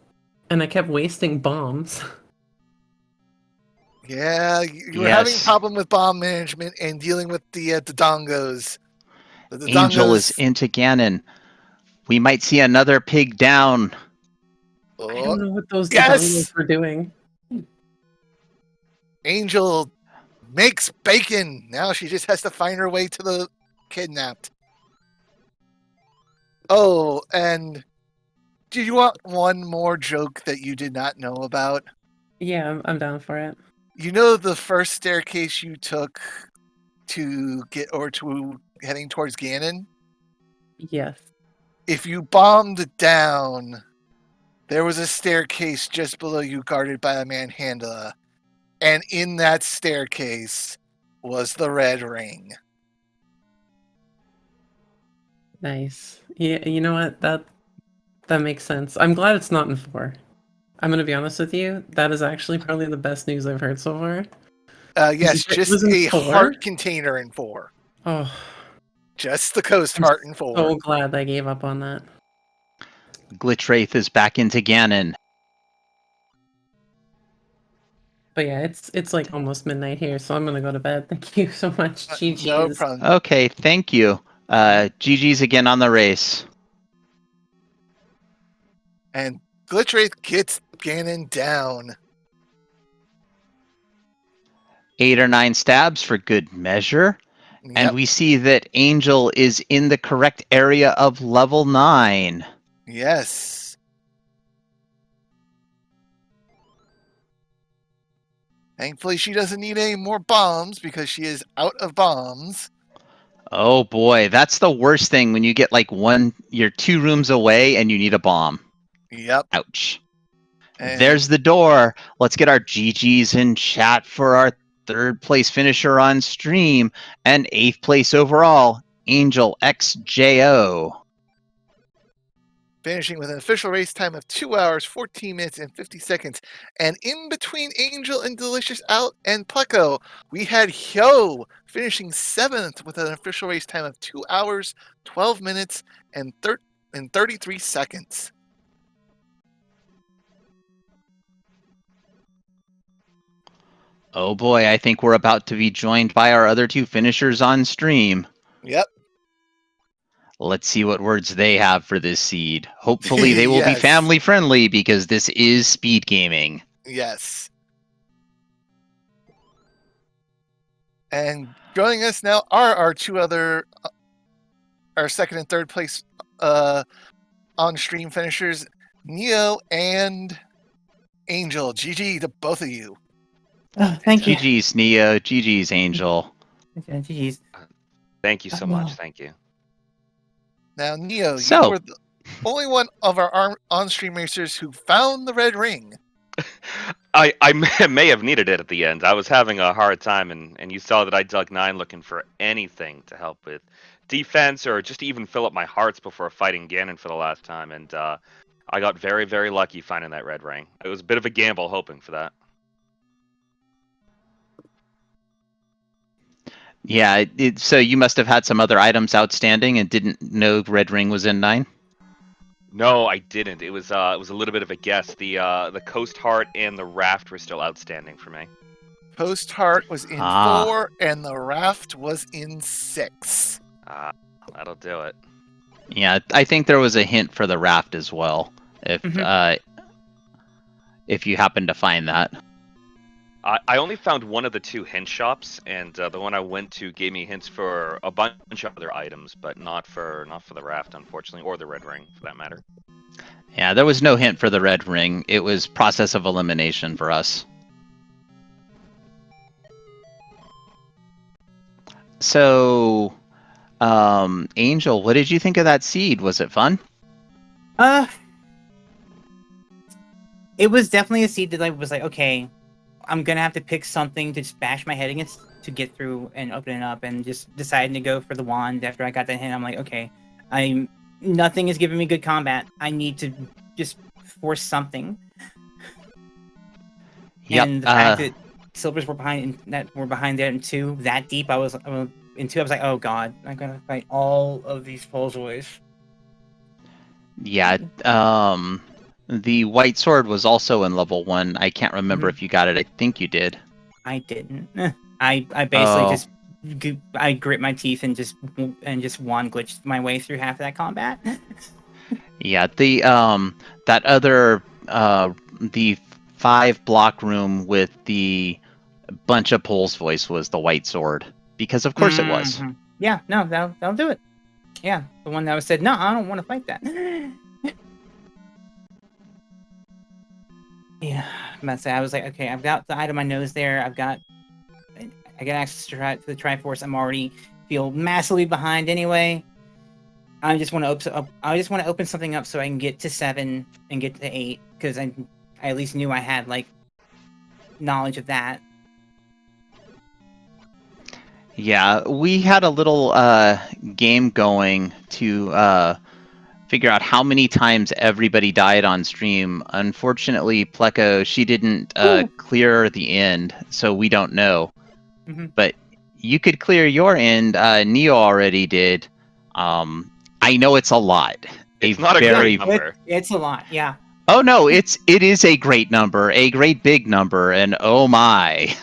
S3: And I kept wasting bombs.
S1: Yeah, you were having a
S2: Yes.
S1: problem with bomb management and dealing with the dongos. The
S2: Angel is
S1: dongos.
S2: into Ganon. We might see another pig down.
S3: I
S1: Oh,
S3: don't know what those
S1: yes!
S3: dongos were doing.
S1: Angel makes bacon. Now she just has to find her way to the kidnapped. Oh, and do you want one more joke that you did not know about?
S3: Yeah, I'm down for it.
S1: You know the first staircase you took to get or to heading towards Ganon?
S3: Yes.
S1: If you bombed down, there was a staircase just below you guarded by a manhandler. And in that staircase was the red ring.
S3: Nice. Yeah, you know what? That makes sense. I'm glad it's not in 4. I'm gonna be honest with you. That is actually probably the best news I've heard so far.
S1: Yes,
S3: If it
S1: just
S3: was in
S1: a
S3: 4,
S1: heart container in 4.
S3: oh,
S1: Just the coast
S3: I'm
S1: heart in 4.
S3: so glad I gave up on that.
S2: Glitch Wraith is back into Ganon.
S3: But yeah, it's like almost midnight here, so I'm gonna go to bed. Thank you so much. GG's.
S1: No problem.
S2: Okay, thank you. GG's again on the race.
S1: And Glitch Wraith gets Ganon down.
S2: 8 or 9 stabs for good measure.
S1: Yep.
S2: And we see that Angel is in the correct area of level 9.
S1: Yes. Thankfully, she doesn't need any more bombs because she is out of bombs.
S2: Oh boy, that's the worst thing when you get like you're 2 rooms away and you need a bomb.
S1: Yep.
S2: Ouch.
S1: And
S2: There's the door. Let's get our GGs in chat for our 3rd place finisher on stream and 8th place overall, Angel XJO.
S1: finishing with an official race time of 2 hours, 14 minutes, and 50 seconds. And in between Angel and Delicious Out and Pleco, we had Hyo finishing 7th with an official race time of 2 hours, 12 minutes, and 33 seconds.
S2: Oh boy, I think we're about to be joined by our other 2 finishers on stream.
S1: Yep.
S2: Let's see what words they have for this seed. Hopefully they will be
S1: Yes.
S2: family friendly because this is SpeedGaming.
S1: Yes. And joining us now are our 2 other, our 2nd and 3rd place on-stream finishers, Neo and Angel. GG to both of you.
S4: Oh, thank you.
S2: GG's Neo, GG's Angel.
S4: GG's.
S5: Thank you so much. Thank you.
S1: Now, Neo,
S2: So-
S1: you were the only one of our on-stream racers who found the red ring.
S5: I may have needed it at the end. I was having a hard time, and you saw that I dug 9 looking for anything to help with defense or just to even fill up my hearts before fighting Ganon for the last time. And I got very, very lucky finding that red ring. It was a bit of a gamble hoping for that.
S2: Yeah, so you must have had some other items outstanding and didn't know Red Ring was in 9?
S5: No, I didn't. It was a little bit of a guess. The Coast Heart and the Raft were still outstanding for me.
S1: Post Heart was in 4, and the Raft was in 6.
S5: That'll do it.
S2: Yeah, I think there was a hint for the Raft as well, if you happen to find that.
S5: I only found one of the 2 hint shops, and the one I went to gave me hints for a bunch of other items, but not for the Raft, unfortunately, or the Red Ring, for that matter.
S2: Yeah, there was no hint for the Red Ring. It was process of elimination for us. So, Angel, what did you think of that seed? Was it fun?
S4: It was definitely a seed that I was like, okay, I'm gonna have to pick something to just bash my head against to get through and open it up, and just deciding to go for the wand after I got that hint. I'm like, okay, nothing is giving me good combat. I need to just force something.
S2: Yep.
S4: And the fact that Silvers were behind there in 2 that deep, I was like, oh god, I'm gonna fight all of these Polzoys.
S2: Yeah, the White Sword was also in level 1. I can't remember if you got it. I think you did.
S4: I didn't. I basically
S2: Oh.
S4: just I grit my teeth and just wand glitched my way through half of that combat.
S2: Yeah, the that other the 5-block room with the bunch of poles voice was the white sword, because of course it was.
S4: Mhm. Yeah, no, that'll do it. Yeah, the one that was said, no, I don't want to fight that. Yeah, I'm about to say, I was like, okay, I've got the item I know is there. I got access to the Triforce. I'm already feel massively behind anyway. I just want to open something up so I can get to 7 and get to 8 because I at least knew I had like knowledge of that.
S2: Yeah, we had a little game going to figure out how many times everybody died on stream. Unfortunately, Pleco, she didn't clear the end, so we don't know.
S4: Mhm.
S2: But you could clear your end. Neo already did. I know it's a lot.
S5: It's not a great number.
S4: It's a lot, yeah.
S2: Oh no, it is a great number, a great big number, and oh my.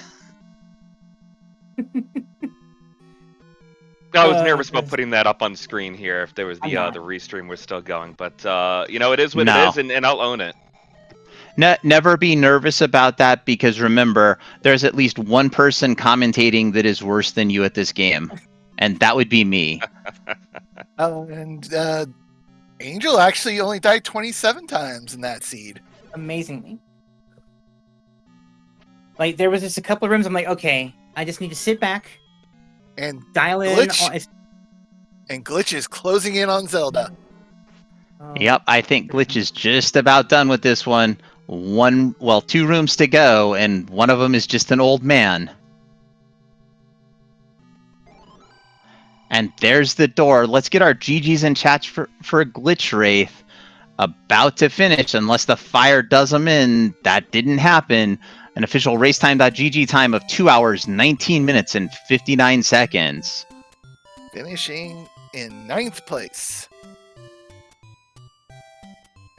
S5: I was nervous about putting that up on screen here if there was the restream was still going, but it is what it is, and I'll own it.
S2: Never be nervous about that, because remember, there's at least one person commentating that is worse than you at this game, and that would be me.
S1: And Angel actually only died 27 times in that seed.
S4: Amazingly. Like, there was just a couple of rooms I'm like, okay, I just need to sit back
S1: and
S4: dial
S1: Glitch,
S4: in.
S1: And Glitch is closing in on Zelda.
S2: Yep, I think Glitch is just about done with this one. 2 rooms to go, and one of them is just an old man. And there's the door. Let's get our GGs in chats for Glitch Wraith. About to finish, unless the fire does them in. That didn't happen. An official racetime.gg time of 2 hours, 19 minutes, and 59 seconds.
S1: Finishing in 9th place.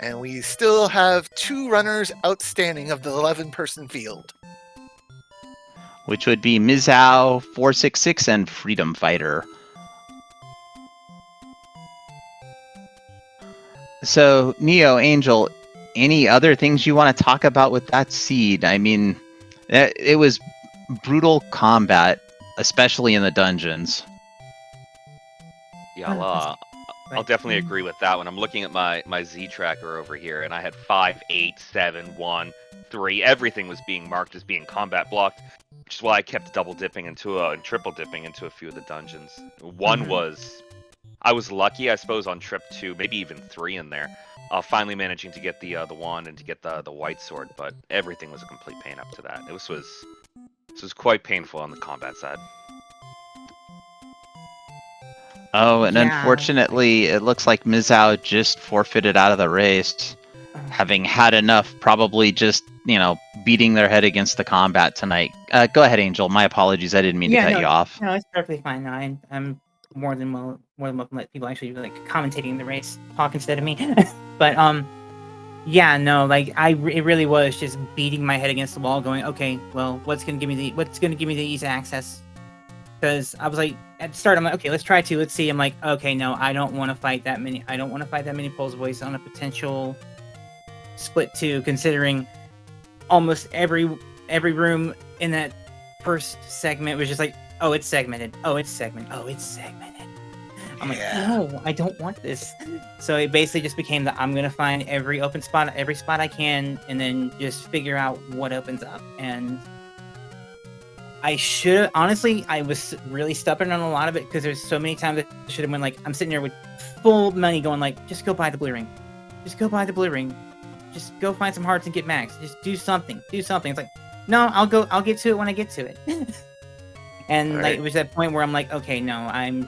S1: And we still have 2 runners outstanding of the 11-person field.
S2: Which would be Mizao, 466, and Freedom Fighter. So, Neo, Angel, any other things you want to talk about with that seed? I mean, it was brutal combat, especially in the dungeons.
S5: Yeah, I'll definitely agree with that one. I'm looking at my Z tracker over here, and I had 5, 8, 7, 1, 3. Everything was being marked as being combat blocked, which is why I kept double dipping and triple dipping into a few of the dungeons. One was, I was lucky, I suppose, on trip 2, maybe even 3 in there, finally managing to get the wand and to get the white sword. But everything was a complete pain up to that. This was quite painful on the combat side.
S2: Oh, and unfortunately, it looks like Mizao just forfeited out of the race, having had enough, probably just, beating their head against the combat tonight. Go ahead, Angel. My apologies. I didn't mean to cut you off.
S4: No, it's perfectly fine. No, I'm more than welcome to let people actually commentating the race talk instead of me. But it really was just beating my head against the wall, going, okay, well, what's gonna give me the easy access? Because I was like, at the start, I'm like, okay, let's try 2. Let's see. I'm like, okay, no, I don't want to fight that many. I don't want to fight that many Pulse Voice on a potential split 2, considering almost every room in that first segment was just like, oh, it's segmented. Oh, it's segmented. Oh, it's segmented. I'm like, no, I don't want this. So it basically just became that I'm gonna find every open spot, every spot I can, and then just figure out what opens up. And I should honestly, I was really stubborn on a lot of it because there's so many times I should have been like, I'm sitting there with full money going like, just go buy the blue ring. Just go buy the blue ring. Just go find some hearts and get max. Just do something. Do something. It's like, no, I'll get to it when I get to it. And it was that point where I'm like, okay, no, I'm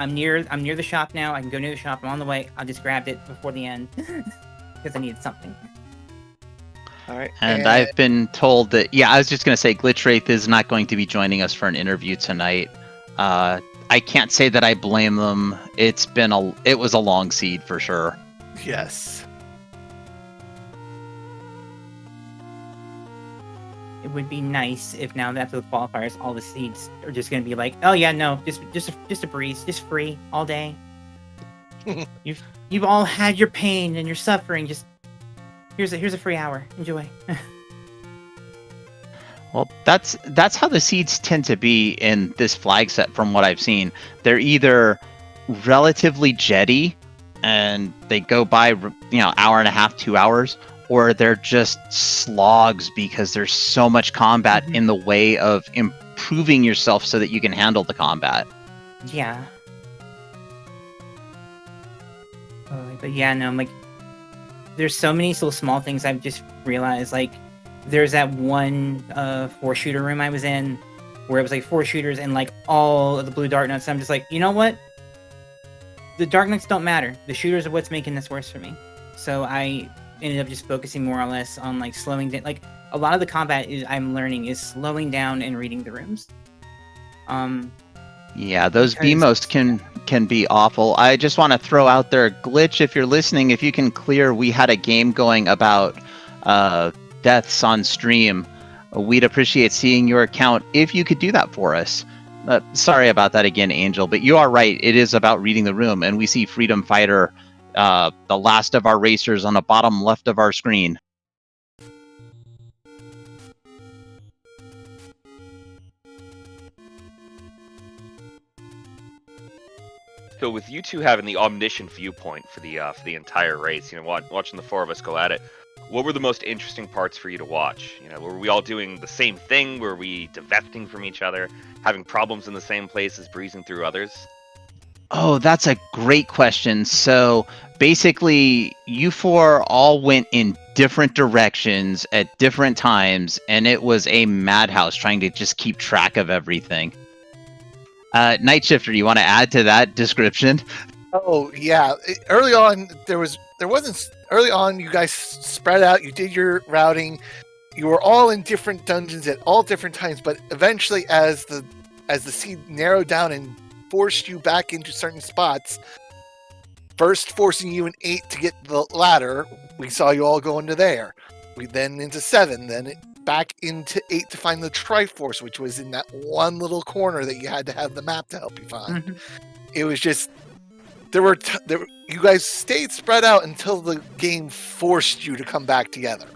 S4: near the shop now. I can go near the shop. I'm on the way. I just grabbed it before the end because I needed something.
S1: All right.
S2: And I've been told that, I was just going to say, Glitch Wraith is not going to be joining us for an interview tonight. I can't say that I blame them. It was a long seed for sure.
S1: Yes.
S4: it would be nice if now that after the qualifiers, all the seeds are just going to be like, oh yeah, no, just a breeze, just free all day. You've all had your pain and your suffering. Just here's a free hour. Enjoy.
S2: Well, that's how the seeds tend to be in this flag set from what I've seen. They're either relatively jetty and they go by, hour and a half, 2 hours, or they're just slogs because there's so much combat in the way of improving yourself so that you can handle the combat.
S4: Yeah. But yeah, no, like, there's so many little small things I've just realized. Like, there's that one 4-shooter room I was in where it was like 4 shooters and like all of the blue dart nuts. I'm just like, you know what? The dark nuts don't matter. The shooters are what's making this worse for me. So I ended up just focusing more or less on like slowing down. Like, a lot of the combat I'm learning is slowing down and reading the rooms.
S2: Yeah, those BMOs can be awful. I just want to throw out there, Glitch, if you're listening, if you can clear, we had a game going about deaths on stream. We'd appreciate seeing your account if you could do that for us. Sorry about that again, Angel, but you are right. It is about reading the room, and we see Freedom Fighter, the last of our racers, on the bottom left of our screen.
S5: So with you two having the omniscient viewpoint for the entire race, watching the 4 of us go at it, what were the most interesting parts for you to watch? Were we all doing the same thing? Were we divesting from each other, having problems in the same places, breezing through others?
S2: Oh, that's a great question. So basically, you 4 all went in different directions at different times, and it was a madhouse trying to just keep track of everything. Night Shifter, you want to add to that description?
S1: Oh yeah, early on early on. You guys spread out. You did your routing. You were all in different dungeons at all different times. But eventually, as the seed narrowed down and forced you back into certain spots, first forcing you in 8 to get the ladder, we saw you all go into there. We then into 7, then back into 8 to find the Triforce, which was in that one little corner that you had to have the map to help you find. Mm-hmm. It was just you guys stayed spread out until the game forced you to come back together.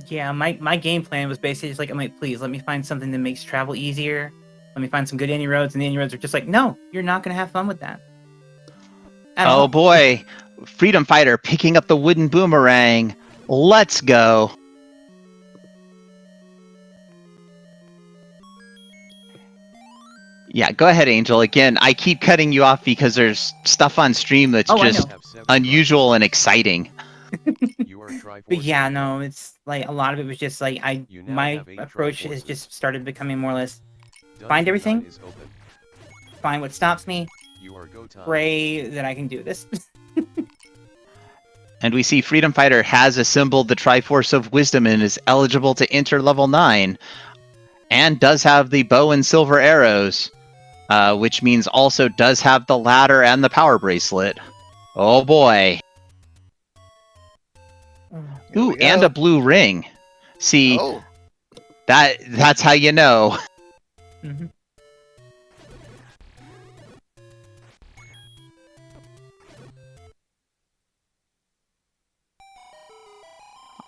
S4: Yeah, my game plan was basically just like, I'm like, please let me find something that makes travel easier. Let me find some good any roads, and the any roads are just like, no, you're not going to have fun with that.
S2: Oh boy, Freedom Fighter picking up the wooden boomerang. Let's go. Yeah, go ahead, Angel. Again, I keep cutting you off because there's stuff on stream that's just unusual and exciting.
S4: But yeah, no, it's like a lot of it was just like my approach has just started becoming more or less find everything, find what stops me, pray that I can do this.
S2: And we see Freedom Fighter has assembled the Triforce of Wisdom and is eligible to enter level 9, and does have the bow and silver arrows, which means also does have the ladder and the power bracelet. Oh boy. Ooh, and a blue ring. See, that's how you know.
S4: Mm-hmm.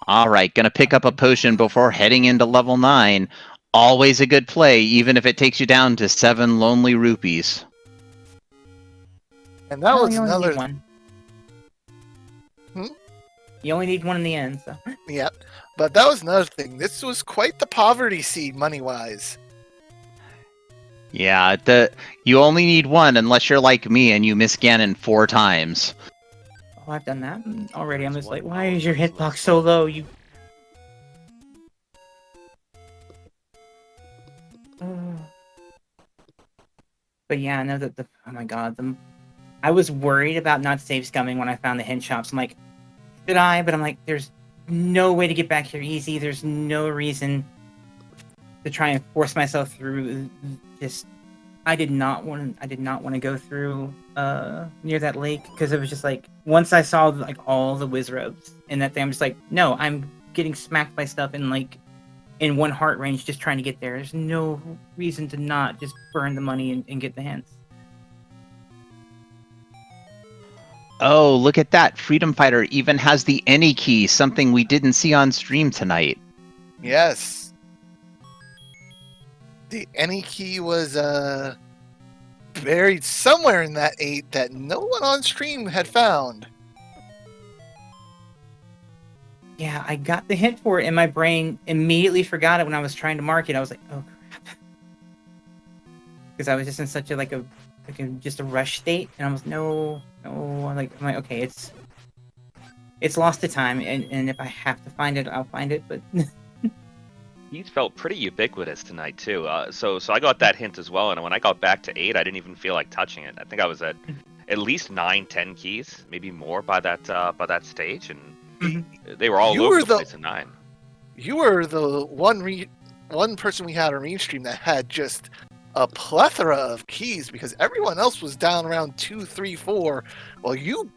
S2: Alright, gonna pick up a potion before heading into level 9. Always a good play, even if it takes you down to 7 lonely rupees.
S1: And that was another
S4: one. You only need one in the end, so.
S1: Yep. But that was another thing. This was quite the poverty seed money-wise.
S2: Yeah, you only need one unless you're like me and you miss Ganon 4 times.
S4: Oh, I've done that already. I'm just like, why is your hitbox so low? You. But yeah, no, oh my god, I was worried about not save scumming when I found the hint shops. I'm like, should I? But I'm like, there's no way to get back here easy. There's no reason to try and force myself through. Just, I did not want to go through near that lake because it was just like once I saw like all the Wizrobes in that thing, I'm just like, no, I'm getting smacked by stuff in in 1 heart range just trying to get there. There's no reason to not just burn the money and get the hints.
S2: Oh, look at that. Freedom Fighter even has the any key, something we didn't see on stream tonight.
S1: Yes. The any key was buried somewhere in that 8 that no one on stream had found.
S4: Yeah, I got the hint for it, and my brain immediately forgot it when I was trying to mark it. I was like, oh crap. Because I was just in such a just a rush state, and I was no. I'm like, okay, it's lost to time, and if I have to find it, I'll find it. But
S5: He's felt pretty ubiquitous tonight too. So I got that hint as well, and when I got back to 8, I didn't even feel like touching it. I think I was at least 9, 10 keys, maybe more by that stage, and they were all
S1: You
S5: over
S1: were
S5: the place at 9.
S1: You were the one person we had on mainstream that had just a plethora of keys because everyone else was down around 2, 3, 4. Well, you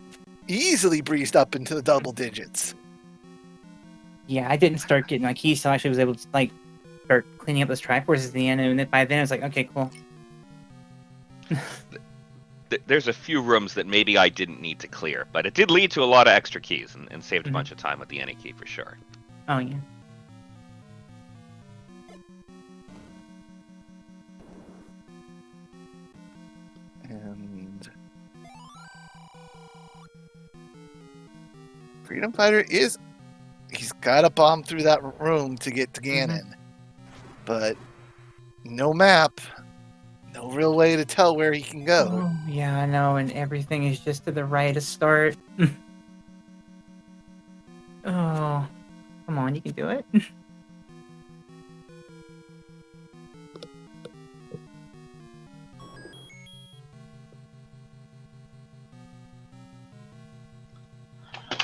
S1: easily breezed up into the double digits.
S4: yeah, I didn't start getting my keys, so I actually was able to start cleaning up those Triforces at the end, and then by then I was like, okay, cool.
S5: There's a few rooms that maybe I didn't need to clear, but it did lead to a lot of extra keys and saved a bunch of time with the any key for sure.
S4: Oh yeah.
S1: And Freedom Fighter he's got to bomb through that room to get to Ganon. But no map, no real way to tell where he can go.
S4: Oh, yeah, I know, and everything is just to the right to start. Oh, come on, you can do it.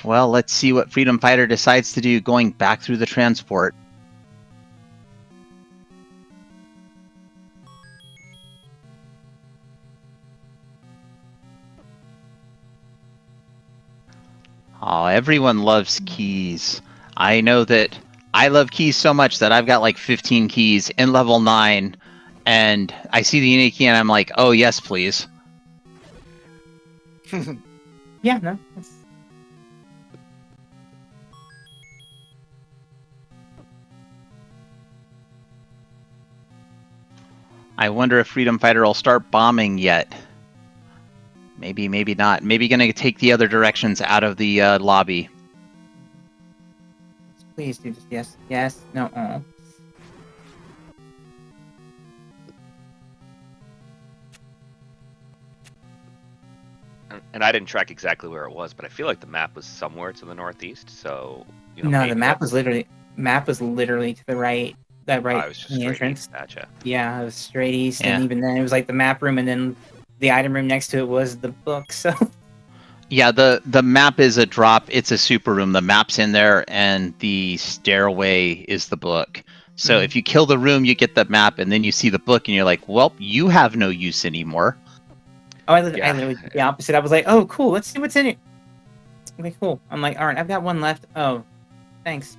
S2: Well, let's see what Freedom Fighter decides to do going back through the transport. Oh, everyone loves keys. I know that I love keys so much that I've got like 15 keys in level 9, and I see the unique key and I'm like, oh yes, please.
S4: Yeah, no. That's...
S2: I wonder if Freedom Fighter will start bombing yet. Maybe, maybe not. Maybe gonna take the other directions out of the lobby.
S4: Please do this. Yes, no.
S5: And I didn't track exactly where it was, but I feel like the map was somewhere to the northeast. So
S4: No, the map was literally to the right. That right.
S5: I was just
S4: in the
S5: straight
S4: entrance.
S5: east. Gotcha.
S4: Yeah, it was straight east,
S2: Yeah.
S4: and even then it was like the map room, and then the item room next to it was the book. So
S2: Yeah, the map is a drop. It's a super room. The map's in there, and the stairway is the book. So if you kill the room, you get the map, and then you see the book, and you're like, well, you have no use anymore.
S4: oh, I literally did the opposite. I was like, oh, cool. Let's see what's in it. Okay, cool. I'm like, all right, I've got one left. Oh, thanks.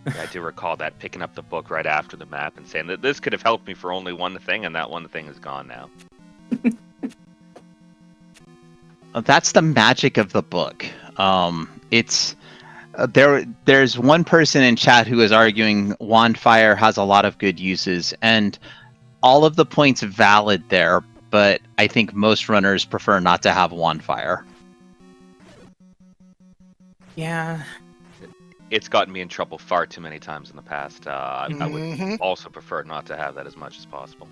S5: I do recall that picking up the book right after the map and saying that this could have helped me for only one thing, and that one thing is gone now.
S2: That's the magic of the book. It's there's one person in chat who is arguing wand fire has a lot of good uses, and all of the points valid there, but I think most runners prefer not to have wand fire.
S4: Yeah.
S5: It's gotten me in trouble far too many times in the past. I would also prefer not to have that as much as possible.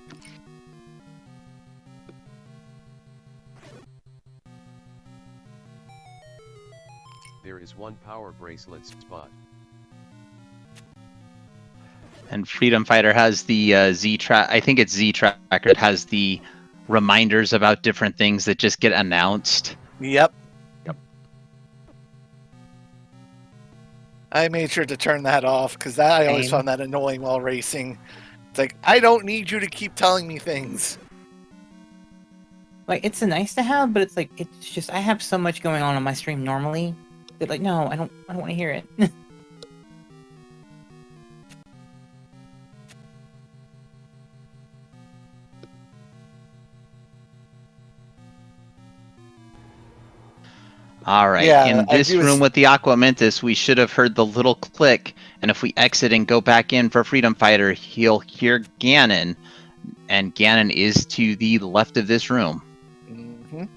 S6: There is one power bracelet spot.
S2: And Freedom Fighter has the Z-Track, I think it's Z-Tracker, it has the reminders about different things that just get announced.
S1: Yep. I made sure to turn that off because I always
S4: Same.
S1: found that annoying while racing. It's like, I don't need you to keep telling me things.
S4: Like, it's a nice to have, but it's like, it's just, I have so much going on my stream normally that, like, no, I don't want to hear it.
S2: All right.
S1: Yeah,
S2: In
S1: I
S2: this
S1: do
S2: room with the Aquamentus, we should have heard the little click. And if we exit and go back in for Freedom Fighter, he'll hear Ganon. And Ganon is to the left of this room.
S1: Mhm.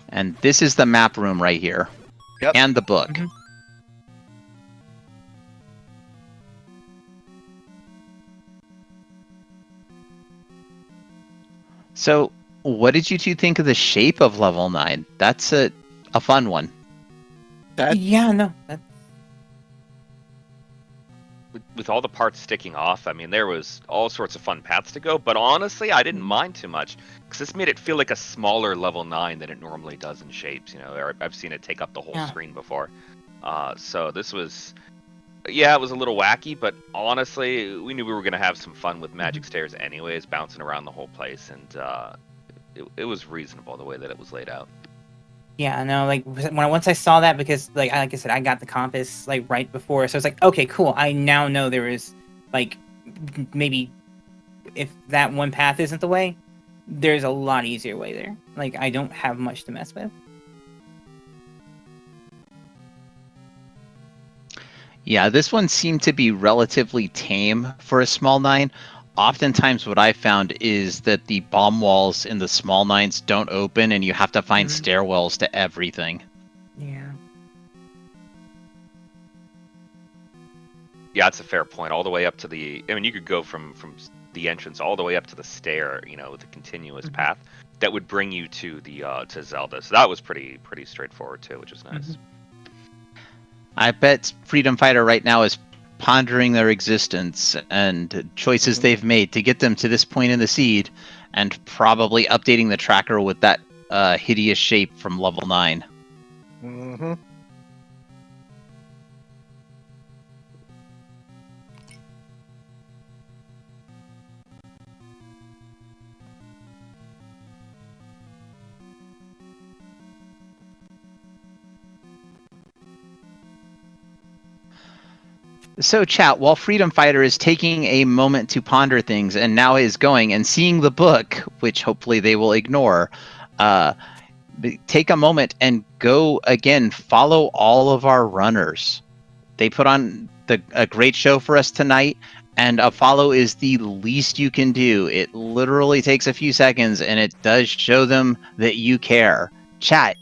S2: And this is the map room right here.
S1: Yep.
S2: And the book.
S4: Mhm.
S2: So, what did you two think of the shape of level 9? That's a fun one.
S4: Yeah, no.
S5: With all the parts sticking off, I mean, there was all sorts of fun paths to go, but honestly, I didn't mind too much, because this made it feel like a smaller level 9 than it normally does in shapes, you know, I've seen it take up the whole
S4: Yeah.
S5: screen before. So this was, yeah, it was a little wacky, but honestly, we knew we were going to have some fun with magic stairs anyways, bouncing around the whole place, and it was reasonable the way that it was laid out.
S4: Yeah, no, like once I saw that, because like I said, I got the compass like right before, so it's like, okay, cool. I now know there is like maybe if that one path isn't the way, there's a lot easier way there. Like I don't have much to mess with.
S2: Yeah, this one seemed to be relatively tame for a small 9. Oftentimes what I found is that the bomb walls in the small 9s don't open and you have to find stairwells to everything.
S4: Yeah.
S5: Yeah, it's a fair point. All the way up to the, I mean, you could go from the entrance all the way up to the stair, you know, with a continuous path that would bring you to the to Zelda. So that was pretty straightforward too, which was nice.
S2: I bet Freedom Fighter right now is pondering their existence and choices they've made to get them to this point in the seed, and probably updating the tracker with that hideous shape from level 9.
S1: Mm-hmm.
S2: So, chat, while Freedom Fighter is taking a moment to ponder things and now is going and seeing the book, which hopefully they will ignore, take a moment and go again, follow all of our runners. They put on a great show for us tonight, and a follow is the least you can do. It literally takes a few seconds, and it does show them that you care. Chat,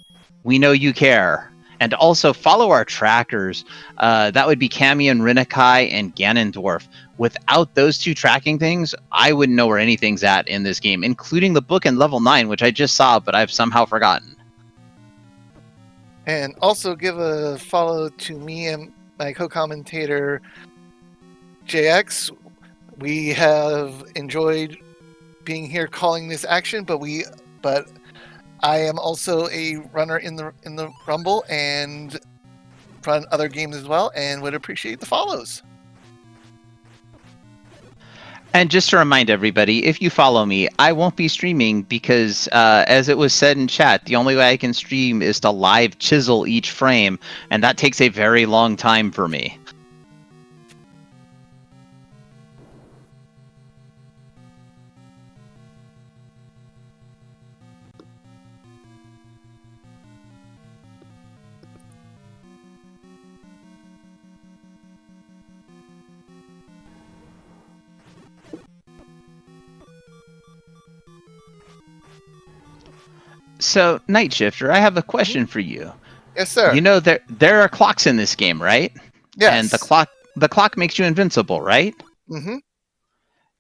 S2: we know you care. And also follow our trackers. That would be Cammy and Rinakai and Ganondorf. Without those two tracking things, I wouldn't know where anything's at in this game, including the book and level 9, which I just saw, but I've somehow forgotten.
S1: And also give a follow to me and my co-commentator, JX. We have enjoyed being here calling this action, but I am also a runner in the Rumble and run other games as well, and would appreciate the follows.
S2: And just to remind everybody, if you follow me, I won't be streaming because, as it was said in chat, the only way I can stream is to live chisel each frame, and that takes a very long time for me. So, Night Shifter, I have a question for you.
S1: Yes, sir.
S2: You know there are clocks in this game, right?
S1: Yes.
S2: And the clock makes you invincible, right?
S1: Mm-hmm.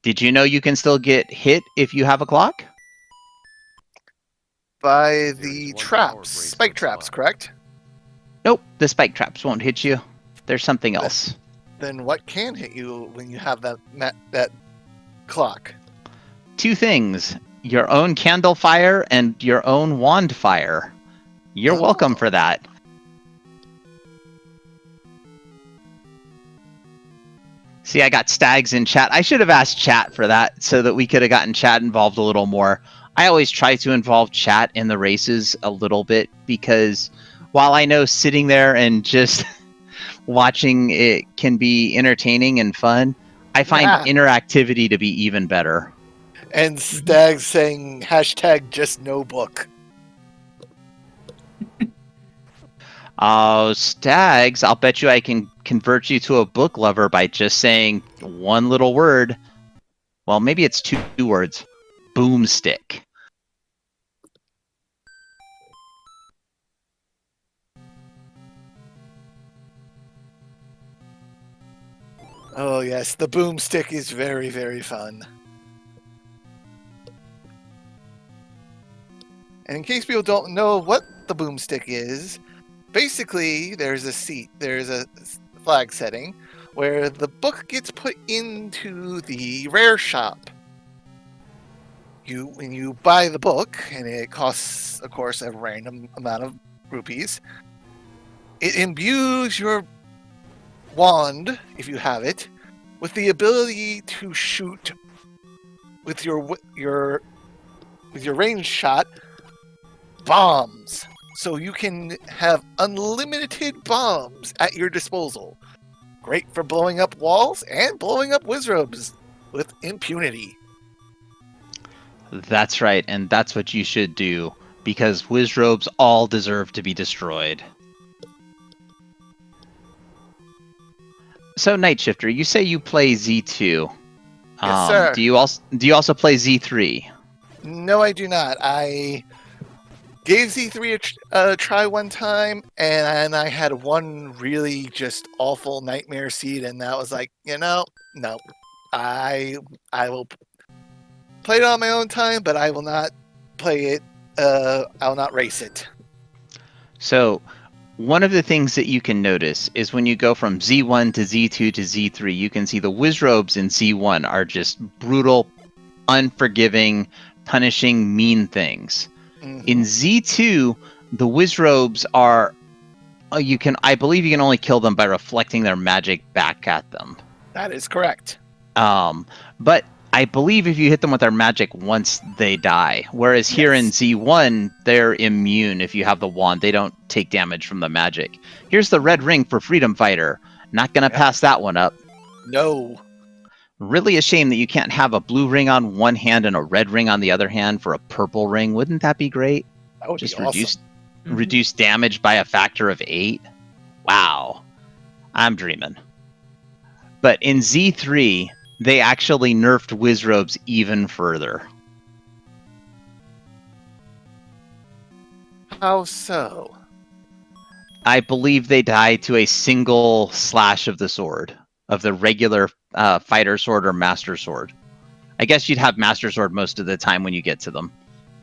S2: Did you know you can still get hit if you have a clock?
S1: By the traps, spike traps, correct?
S2: Nope, the spike traps won't hit you. There's something else.
S1: Then what can hit you when you have that clock?
S2: Two things. Your own candle fire and your own wand fire. You're welcome for that. See, I got stags in chat. I should have asked chat for that so that we could have gotten chat involved a little more. I always try to involve chat in the races a little bit because while I know sitting there and just watching it can be entertaining and fun, I find interactivity to be even better.
S1: And Stag saying hashtag just no book.
S2: Oh, Stags, I'll bet you I can convert you to a book lover by just saying one little word. Well, maybe it's two words. Boomstick.
S1: Oh yes, the boomstick is very, very fun. And in case people don't know what the boomstick is, basically there's a flag setting where the book gets put into the rare shop. When you buy the book, and it costs, of course, a random amount of rupees, it imbues your wand, if you have it, with the ability to shoot with your range shot bombs. So you can have unlimited bombs at your disposal. Great for blowing up walls and blowing up wizrobes with impunity.
S2: That's right, and that's what you should do, because wizrobes all deserve to be destroyed. So, Night Shifter, you say you play Z2.
S1: Yes, sir.
S2: Do you also play Z3?
S1: No, I do not. I gave Z3 a try one time, and I had one really just awful nightmare seed, and that was like, no. I will play it on my own time, but I will not play it. I will not race it.
S2: So, one of the things that you can notice is when you go from Z1 to Z2 to Z3, you can see the wizrobes in Z1 are just brutal, unforgiving, punishing, mean things.
S1: Mhm.
S2: In Z2, the wizrobes are I believe you can only kill them by reflecting their magic back at them.
S1: That is correct.
S2: But I believe if you hit them with their magic once, they die. Whereas here in Z1, they're immune. If you have the wand, they don't take damage from the magic. Here's the red ring for Freedom Fighter. Not gonna pass that one up.
S1: No.
S2: Really a shame that you can't have a blue ring on one hand and a red ring on the other hand for a purple ring. Wouldn't that be great?
S1: That would
S2: Just
S1: be awesome.
S2: reduce damage by a factor of 8. Wow. I'm dreaming. But in Z3, they actually nerfed wizrobes even further.
S1: How so?
S2: I believe they die to a single slash of the sword, of the regular fighter sword or master sword. I guess you'd have master sword most of the time when you get to them.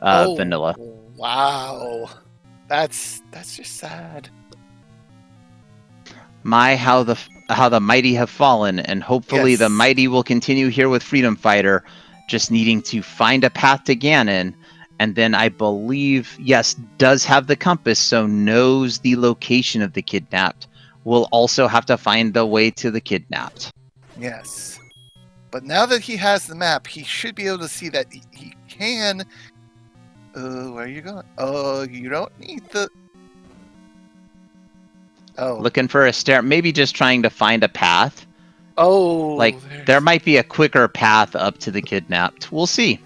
S2: Vanilla.
S1: Wow. That's just sad.
S2: My, how the mighty have fallen, and hopefully the
S1: Yes.
S2: mighty will continue here with Freedom Fighter, just needing to find a path to Ganon, and then I believe, yes, does have the compass, so knows the location of the kidnapped. Will also have to find the way to the kidnapped.
S1: Yes. But now that he has the map, he should be able to see that he can... where are you going? Oh, you don't need the... Oh.
S2: Looking for a stair, maybe just trying to find a path.
S1: Oh.
S2: Like, there might be a quicker path up to the kidnapped. We'll see.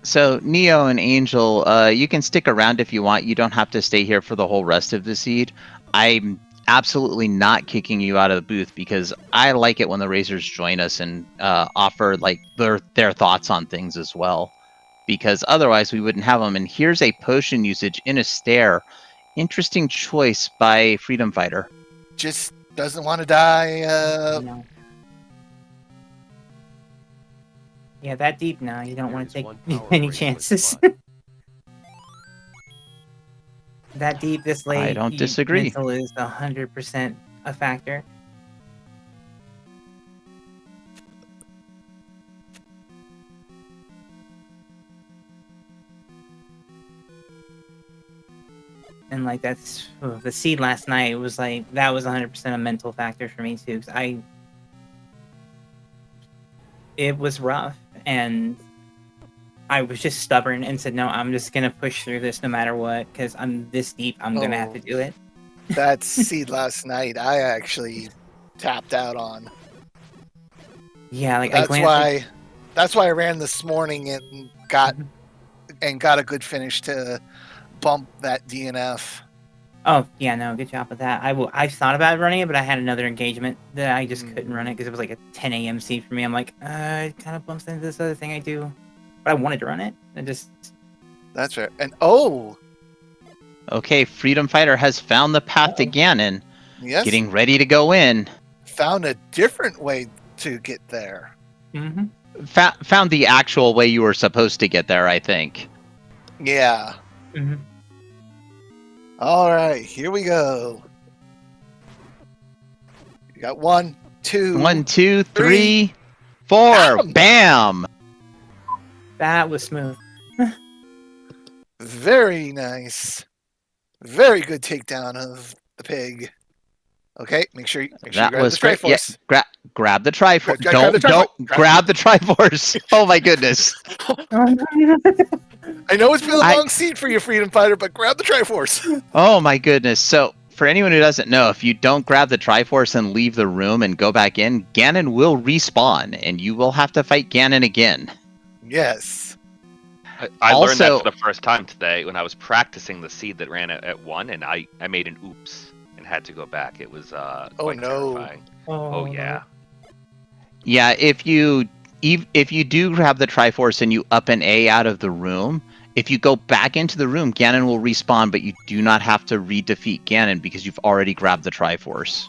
S2: So, Neo and Angel, you can stick around if you want. You don't have to stay here for the whole rest of the seed. I'm absolutely not kicking you out of the booth because I like it when the Razors join us and offer like their thoughts on things as well. Because otherwise we wouldn't have them. And here's a potion usage in a stair. Interesting choice by Freedom Fighter.
S1: Just doesn't want to die.
S4: No. Yeah, that deep now. You don't want to take any chances. That deep, this late.
S2: I don't disagree.
S4: Mental is 100% a factor. And like that's the seed last night was like that was 100% a mental factor for me too. 'Cause it was rough, and I was just stubborn and said, no, I'm just gonna push through this no matter what, because I'm this deep. I'm gonna have to do it.
S1: That seed last night, I actually tapped out on.
S4: Yeah, like I
S1: That's
S4: glanced.
S1: that's why I ran this morning and got a good finish to bump that DNF.
S4: Oh yeah, no, good job with that. I thought about running it, but I had another engagement that I just couldn't run it because it was like a 10 a.m. seat for me. I'm like, it kind of bumps into this other thing I do, but I wanted to run it. I just
S1: That's right. And
S2: Okay, Freedom Fighter has found the path to Ganon,
S1: yes,
S2: getting ready to go in.
S1: found a different way to get there.
S2: Found the actual way you were supposed to get there, I think.
S1: Yeah. All right, here we go. You got 1, 2.
S2: 1, 2, 3, 4. Bam!
S4: that was smooth.
S1: Very nice. Very good takedown of the pig. Okay, make sure you
S2: That
S1: grab
S2: was
S1: the
S2: great. Yeah,
S1: Triforce.
S2: grab the Triforce.
S1: Grab the Triforce.
S2: Don't grab the Triforce. Oh my goodness.
S1: I know it's been a long seat for you, Freedom Fighter, but grab the Triforce.
S2: Oh my goodness. So, for anyone who doesn't know, if you don't grab the Triforce and leave the room and go back in, Ganon will respawn, and you will have to fight Ganon again.
S1: Yes.
S5: I learned that
S2: Also-
S5: for the first time today when I was practicing the seed that ran at 1, and I made an oops and had to go back. It was quite terrifying. Oh yeah.
S2: Yeah, if you do grab the Triforce and you up an A out of the room, if you go back into the room, Ganon will respawn, but you do not have to re-defeat Ganon because you've already grabbed the Triforce.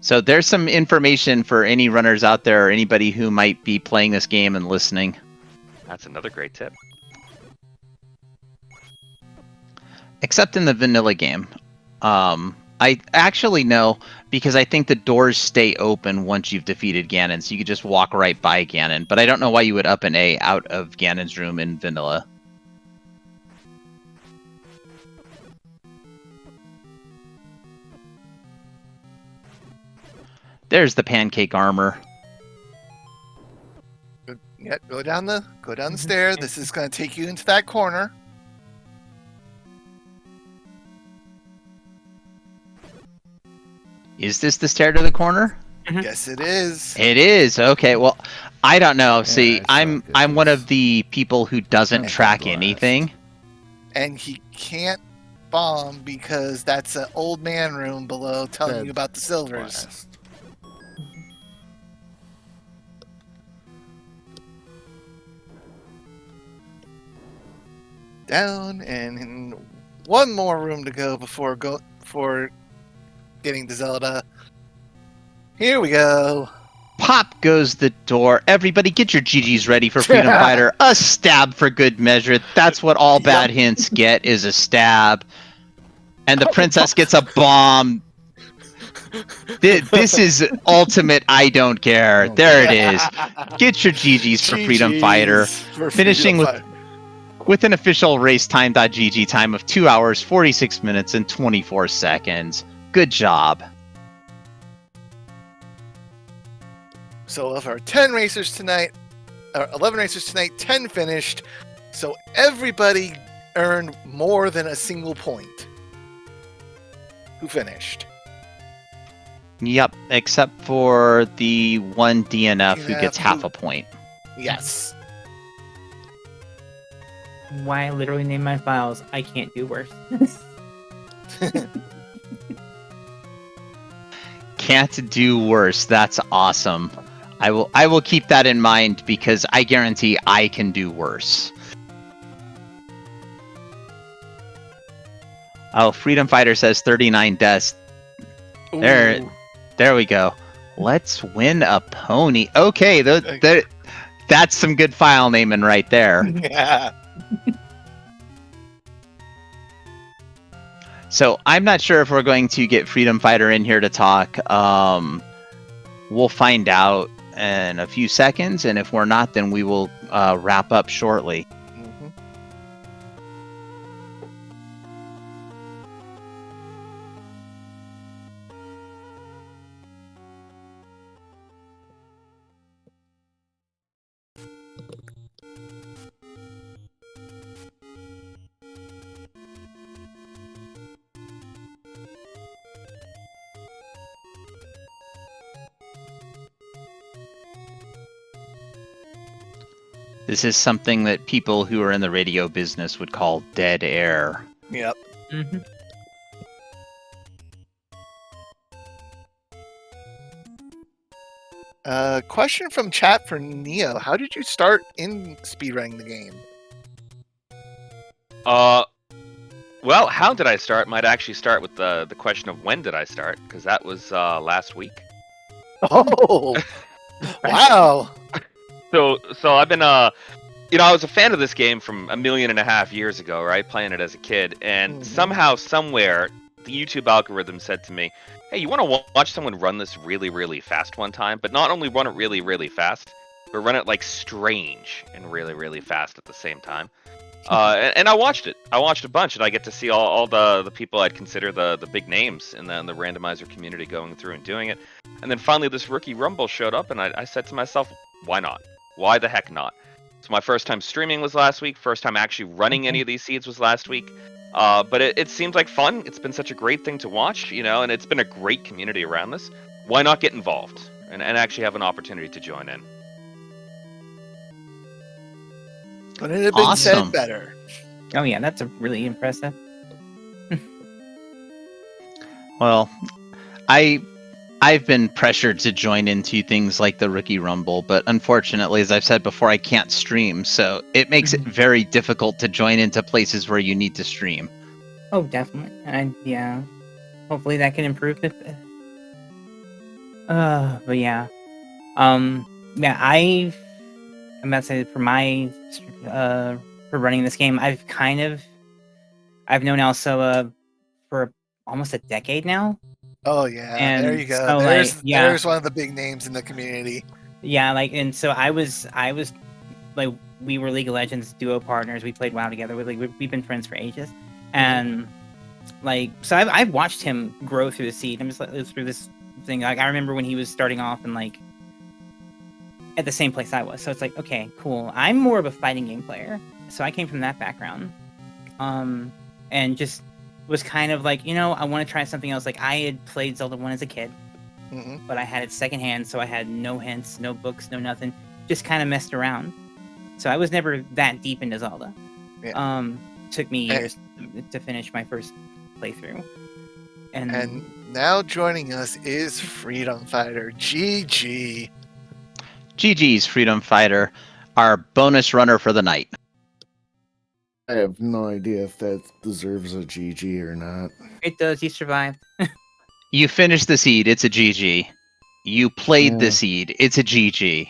S2: So there's some information for any runners out there or anybody who might be playing this game and listening.
S5: That's another great tip.
S2: Except in the vanilla game. I actually know, because I think the doors stay open once you've defeated Ganon, so you could just walk right by Ganon. But I don't know why you would up an A out of Ganon's room in vanilla. There's the pancake armor.
S1: Yeah, go down the stair. This is going to take you into that corner.
S2: Is this the stair to the corner?
S1: Yes, it is.
S2: It is. Okay, well, I don't know. See,
S7: I
S2: I'm
S7: suck at
S2: one
S7: this.
S2: of the people who doesn't
S7: Can't
S2: track
S7: blast.
S2: anything.
S1: And he can't bomb because that's an old man room below telling
S7: Dead
S1: you about the silvers.
S7: Blast.
S1: Down and one more room to go before getting to Zelda. Here we go.
S2: Pop goes the door. Everybody get your GGs ready for Freedom Fighter. A stab for good measure. That's what all bad hints get, is a stab. And the princess gets a bomb. This is ultimate I don't care. There it is. Get your GGs for Freedom Fighter.
S1: for
S2: Finishing
S1: Freedom
S2: with-
S1: Fighter.
S2: With an official racetime.gg time of 2 hours, 46 minutes, and 24 seconds. Good job.
S1: So of our 10 racers tonight, or 11 racers tonight, 10 finished. So everybody earned more than a single point. Who finished?
S2: Yep, except for the one DNF who
S1: DNF
S2: gets half a point.
S1: Yes.
S4: Why I literally name my files I can't do worse.
S2: Can't do worse. That's awesome. I will keep that in mind because I guarantee I can do worse. Oh, Freedom Fighter says 39 deaths. There we go. Let's win a pony. Okay, that's some good file naming right there.
S1: Yeah.
S2: So I'm not sure if we're going to get Freedom Fighter in here to talk. We'll find out in a few seconds, and if we're not, then we will wrap up shortly.
S1: Mhm.
S2: This is something that people who are in the radio business would call dead air.
S1: Yep.
S4: Mm-hmm.
S1: Question from chat for Neo. How did you start in speedrunning the game?
S5: Well, how did I start? Might actually start with the question of when did I start, because that was last week.
S1: Oh, wow.
S5: So I've been you know, I was a fan of this game from 1.5 million years ago, right? Playing it as a kid, and somehow, somewhere, the YouTube algorithm said to me, "Hey, you want to watch someone run this really, really fast one time? But not only run it really, really fast, but run it like strange and really, really fast at the same time." And I watched it. I watched a bunch, and I get to see all the people I'd consider the big names in the randomizer community going through and doing it. And then finally, this rookie Rumble showed up, and I said to myself, "Why not? Why the heck not?" So my first time streaming was last week. First time actually running any of these seeds was last week. But it seems like fun. It's been such a great thing to watch, you know, and it's been a great community around this. Why not get involved and actually have an opportunity to join in?
S1: Couldn't it have been
S2: Awesome.
S1: said better?
S4: Oh yeah, that's a really impressive.
S2: Well, I've been pressured to join into things like the Rookie Rumble, but unfortunately, as I've said before, I can't stream, so it makes it very difficult to join into places where you need to stream.
S4: Oh, definitely. And yeah, hopefully that can improve it. But yeah, yeah, I'm about to say for running this game, I've known Elsa for almost a decade now.
S1: Oh yeah,
S4: And
S1: there you go.
S4: so,
S1: there's
S4: like, yeah.
S1: there's one of the big names in the community.
S4: Yeah, like, and so I was like, we were League of Legends duo partners. We played WoW together. We've been friends for ages, and like, so I've watched him grow through the seed. I'm just like, through this thing. Like, I remember when he was starting off and like at the same place I was. So it's like, okay, cool. I'm more of a fighting game player, so I came from that background, and just was kind of like, you know, I want to try something else. Like, I had played Zelda 1 as a kid, but I had it secondhand, so I had no hints, no books, no nothing. Just kind of messed around. So I was never that deep into Zelda.
S1: Yeah.
S4: Took me years to finish my first playthrough.
S1: And now joining us is Freedom Fighter. GG.
S2: GG's Freedom Fighter, our bonus runner for the night.
S7: I have no idea if that deserves a GG or not.
S4: It does. You survived.
S2: You finished the seed, it's a GG. You played the
S7: Yeah.
S2: seed, it's a GG.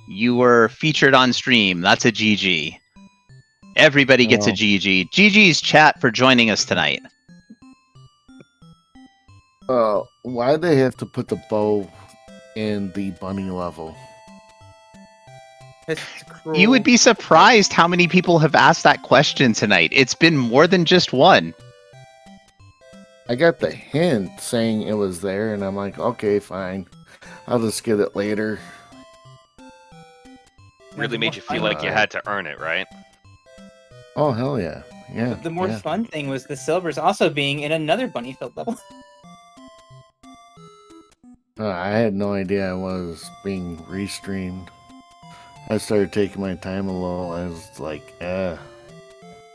S2: You were featured on stream, that's a GG. Everybody gets a
S7: Oh.
S2: GG. GG's chat for joining us tonight.
S7: Why'd they have to put the bow in the bunny level?
S4: It's cruel.
S2: You would be surprised how many people have asked that question tonight. It's been more than just one.
S7: I got the hint saying it was there, and I'm like, okay, fine. I'll just get it later.
S5: Really made you feel like you had to earn it, right?
S7: Oh, hell yeah. Yeah.
S4: The more
S7: yeah.
S4: fun thing was the silvers also being in another bunny field level.
S7: I had no idea I was being restreamed. I started taking my time a little. I was like,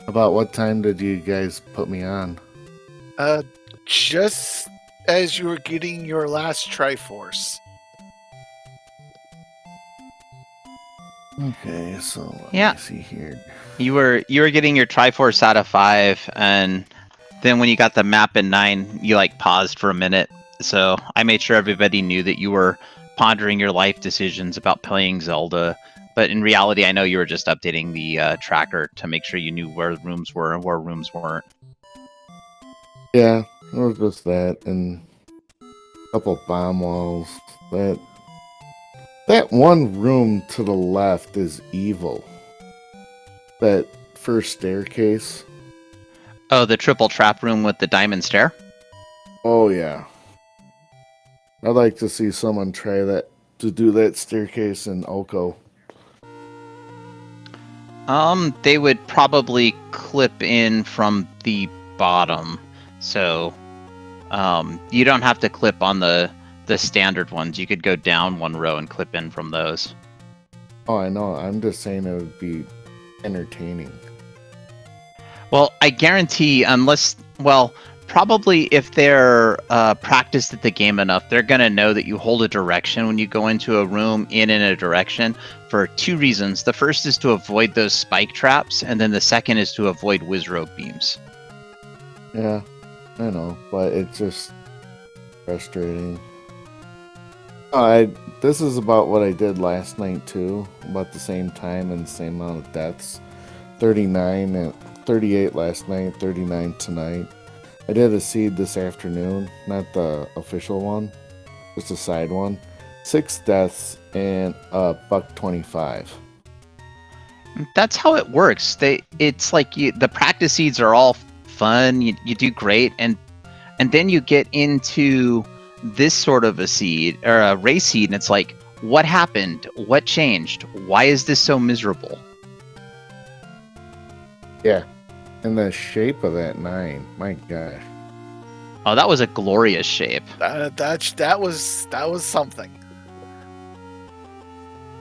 S7: About what time did you guys put me on?
S1: Just as you were getting your last Triforce.
S7: Okay, so let
S2: Yeah.
S7: me see here.
S2: You were getting your Triforce out of 5, and then when you got the map in 9, you like paused for a minute. So I made sure everybody knew that you were pondering your life decisions about playing Zelda. But in reality, I know you were just updating the tracker to make sure you knew where rooms were and where rooms weren't.
S7: Yeah, it was just that, and a couple bomb walls. That one room to the left is evil. That first staircase.
S2: Oh, the triple trap room with the diamond stair?
S7: Oh yeah. I'd like to see someone try to do that staircase in Oko.
S2: They would probably clip in from the bottom. So, you don't have to clip on the standard ones. You could go down one row and clip in from those.
S7: Oh, I know. I'm just saying it would be entertaining.
S2: Well, I guarantee, probably if they're practiced at the game enough, they're going to know that you hold a direction when you go into a room in a direction for two reasons. The first is to avoid those spike traps, and then the second is to avoid Wizrobe beams.
S7: Yeah, I know, but it's just frustrating. This is about what I did last night too, about the same time and the same amount of deaths. 39 and 38 last night, 39 tonight. I did a seed this afternoon, not the official one, just a side one. 6 deaths and a $1.25.
S2: That's how it works. It's like the practice seeds are all fun. You do great, and then you get into this sort of a seed or a race seed, and it's like, what happened? What changed? Why is this so miserable?
S7: Yeah, and the shape of that 9, my gosh.
S2: Oh, that was a glorious shape.
S1: That was something.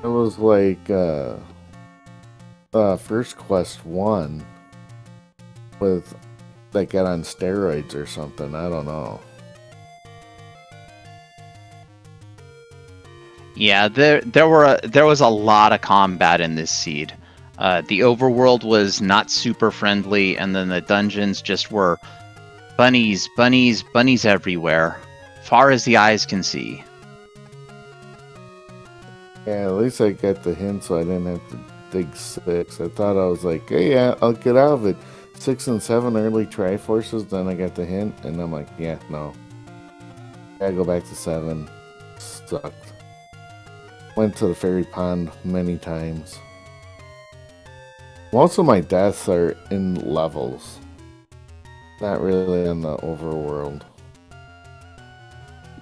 S7: It was like First Quest 1 with that got on steroids or something. I don't know.
S2: Yeah, there was a lot of combat in this seed. The overworld was not super friendly, and then the dungeons just were bunnies everywhere, far as the eyes can see.
S7: Yeah, at least I got the hint, so I didn't have to dig 6. I thought I was like, hey, yeah, I'll get out of it. 6 and 7 early Triforces, then I got the hint, and I'm like, yeah, no. Gotta go back to 7. Sucked. Went to the fairy pond many times. Most of my deaths are in levels. Not really in the overworld.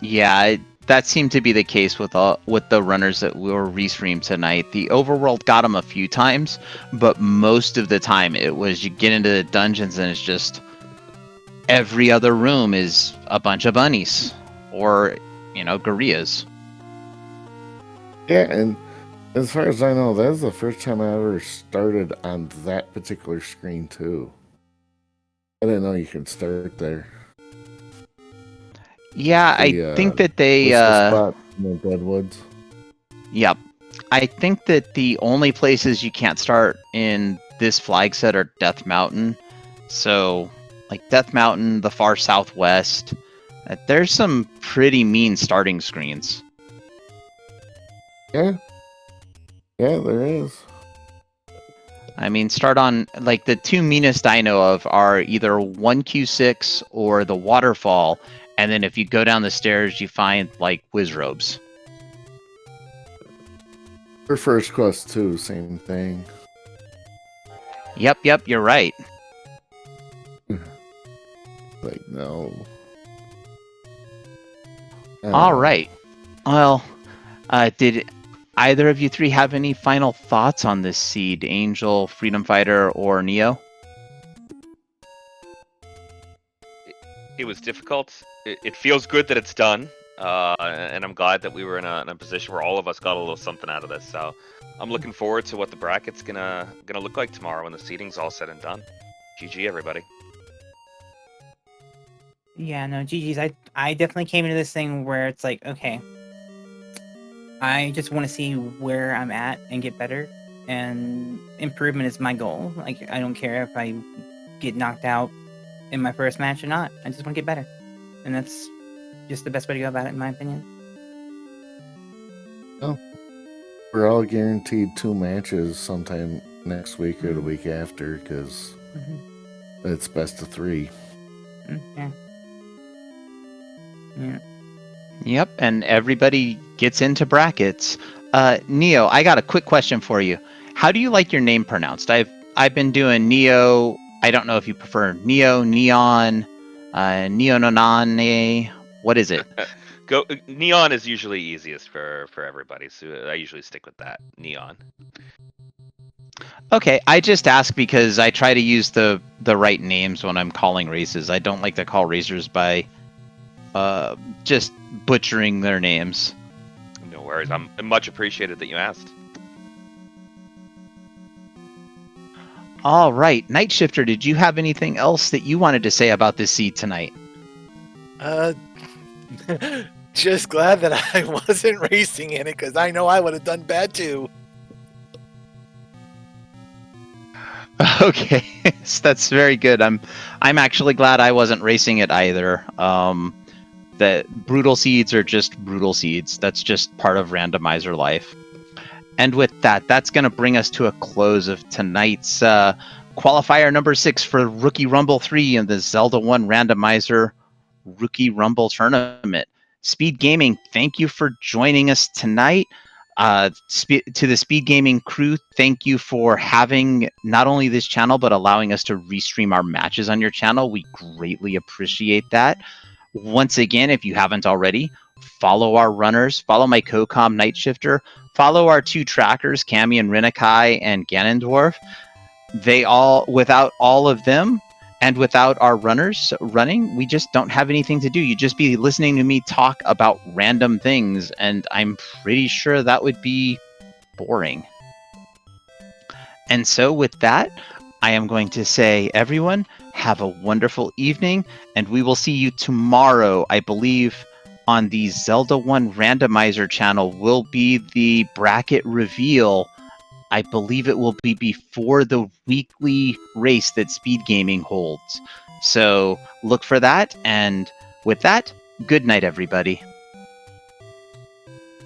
S2: Yeah, that seemed to be the case with the runners that were restreamed tonight. The overworld got them a few times, but most of the time it was you get into the dungeons and it's just every other room is a bunch of bunnies or, gorillas.
S7: Yeah, and as far as I know, that's the first time I ever started on that particular screen too. I didn't know you could start there.
S2: Yeah, I think that they
S7: spot in the Deadwoods.
S2: Yep. I think that the only places you can't start in this flag set are Death Mountain. So, like Death Mountain, the far southwest, there's some pretty mean starting screens.
S7: Yeah. Yeah, there is.
S2: I mean, start on, like, the two meanest I know of are either 1Q6 or the Waterfall, and then if you go down the stairs, you find, like, Wizrobes.
S7: For First Quest 2, same thing.
S2: Yep, you're right.
S7: Like, no.
S2: All right. Well, did either of you three have any final thoughts on this seed, Angel, Freedom Fighter, or Neo?
S5: It was difficult. It feels good that it's done, and I'm glad that we were in a position where all of us got a little something out of this. So I'm looking forward to what the bracket's gonna look like tomorrow when the seating's all said and done. GG, everybody.
S4: Yeah, no, GG's. I definitely came into this thing where it's like, okay, I just want to see where I'm at and get better, and improvement is my goal. Like, I don't care if I get knocked out in my first match or not. I just want to get better, and that's just the best way to go about it, in my opinion.
S7: Oh, we're all guaranteed 2 matches sometime next week or the week after, because it's best of 3.
S4: Yeah. Yeah.
S2: Yep, and everybody gets into brackets. Neo, I got a quick question for you. How do you like your name pronounced? I've been doing Neo. I don't know if you prefer Neo, Neon, Neononane. What is it?
S5: Neon is usually easiest for everybody, so I usually stick with that. Neon.
S2: Okay, I just ask because I try to use the right names when I'm calling races. I don't like to call racers by just butchering their names.
S5: No worries. I'm much appreciated that you asked.
S2: All right, Night Shifter, did you have anything else that you wanted to say about this seed tonight?
S1: Just glad that I wasn't racing in it, because I know I would have done bad too.
S2: Okay, that's very good. I'm actually glad I wasn't racing it either. The brutal seeds are just brutal seeds. That's just part of randomizer life. And with that, that's going to bring us to a close of tonight's qualifier number 6 for Rookie Rumble 3 in the Zelda 1 Randomizer Rookie Rumble Tournament. SpeedGaming, thank you for joining us tonight. To the SpeedGaming crew, thank you for having not only this channel, but allowing us to restream our matches on your channel. We greatly appreciate that. Once again, if you haven't already, follow our runners, follow my co-com Night Shifter, follow our 2 trackers, Cammy and Rinakai and Ganondorf. Without all of them, and without our runners running, we just don't have anything to do. You'd just be listening to me talk about random things, and I'm pretty sure that would be boring. And so with that, I am going to say, everyone, have a wonderful evening, and we will see you tomorrow. I believe on the Zelda 1 Randomizer channel will be the bracket reveal. I believe it will be before the weekly race that SpeedGaming holds. So look for that. And with that, good night, everybody.